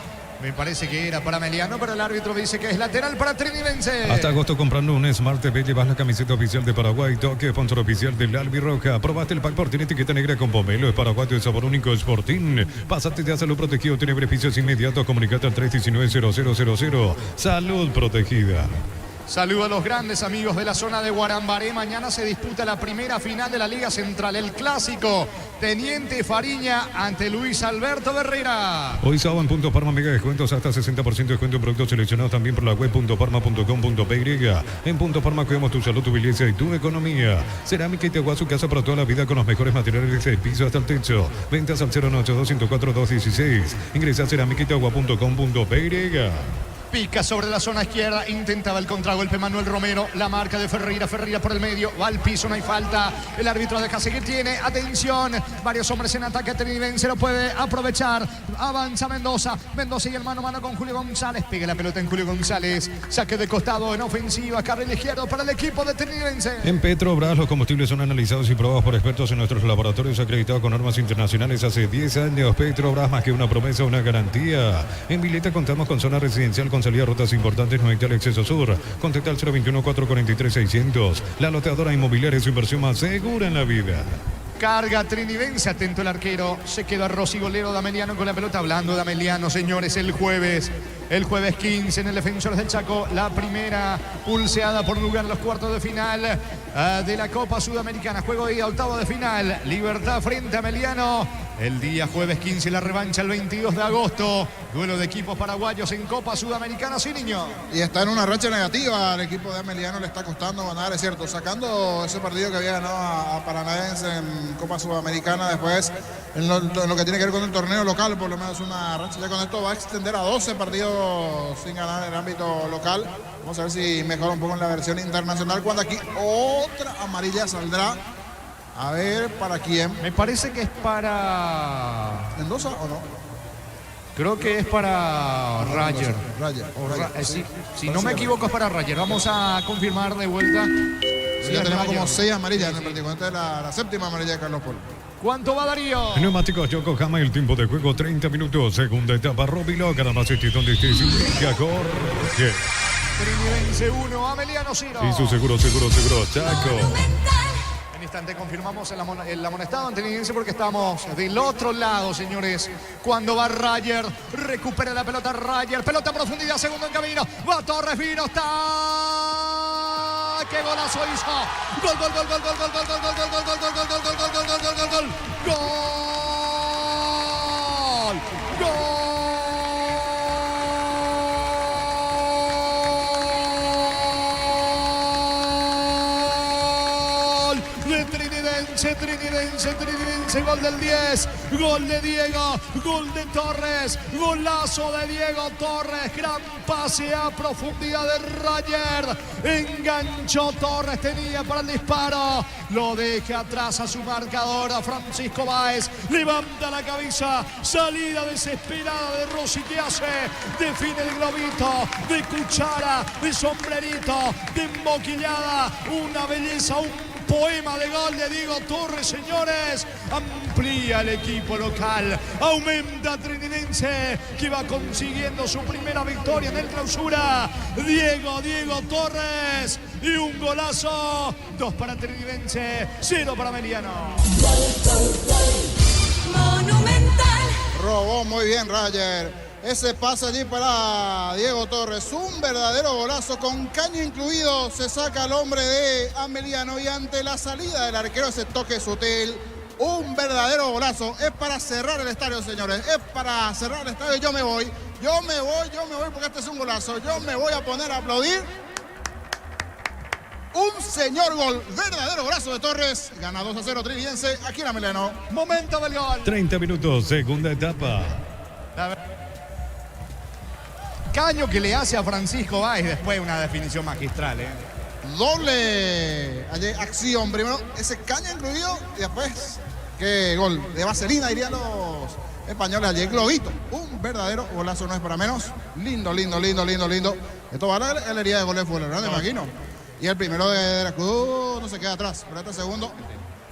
Me parece que era para Ameliano, pero el árbitro dice que es lateral para Trinidense. Hasta agosto comprando un Smart TV llevas la camiseta oficial de Paraguay, toque, sponsor oficial del Albirroja. Probaste el pack por tiene etiqueta negra con pomelo, es paraguayo de sabor único, Sporting. Pásate de salud protegido, tiene beneficios inmediatos, comunicate al 319-0000. Salud protegida. Saludo a los grandes amigos de la zona de Guarambaré. Mañana se disputa la primera final de la Liga Central, el clásico Teniente Fariña ante Luis Alberto Herrera. Hoy sábado en Punto Parma, mega descuentos hasta 60% de descuento en productos seleccionados también por la web puntoparma.com.py. En Punto Parma cuidamos tu salud, tu belleza y tu economía. Cerámica y Teguá, su casa para toda la vida con los mejores materiales del piso hasta el techo. Ventas al 092-104-216. Ingresa a cerámicaiteagua.com.py. Pica sobre la zona izquierda, intentaba el contragolpe Manuel Romero, la marca de Ferreira por el medio, va al piso, no hay falta, el árbitro deja seguir, tiene, atención, varios hombres en ataque, Trinidense lo puede aprovechar, avanza Mendoza y el mano a mano con Julio González, pega la pelota en Julio González, saque de costado en ofensiva, carril izquierdo para el equipo de Trinidense. En Petrobras los combustibles son analizados y probados por expertos en nuestros laboratorios acreditados con normas internacionales hace 10 años. Petrobras, más que una promesa, una garantía. En Vileta contamos con zona residencial con con salida a rutas importantes, no hay tal exceso sur. Contacta al 021-443-600. La loteadora inmobiliaria es su inversión más segura en la vida. Carga trinidense, atento el arquero. Se queda Rossi, golero D'Ameliano con la pelota. Hablando de D'Ameliano, señores, el jueves 15 en el Defensores del Chaco. La primera pulseada por lugar en los cuartos de final de la Copa Sudamericana. Juego de ida, octavo de final. Libertad frente a Ameliano. El día jueves 15, la revancha el 22 de agosto. Duelo de equipos paraguayos en Copa Sudamericana, sí, niño. Y está en una racha negativa. Al equipo de Ameliano le está costando ganar, es cierto. Sacando ese partido que había ganado a Paranaense en Copa Sudamericana, después en lo que tiene que ver con el torneo local, por lo menos una racha. Ya con esto va a extender a 12 partidos sin ganar en el ámbito local. Vamos a ver si mejora un poco en la versión internacional, cuando aquí otra amarilla saldrá. A ver, ¿para quién? Me parece que es para... ¿Mendoza o no? Creo que es para Rayer. Si no me equivoco es para Rayer. Vamos a confirmar de vuelta. Sí, ya tenemos como 6 amarillas en el partido. Esta es la séptima amarilla de Carlos Polo. ¿Cuánto va Darío? Neumáticos Yokohama, el tiempo de juego 30 minutos. Segunda etapa, Robilo, Canamaceti, donde esté su Jorge. Trinidense 1, Ameliano 0. Y su seguro, Chaco. En instante confirmamos el amonestado ante Trinidense porque estamos del otro lado, señores. Cuando va Rayer, recupera la pelota Rayer. Pelota en profundidad, segundo en camino. Va Torres, vino, está... ¡Qué golazo hizo! ¡Gol! Trinidense, gol del 10, gol de Diego, gol de Torres, golazo de Diego Torres, gran pase a profundidad de Rayer, enganchó Torres, tenía para el disparo, lo deja atrás a su marcador, a Francisco Báez, levanta la cabeza, salida desesperada de Rossi, que hace, define el globito, de cuchara, de sombrerito, de emboquillada, una belleza, un poema de gol de Diego Torres, señores. Amplía el equipo local, aumenta Trinidense, que va consiguiendo su primera victoria en el Clausura. Diego Torres, y un golazo. 2 para Trinidense, 0 para Ameliano. Monumental. Robó muy bien Rayer. Ese pase allí para Diego Torres, un verdadero golazo, con caño incluido, se saca al hombre de Ameliano, y ante la salida del arquero ese toque sutil, un verdadero golazo. Es para cerrar el estadio, señores, es para cerrar el estadio. Yo me voy, porque este es un golazo. Yo me voy a poner a aplaudir. Un señor gol, verdadero golazo de Torres. Gana 2-0 Trinidense aquí en Ameliano. Momento del gol. 30 minutos, segunda etapa. Caño que le hace a Francisco Báez, después una definición magistral. Doble acción, primero ese caño incluido y después qué gol de vaselina, dirían los españoles allí, globito. Un verdadero golazo, no es para menos. Lindo. Esto va a la galería de goles fútbol, ¿no? Me imagino. Y el primero de la Cruz no se queda atrás, pero este segundo...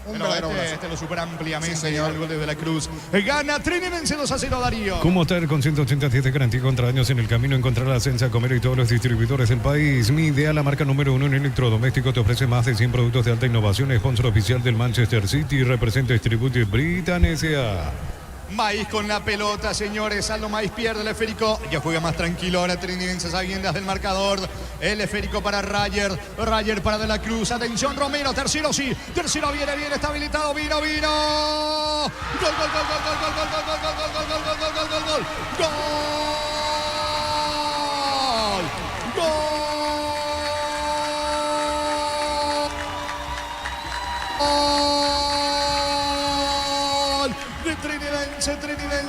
Este lo supera ampliamente, sí, señor. El gol de la Cruz. Gana Trinidense 2-0, Darío. ¿Cómo estar con 187 de garantía contra daños en el camino? Encontrar la Sensa Comer y todos los distribuidores del país. Mi idea, la marca número 1 en electrodoméstico, te ofrece más de 100 productos de alta innovación. Sponsor oficial del Manchester City. Representa Distributi Britan S.A. Maíz con la pelota, señores. Aldo Maíz pierde el esférico. Ya juega más tranquilo ahora Trinidense, sabiendas del marcador. El esférico para Rayer. Rayer para De la Cruz. Atención, Romero. Tercero sí. Tercero viene, está habilitado. Vino. Gol.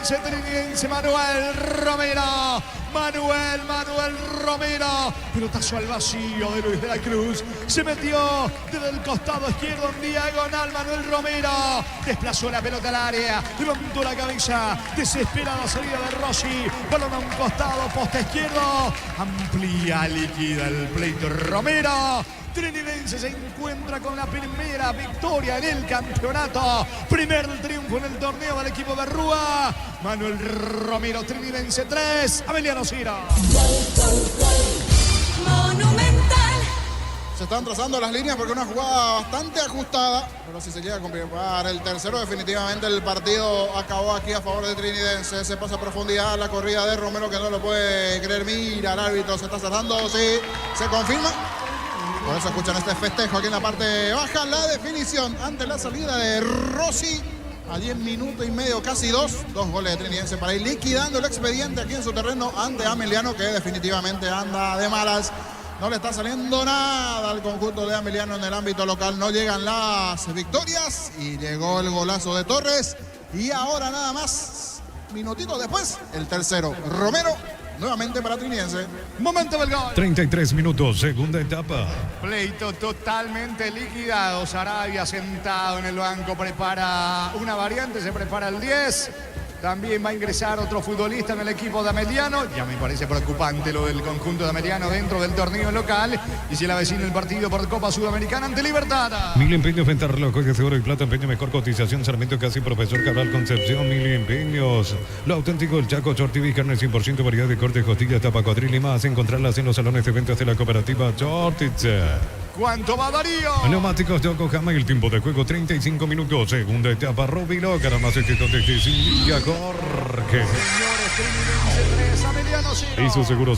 Trinidense, Manuel Romero. Pelotazo al vacío de Luis de la Cruz. Se metió desde el costado izquierdo en diagonal Manuel Romero. Desplazó la pelota al área. Levantó la cabeza. Desesperada salida de Rossi. Balón a un costado, poste izquierdo. Amplía, liquida el pleito Romero. Trinidense se encuentra con la primera victoria en el campeonato. Primer triunfo en el torneo del equipo de Rúa. Manuel Romero, Trinidense 3, Ameliano Ciro. Monumental. Se están trazando las líneas porque una jugada bastante ajustada, pero si se llega a completar el tercero, definitivamente el partido acabó aquí a favor de Trinidense. Se pasa a profundidad la corrida de Romero, que no lo puede creer. Mira, el árbitro se está cerrando, sí, se confirma. Por eso escuchan este festejo aquí en la parte baja. La definición ante la salida de Rossi. Allí en minuto y medio, casi dos goles de Trinidense para ir liquidando el expediente aquí en su terreno ante Ameliano, que definitivamente anda de malas. No le está saliendo nada al conjunto de Ameliano en el ámbito local. No llegan las victorias y llegó el golazo de Torres. Y ahora nada más, minutitos después, el tercero. Romero, nuevamente para Trinidense. Momento del gol. 33 minutos, segunda etapa. Pleito totalmente liquidado. Sarabia sentado en el banco, prepara una variante, se prepara el 10. También va a ingresar otro futbolista en el equipo de Ameliano. Ya me parece preocupante lo del conjunto de Ameliano dentro del torneo local. Y si la vecina el partido por Copa Sudamericana ante Libertad. Mil empeños, venta relojes de oro y plata, empeño mejor cotización, Sarmiento Casi, Profesor Cabral Concepción, Mil empeños. Lo auténtico, el Chaco, Chortivis, carne 100%, variedad de corte, costillas, tapa, cuadril y más. Encontrarlas en los salones de ventas de la cooperativa Chortitze. ¿Cuánto va Darío? Neumáticos Yokohama y el tiempo de juego 35 minutos. Segunda etapa, Robilo, Caramás, éxitos de Silvia Jorge. Señores, Trinidense 3, Ameliano 0. Hizo seguro,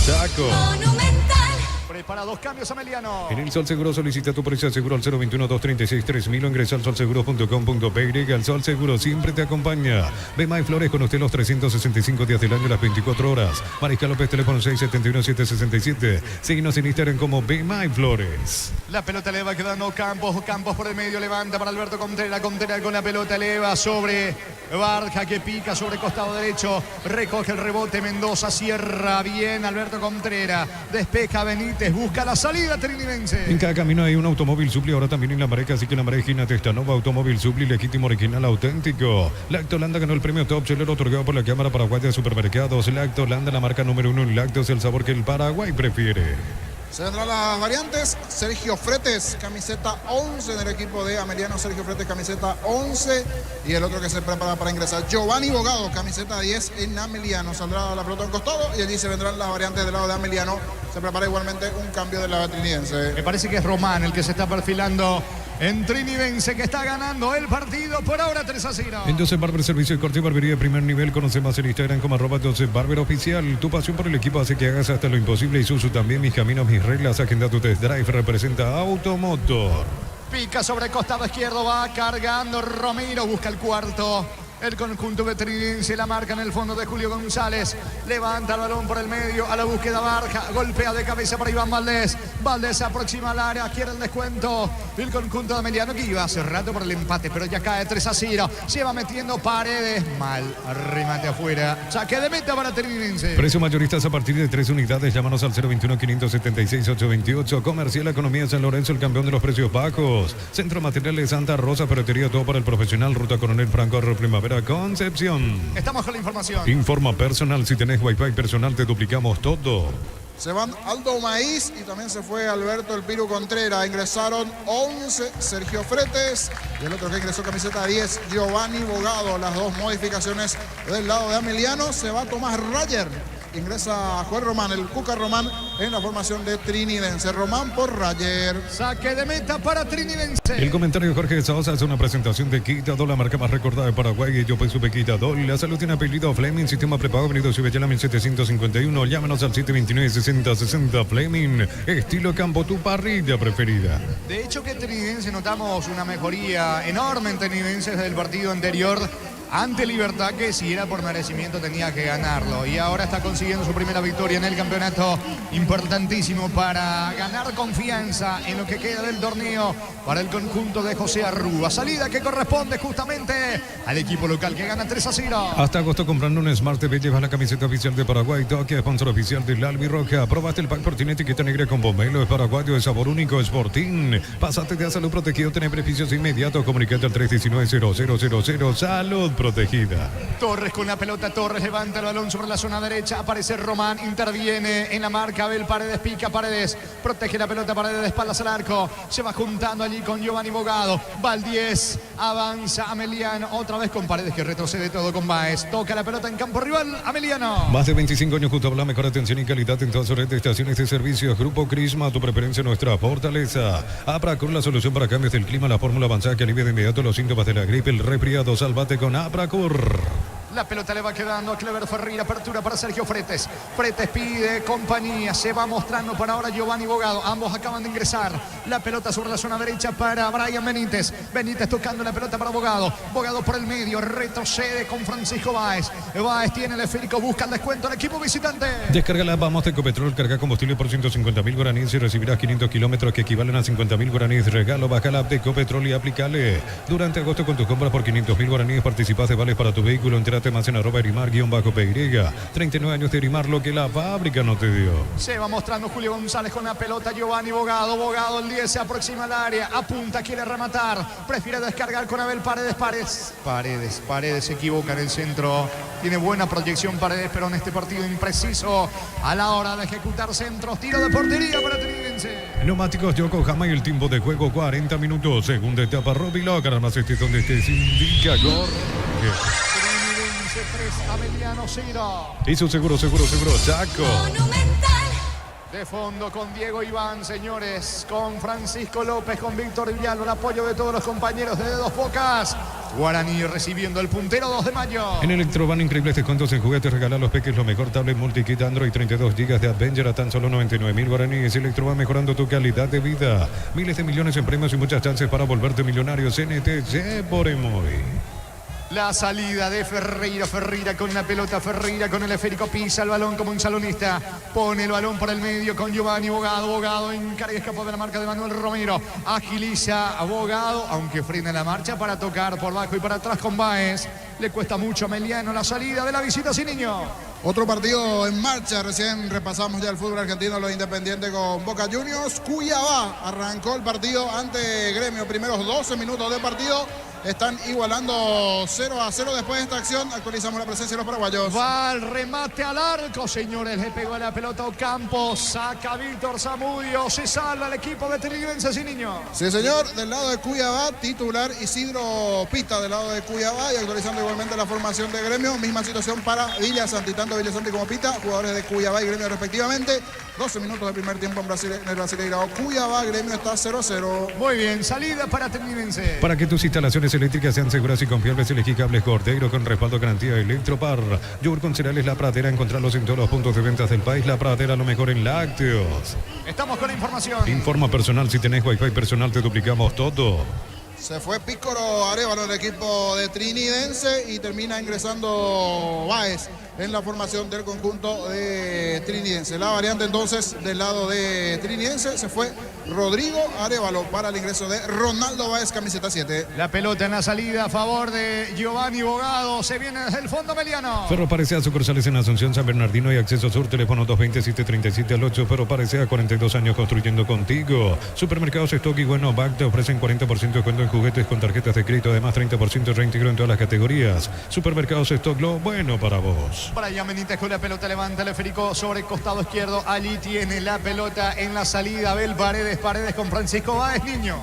Chaco. Monumental. Prepara dos cambios Ameliano. En el Sol Seguro solicita tu precio de seguro al 021-236-3000 o ingresa al solseguro.com.py. El Sol Seguro siempre te acompaña. Bemay Flores con usted los 365 días del año, las 24 horas. Mariscal López, teléfono 671-767. Síguenos en Instagram como Bemay Flores. La pelota le va quedando Campos por el medio, levanta para Alberto Contreras con la pelota, eleva sobre Barja que pica sobre costado derecho, recoge el rebote, Mendoza cierra bien Alberto Contreras, despeja Benítez, busca la salida Trinidense. En cada camino hay un automóvil Supli, ahora también en la Mareca, así que la Mareja Testanova, automóvil Supli, legítimo, original, auténtico. Lacto Holanda ganó el premio Top Seller otorgado por la Cámara Paraguaya de Supermercados. Lacto Holanda, la marca número 1 en lácteos, el sabor que el Paraguay prefiere. Se vendrán las variantes. Sergio Fretes, camiseta 11 del equipo de Ameliano. Sergio Fretes, camiseta 11. Y el otro que se prepara para ingresar, Giovanni Bogado, camiseta 10 en Ameliano. Saldrá la pelota en costado y allí se vendrán las variantes del lado de Ameliano. Se prepara igualmente un cambio de la Trinidense. Me parece que es Román el que se está perfilando en Trinidense, que está ganando el partido por ahora 3-0. Entonces Barber, servicio de corte y barbería de primer nivel. Conoce más en Instagram como @12Barber Oficial. Tu pasión por el equipo hace que hagas hasta lo imposible. Isuzu también, mis caminos, mis reglas. Agenda tu test drive, representa Automotor. Pica sobre costado izquierdo, va cargando Romero, busca el cuarto. El conjunto de Trinidense, la marca en el fondo de Julio González. Levanta el balón por el medio, a la búsqueda Barja. Golpea de cabeza para Iván Valdés. Valdés se aproxima al área, quiere el descuento. El conjunto de Ameliano que iba hace rato por el empate, pero ya cae 3-0. Se va metiendo Paredes. Mal, remate afuera. Saque de meta para Trinidense. Precio mayoristas a partir de 3 unidades. Llámanos al 021-576-828. Comercial Economía San Lorenzo, el campeón de los precios bajos. Centro Materiales Santa Rosa, ferretería, todo para el profesional. Ruta Coronel Franco, Primavera, Concepción. Estamos con la información. Informa personal, si tenés Wi-Fi personal te duplicamos todo. Se van Aldo Maíz y también se fue Alberto El Piru Contreras. Ingresaron 11 Sergio Fretes y el otro que ingresó camiseta 10 Giovanni Bogado. Las dos modificaciones del lado de Ameliano. Se va Tomás Rayer. Ingresa Juan Román, el Cuca Román en la formación de Trinidense. Román por Rayer. Saque de meta para Trinidense. El comentario de Jorge Sosa es una presentación de Quitadol, la marca más recordada de Paraguay. Y yo pues supe Quitadol. La salud tiene apellido Fleming, sistema prepago, venido Cibellala 1751. Llámanos al 729-6060 Fleming. Estilo campo, tu parrilla preferida. De hecho que en Trinidense notamos una mejoría enorme en Trinidense desde el partido anterior ante Libertad, que si era por merecimiento tenía que ganarlo. Y ahora está consiguiendo su primera victoria en el campeonato, importantísimo para ganar confianza en lo que queda del torneo para el conjunto de José Arrúa. Salida que corresponde justamente al equipo local que gana 3-0. Hasta agosto comprando un Smart TV llevas la camiseta oficial de Paraguay, Toque, sponsor oficial del Albirroja. Probaste el pack Fortín etiqueta negra con pomelo, es paraguayo, de sabor único, es Fortín. Pásate de a Salud Protegido, tenés beneficios inmediatos. Comunicate al 319-0000. Salud protegida. Torres con la pelota, Torres levanta el balón sobre la zona derecha, aparece Román, interviene en la marca, Abel Paredes, pica Paredes, protege la pelota, Paredes de espaldas al arco, se va juntando allí con Giovanni Bogado, va al 10, avanza Ameliano, otra vez con Paredes que retrocede todo con Baez, toca la pelota en campo rival, Ameliano. Más de 25 años junto a la mejor atención y calidad en todas sus redes de estaciones de servicios. Grupo Crisma, tu preferencia, nuestra fortaleza. Apracur, la solución para cambios del clima, la fórmula avanzada que alivia de inmediato los síntomas de la gripe, el resfriado. Sálvate con Apracur. La pelota le va quedando a Clever Ferreira, apertura para Sergio Fretes. Fretes pide compañía, se va mostrando por ahora Giovanni Bogado. Ambos acaban de ingresar. La pelota sobre la zona derecha para Brian Benítez. Benítez tocando la pelota para Bogado. Bogado por el medio, retrocede con Francisco Báez. Báez tiene el esférico, busca el descuento al equipo visitante. Descarga la Vamos de Ecopetrol, carga combustible por 150.000 guaraníes y recibirás 500 kilómetros que equivalen a 50.000 guaraníes. Regalo, baja la app de Ecopetrol y aplicale. Durante agosto con tus compras por 500.000 guaraníes participas de vales para tu vehículo. Entérate más en @Erimar_PY. 39 años de Erimar, lo que la fábrica no te dio. Se va mostrando Julio González con la pelota, Giovanni Bogado. Bogado el 10 se aproxima al área, apunta, quiere rematar, prefiere descargar con Abel Paredes. Paredes se equivoca en el centro. Tiene buena proyección Paredes, pero en este partido impreciso a la hora de ejecutar centros. Tiro de portería para Trinidense. Neumáticos Yokohama y el tiempo de juego 40 minutos. Segunda etapa, Robiloc. Además, este es donde te indica gol. 3, Ameliano 0. Hizo seguro, Chaco. Monumental. De fondo con Diego Iván, señores, con Francisco López, con Víctor Villalba, el apoyo de todos los compañeros de Dos Bocas. Guaraní recibiendo el puntero 2 de mayo. En Electroban, increíbles descuentos en juguetes. Regala a los peques lo mejor. Tablet multikit Android 32 GB de Adventure a tan solo 99.000 guaraníes. Electroban, mejorando tu calidad de vida. Miles de millones en premios y muchas chances para volverte millonario. CNTC por Emoy. La salida de Ferreira con la pelota, Ferreira con el esférico, pisa el balón como un salonista, pone el balón por el medio con Giovanni Bogado, encarga y escapa de la marca de Manuel Romero, agiliza a Bogado, aunque frena la marcha para tocar por abajo y para atrás con Báez, le cuesta mucho a Meliano la salida de la visita sin niño. Otro partido en marcha, recién repasamos ya el fútbol argentino, los Independientes con Boca Juniors. Cuiabá arrancó el partido ante Gremio, primeros 12 minutos de partido. Están igualando 0-0 después de esta acción. Actualizamos la presencia de los paraguayos. Va al remate al arco, señores. Le pegó a la pelota Ocampo. Saca Víctor Zamudio. Se salva el equipo de Trinidense sin niño. Sí, señor. Del lado de Cuiabá, titular Isidro Pita del lado de Cuiabá. Y actualizando igualmente la formación de Gremio. Misma situación para Villasanti. Tanto Villasanti como Pita, jugadores de Cuiabá y Gremio respectivamente. 12 minutos de primer tiempo en el Brasileirao. Cuiabá, Gremio está 0-0. Muy bien, salida para Trinidense. Para que tus instalaciones eléctricas sean seguras y confiables, elegí cables Cordeiro con respaldo garantía Electropar. Yogur con cereales La Pradera, encontrarlos en todos los puntos de ventas del país. La Pradera, lo mejor en lácteos. Estamos con la información. Informa personal, si tenés wifi personal te duplicamos todo. Se fue Pícoro Arevalo, el equipo de Trinidense, y termina ingresando Báez en la formación del conjunto de Trinidense. La variante entonces del lado de Trinidense se fue Rodrigo Arevalo para el ingreso de Ronaldo Báez, camiseta 7. La pelota en la salida a favor de Giovanni Bogado. Se viene desde el fondo Meliano. Ferro Parecea, sucursales en Asunción, San Bernardino y Acceso Sur, teléfono 220-737-8. Ferro Parecea, 42 años construyendo contigo. Supermercados Stock y Bueno Back te ofrecen 40% de descuento en juguetes con tarjetas de crédito, además 30% reintegro en todas las categorías. Supermercados Stock, lo bueno para vos. Brian Benítez con la pelota, levanta el esférico sobre el costado izquierdo. Allí tiene la pelota en la salida. Abel Paredes con Francisco Báez, niño.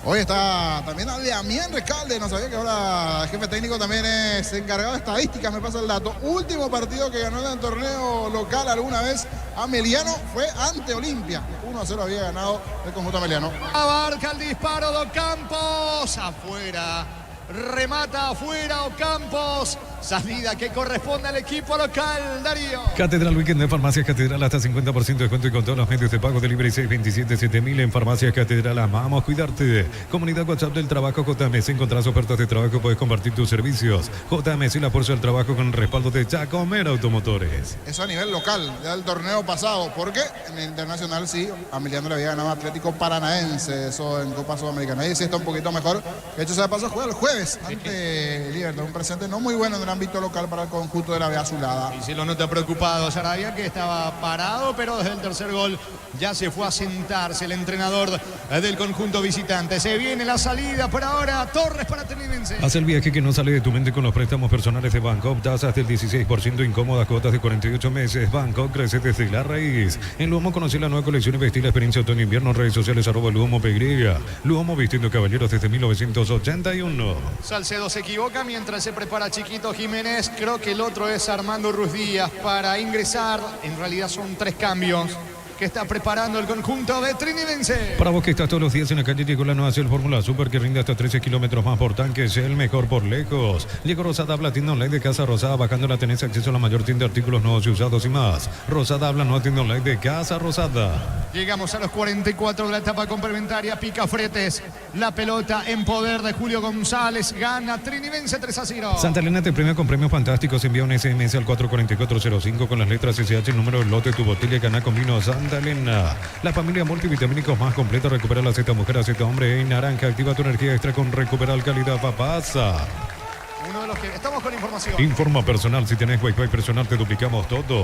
Hoy está también Damián Recalde, no sabía que ahora el jefe técnico también es encargado de estadísticas, me pasa el dato. Último partido que ganó en el torneo local alguna vez Ameliano fue ante Olimpia. 1-0 había ganado el conjunto ameliano. Abarca el disparo de Ocampos, afuera. Remata afuera Ocampos. Salida que corresponde al equipo local, Darío. Catedral Weekend de Farmacias Catedral, hasta 50% de descuento y con todos los medios de pago. Delivery 627-7000 en Farmacias Catedral. Amamos cuidarte. Comunidad WhatsApp del trabajo JMS. Encontrás ofertas de trabajo, puedes compartir tus servicios. JMS, la fuerza del trabajo con el respaldo de Chacomer Automotores. Eso a nivel local, ya del torneo pasado. Porque en el internacional sí, Ameliano le había ganado a Atlético Paranaense, eso en Copa Sudamericana. Ahí sí está un poquito mejor. De hecho, se pasó a jugar el jueves ante Libertad. Un presente no muy bueno en una ámbito local para el conjunto de la B azulada. Y se lo nota preocupado Sarabia, que estaba parado, pero desde el tercer gol ya se fue a sentarse el entrenador del conjunto visitante. Se viene la salida por ahora, Torres para Trinidense. Haz el viaje que no sale de tu mente con los préstamos personales de Bangkok, tasas del 16%, incómodas cuotas de 48 meses. Bangkok crece desde la raíz. En Luomo conocí la nueva colección y vestir la experiencia otoño-invierno. Redes sociales @Luomo PY. Luomo vistiendo caballeros desde 1981. Salcedo se equivoca mientras se prepara Chiquito Jiménez. Creo que el otro es Armando Ruiz Díaz para ingresar. En realidad son 3 cambios que está preparando el conjunto de Trinidense. Para vos que estás todos los días en la calle, llegó la nueva Shell Fórmula Super que rinde hasta 13 kilómetros más por tanque. Shell, mejor por lejos. Llegó Rosada Habla, tienda online de Casa Rosada. Bajándola tenés acceso a la mayor tienda de artículos nuevos y usados y más. Rosada Habla, nueva tienda online de Casa Rosada. Llegamos a los 44 de la etapa complementaria. Pica Fretes. La pelota en poder de Julio González. Gana Trinidense 3-0. Santa Elena te premia con premios fantásticos. Envía un SMS al 44405 con las letras SH, el número del lote, tu botella, gana con vino Santa Elena. La familia multivitamínicos más completa. Recupera la Z mujer, Z hombre y naranja. Activa tu energía extra con Recuperal Calidad Papasa. Uno de los que estamos con información. Informa personal. Si tenés Wi-Fi personal, te duplicamos todo.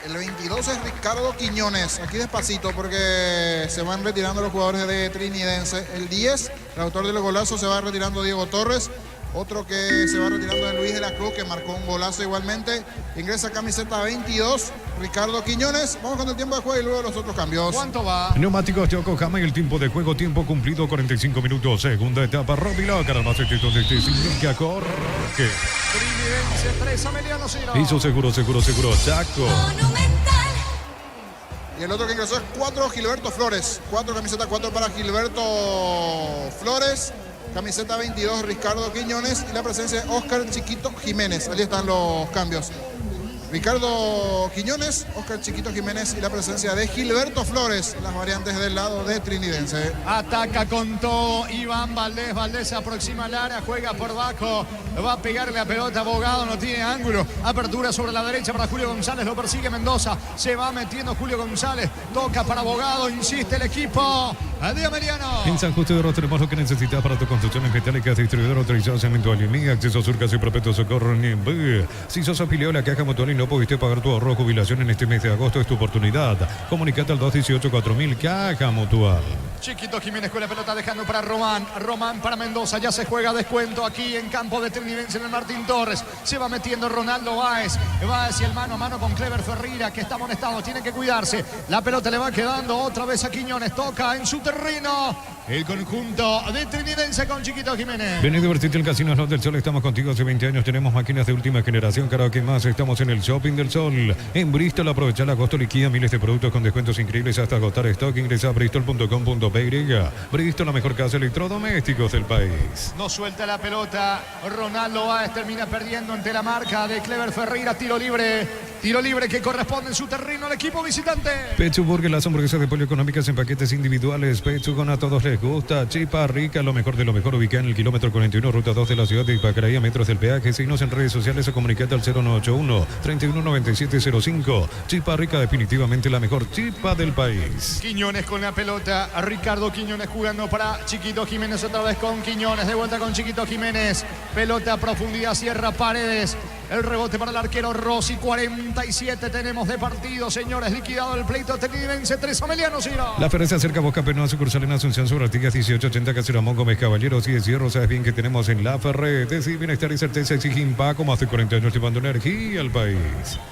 El 22 es Ricardo Quiñones. Aquí despacito porque se van retirando los jugadores de Trinidense. El 10, el autor del golazo, se va retirando Diego Torres. Otro que se va retirando de Luis de la Cruz, que marcó un golazo igualmente. Ingresa camiseta 22, Ricardo Quiñones. Vamos con el tiempo de juego y luego los otros cambios. ¿Cuánto va? Neumáticos Yokohama y el tiempo de juego, tiempo cumplido 45 minutos. Segunda etapa, Robilo, Caralmacetito de Tesinica, Corque. Trinidense 3, Ameliano 0. Hizo seguro, Chaco. Monumental. Y el otro que ingresó es 4, Gilberto Flores. 4 camiseta, 4 para Gilberto Flores. Camiseta 22, Ricardo Quiñones. Y la presencia de Oscar Chiquito Jiménez. Allí están los cambios. Ricardo Quiñones, Oscar Chiquito Jiménez y la presencia de Gilberto Flores. Las variantes del lado de Trinidense. Ataca con todo Iván Valdés. Valdés se aproxima al área, juega por bajo. Va a pegarle la pelota. Abogado no tiene ángulo. Apertura sobre la derecha para Julio González. Lo persigue Mendoza. Se va metiendo Julio González. Toca para Abogado. Insiste el equipo de Ameliano. En San Justo de Oro tenemos lo que necesitas para tu construcción metálicas. Distribuidor autorizado Cemento Alimí. Acceso Surcas y Perpetuo Socorro Nimbé. Si sos afiliado a la Caja Mutual y no pudiste pagar tu ahorro o jubilación en este mes de agosto, es tu oportunidad. Comunicate al 218-4000 Caja Mutual. Chiquito Jiménez con la pelota dejando para Román. Román para Mendoza. Ya se juega descuento aquí en campo de Trinidense en el Martín Torres. Se va metiendo Ronaldo Báez. Báez y el mano a mano con Clever Ferreira, que está amonestado. Tiene que cuidarse. La pelota le va quedando otra vez a Quiñones. Toca en su terreno el conjunto de Trinidense con Chiquito Jiménez. Ven y divertirte en el Casino Slot del Sol. Estamos contigo hace 20 años. Tenemos máquinas de última generación. Karaoke más. Estamos en el Shopping del Sol. En Bristol, aprovecha el agosto, liquida miles de productos con descuentos increíbles hasta agotar stock. Ingresa a bristol.com.py. Bristol, la mejor casa de electrodomésticos del país. No suelta la pelota. Ronaldo Báez termina perdiendo ante la marca de Clever Ferreira. Tiro libre. Tiro libre que corresponde en su terreno al equipo visitante. Pechu Burger, las hamburguesas de pollo económicas en paquetes individuales. Pechu con a todos les gusta. Chipa Rica, lo mejor de lo mejor, ubicada en el kilómetro 41, ruta 2 de la ciudad de Ipacaraí, a metros del peaje. Síguenos en redes sociales o comunicate al 0981-319705. Chipa Rica, definitivamente la mejor chipa del país. Quiñones con la pelota. Ricardo Quiñones jugando para Chiquito Jiménez, otra vez con Quiñones. De vuelta con Chiquito Jiménez. Pelota a profundidad, cierra Paredes. El rebote para el arquero Rossi. 47 tenemos de partido, señores. Liquidado el pleito Trinidense 3, Ameliano 0. La Ferre se acerca a Bosca Penúa, sucursal en Asunción sobre Artigas 1880, Caseramón, Gómez Caballeros y de Cierro. Sabes bien que tenemos en La Ferre. Decir bienestar y certeza exige Impaco. Más de 40 años llevando energía al país.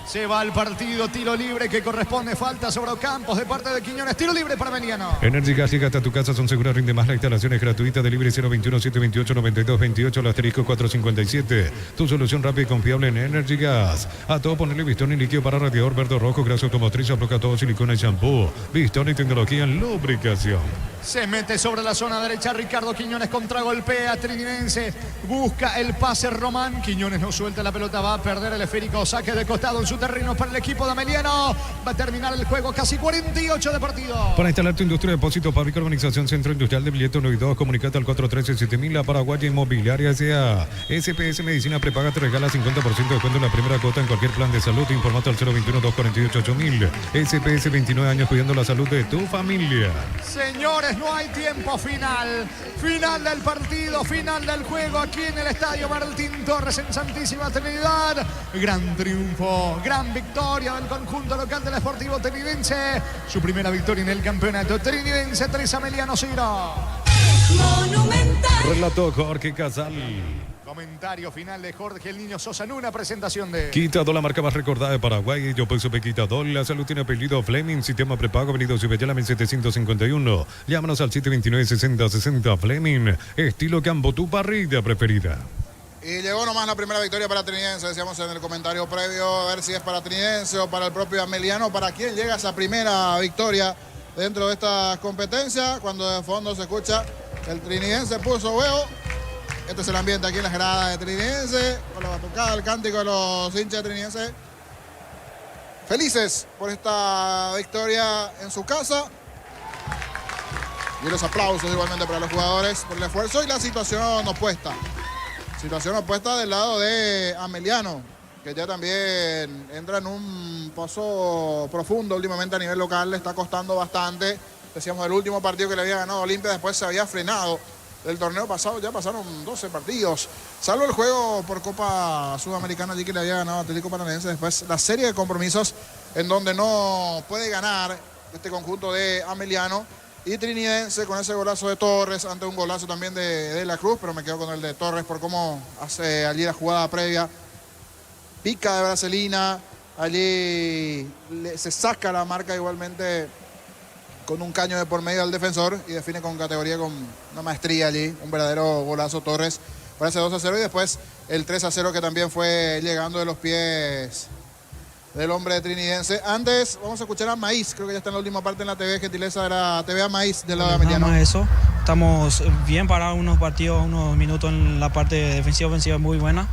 Se va el partido, tiro libre que corresponde. Falta sobre Ocampos de parte de Quiñones. Tiro libre para Ameliano. Energy Gas llega hasta tu casa, son seguras, rinde más. La instalación es gratuita. Delivery 021-728-9228, el asterisco 457. Tu solución rápida y confiable en Energy Gas. A todo ponerle Bistón y líquido para radiador verde o rojo, grasa automotriz, aplica todo, silicona y shampoo. Bistón y tecnología en lubricación. Se mete sobre la zona derecha Ricardo Quiñones, contragolpea Trinidense. Busca el pase Román. Quiñones no suelta la pelota, va a perder el esférico. Saque de costado en su terreno para el equipo de Ameliano. Va a terminar el juego, casi 48 de partido. Para instalar tu industria de depósito, fábrica, urbanización, centro industrial de billetes 1 y 2, comunicate al 413-7000, la Paraguaya Inmobiliaria S.A. SPS Medicina Prepaga te regala 50% 20% de descuento en la primera cuota en cualquier plan de salud. Informate al 021-248-8000. SPS 29 años cuidando la salud de tu familia. Señores, no hay tiempo final. Final del partido, final del juego aquí en el Estadio Martín Torres en Santísima Trinidad. Gran triunfo, gran victoria del conjunto local del Sportivo Trinidense. Su primera victoria en el campeonato trinidense. 3 Ameliano 0. Monumental. Relató Jorge Casal. Comentario final de Jorge el Niño Sosa en una presentación de... Quitadol, la marca más recordada de Paraguay. Yo peso Quitadol. La salud tiene apellido Fleming. Sistema prepago, Avenida Cibellala 1751. Llámanos al 729-6060. Fleming. Estilo Campo, tu parrilla preferida. Y llegó nomás la primera victoria para Trinidense, decíamos en el comentario previo, a ver si es para Trinidense o para el propio Ameliano, para quién llega esa primera victoria dentro de esta competencia, cuando de fondo se escucha el Trinidense puso huevo. Este es el ambiente aquí en las gradas de Trinidense, con la batucada, el cántico de los hinchas de Trinidense. Felices por esta victoria en su casa. Y los aplausos igualmente para los jugadores por el esfuerzo y la situación opuesta. Situación opuesta del lado de Ameliano, que ya también entra en un pozo profundo últimamente a nivel local, le está costando bastante. Decíamos, el último partido que le había ganado Olimpia, después se había frenado del torneo pasado, ya pasaron 12 partidos, salvo el juego por Copa Sudamericana allí que le había ganado Atlético Paranaense, después la serie de compromisos en donde no puede ganar este conjunto de Ameliano. Y Trinidense con ese golazo de Torres, ante un golazo también de la Cruz, pero me quedo con el de Torres por cómo hace allí la jugada previa. Pica de Braselina, allí se saca la marca igualmente con un caño de por medio al defensor y define con categoría, con una maestría allí, un verdadero golazo Torres para ese 2-0 y después el 3-0 que también fue llegando de los pies del hombre de Trinidense. Antes vamos a escuchar a Maíz, creo que ya está en la última parte en la TV, gentileza de la TV a Maíz del lado de Ameliano. Nada más eso, estamos bien parados unos partidos, unos minutos en la parte defensiva ofensiva muy buena,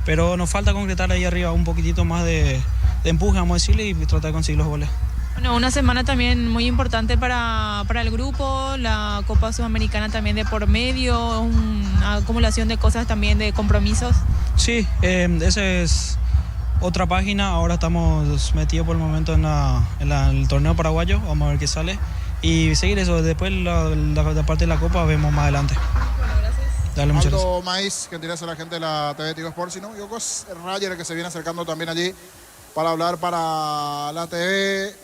pero nos falta concretar ahí arriba un poquitito más de empuje, vamos a decirle, y tratar de conseguir los goles. Bueno, una semana también muy importante para el grupo, la Copa Sudamericana también de por medio, una acumulación de cosas también, de compromisos. Sí, esa es otra página, ahora estamos metidos por el momento en el torneo paraguayo, vamos a ver qué sale y seguir eso, después la parte de la Copa vemos más adelante. Bueno, gracias. Dale, muchas Aldo gracias. Maíz, gentileza a la gente de la TV Tigo Sports, si no, yo es Rayer que se viene acercando también allí para hablar para la TV.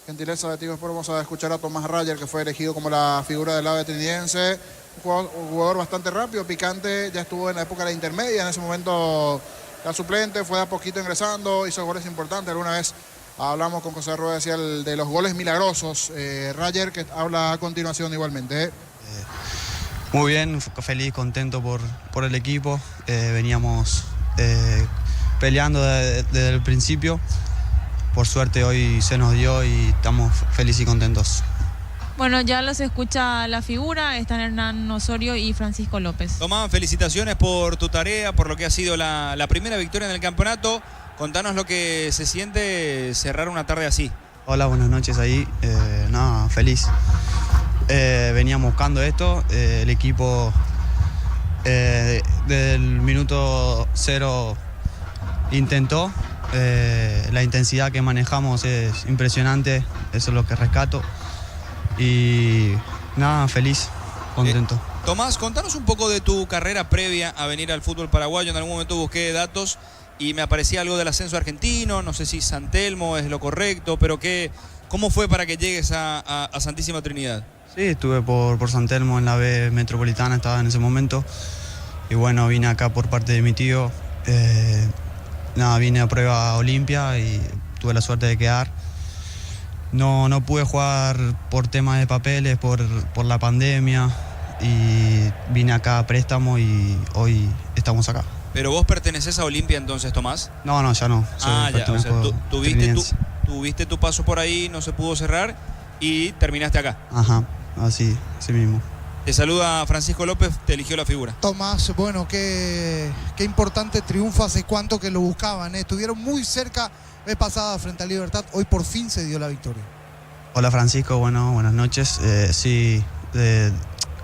Gentileza de Tigo Sports, vamos a escuchar a Tomás Rayer, que fue elegido como la figura del lado de Trinidense. Un jugador bastante rápido, picante, ya estuvo en la época de la intermedia, en ese momento la suplente, fue de a poquito ingresando, hizo goles importantes. Alguna vez hablamos con José Rueda, decía el de los goles milagrosos. Rayer, que habla a continuación igualmente. Muy bien, feliz, contento por el equipo. Veníamos peleando desde el principio. Por suerte hoy se nos dio y estamos felices y contentos. Bueno, ya los escucha la figura, están Hernán Osorio y Francisco López. Tomás, felicitaciones por tu tarea, por lo que ha sido la primera victoria en el campeonato. Contanos lo que se siente cerrar una tarde así. Hola, buenas noches ahí. Nada, feliz. Veníamos buscando esto, el equipo desde el minuto 0 intentó. La intensidad que manejamos es impresionante, eso es lo que rescato. Y nada, feliz, contento. Tomás, contanos un poco de tu carrera previa a venir al fútbol paraguayo. En algún momento busqué datos y me aparecía algo del ascenso argentino, no sé si San Telmo es lo correcto, pero ¿cómo fue para que llegues a Santísima Trinidad? Sí, estuve por San Telmo en la B Metropolitana, estaba en ese momento. Y bueno, vine acá por parte de mi tío. Vine a prueba a Olimpia y tuve la suerte de quedar. No pude jugar por temas de papeles, por la pandemia, y vine acá a préstamo y hoy estamos acá. ¿Pero vos perteneces a Olimpia entonces, Tomás? No, ya no. Ya, o sea, tuviste tu paso por ahí, no se pudo cerrar y terminaste acá. Ajá, así mismo. Te saluda Francisco López, te eligió la figura. Tomás, bueno, qué importante triunfo, hace cuánto que lo buscaban, estuvieron muy cerca vez pasada frente a Libertad, hoy por fin se dio la victoria. Hola Francisco, bueno, buenas noches. Sí,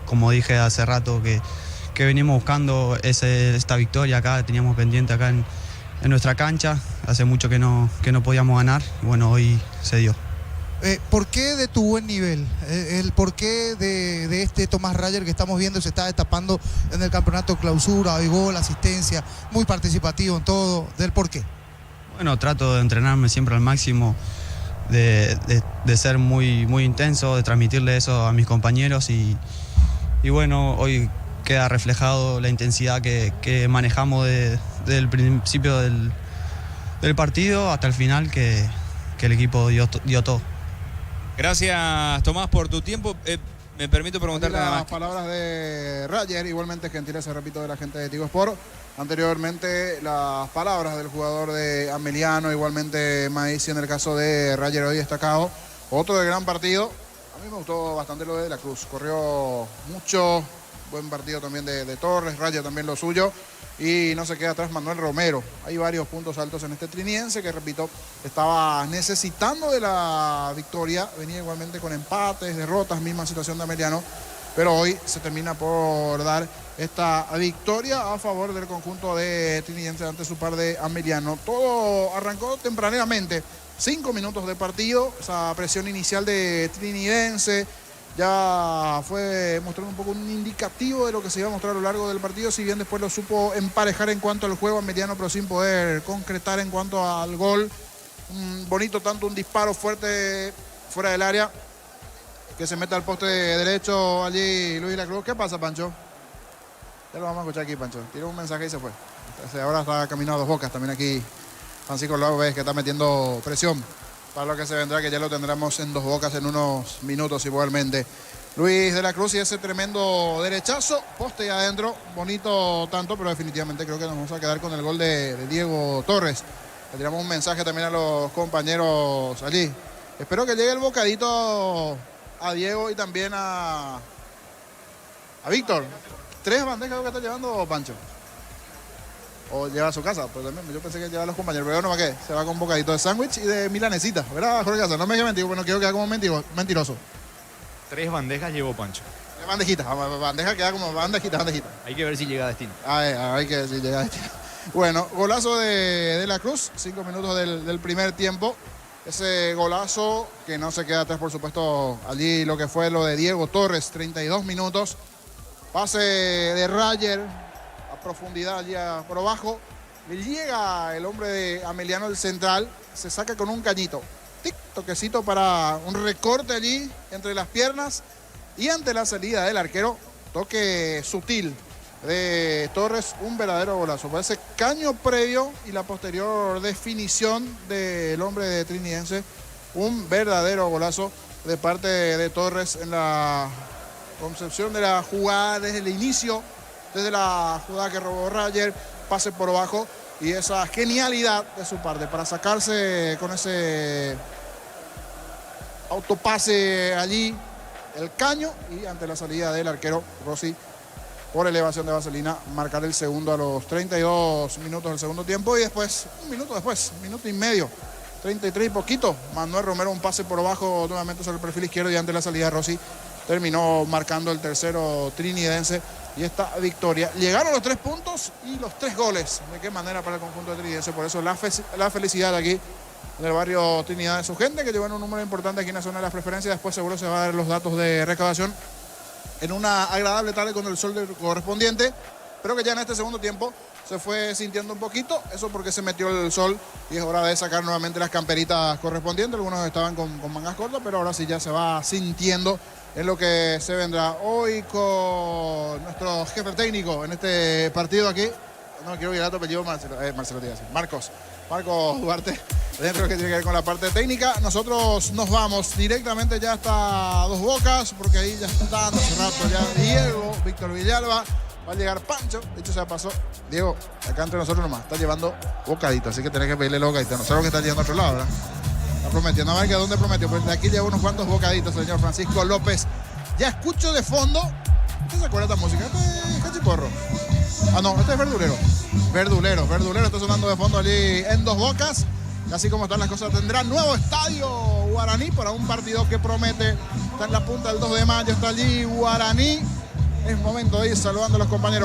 como dije hace rato que venimos buscando esta victoria acá, teníamos pendiente acá nuestra cancha. Hace mucho que no podíamos ganar. Y bueno, hoy se dio. ¿Por qué de tu buen nivel? ¿El por qué de este Tomás Rayer que estamos viendo se está destapando en el campeonato clausura, hoy gol, asistencia, muy participativo en todo? ¿Del por qué? Bueno, trato de entrenarme siempre al máximo, de ser muy, muy intenso, de transmitirle eso a mis compañeros y bueno, hoy queda reflejado la intensidad que manejamos desde el principio del partido hasta el final, que el equipo dio todo. Gracias, Tomás, por tu tiempo. Me permito preguntarte nada más. Las palabras de Rayer, igualmente gentileza, repito, de la gente de Tigo Sport. Anteriormente, las palabras del jugador de Ameliano, igualmente Maíz, en el caso de Rayer, hoy destacado. Otro de gran partido. A mí me gustó bastante lo de la Cruz. Corrió mucho, buen partido también de Torres, Rayer también lo suyo. Y no se queda atrás Manuel Romero. Hay varios puntos altos en este triniense que, repito, estaba necesitando de la victoria. Venía igualmente con empates, derrotas, misma situación de Ameliano. Pero hoy se termina por dar esta victoria a favor del conjunto de triniense ante su par de Ameliano. Todo arrancó tempraneramente. 5 minutos de partido, esa presión inicial de trinidense. Ya fue mostrando un poco un indicativo de lo que se iba a mostrar a lo largo del partido, si bien después lo supo emparejar en cuanto al juego Ameliano, pero sin poder concretar en cuanto al gol. Un bonito tanto, un disparo fuerte fuera del área, que se mete al poste derecho allí Luis de la Cruz. ¿Qué pasa, Pancho? Ya lo vamos a escuchar aquí, Pancho. Tiró un mensaje y se fue. Entonces, ahora está caminando a Dos Bocas también aquí. Francisco López, que está metiendo presión para lo que se vendrá, que ya lo tendremos en Dos Bocas en unos minutos igualmente. Luis de la Cruz y ese tremendo derechazo, poste y adentro, bonito tanto, pero definitivamente creo que nos vamos a quedar con el gol de Diego Torres. Le tiramos un mensaje también a los compañeros allí. Espero que llegue el bocadito a Diego y también a Víctor. 3 bandejas que está llevando Pancho. O lleva a su casa, pues también yo pensé que lleva a los compañeros, pero no, ¿para qué? Se va con un bocadito de sándwich y de milanesita, ¿verdad, Jorge Casa? No me digas mentir, bueno, quiero quedar como mentiroso. 3 bandejas llevó Pancho. 3 bandejitas, bandeja queda como bandejita. Hay que ver si llega a destino. Hay que ver si llega a destino. Bueno, golazo de la Cruz, 5 minutos del primer tiempo. Ese golazo que no se queda atrás, por supuesto, allí lo que fue lo de Diego Torres, 32 minutos. Pase de Rayer. Profundidad allí por abajo, le llega el hombre de Ameliano del central, se saca con un cañito, toquecito para un recorte allí entre las piernas y ante la salida del arquero, toque sutil de Torres, un verdadero golazo. Por ese caño previo y la posterior definición del hombre de trinidense, un verdadero golazo de parte de Torres en la concepción de la jugada desde el inicio. Desde la jugada que robó Rayer, pase por abajo y esa genialidad de su parte para sacarse con ese autopase allí el caño y ante la salida del arquero Rossi por elevación de vaselina, marcar el segundo a los 32 minutos del segundo tiempo y después, minuto y medio, 33 y poquito, Manuel Romero un pase por abajo nuevamente sobre el perfil izquierdo y ante la salida de Rossi terminó marcando el tercero trinidense. Y esta victoria. Llegaron los 3 puntos y los 3 goles. De qué manera para el conjunto de trinidense. Por eso la felicidad aquí en el barrio Trinidad de su gente, que llevan un número importante aquí en la zona de las preferencias. Después seguro se va a dar los datos de recaudación en una agradable tarde con el sol correspondiente. Pero que ya en este segundo tiempo se fue sintiendo un poquito. Eso porque se metió el sol y es hora de sacar nuevamente las camperitas correspondientes. Algunos estaban con mangas cortas, pero ahora sí ya se va sintiendo en lo que se vendrá hoy con nuestro jefe técnico en este partido aquí. No quiero olvidar tu apellido, Marcelo te iba a decir. Marcos Duarte, dentro que tiene que ver con la parte técnica. Nosotros nos vamos directamente ya hasta Dos Bocas, porque ahí ya están hace rato ya Diego, Víctor Villalba, va a llegar Pancho, de hecho se pasó. Diego, acá entre nosotros nomás, está llevando bocadito, así que tenés que pedirle el bocadito. No sé lo que está llegando a otro lado, ¿verdad? Está prometiendo, a ver que dónde prometió, pues de aquí lleva unos cuantos bocaditos, señor Francisco López. Ya escucho de fondo, ¿usted se acuerda de esta música? Este es Cachiporro. Ah, no, este es Verdulero, está sonando de fondo allí en Dos Bocas. Y así como están las cosas, tendrá nuevo estadio Guaraní para un partido que promete. Está en la punta del 2 de mayo, está allí Guaraní. Es momento de ir saludando a los compañeros.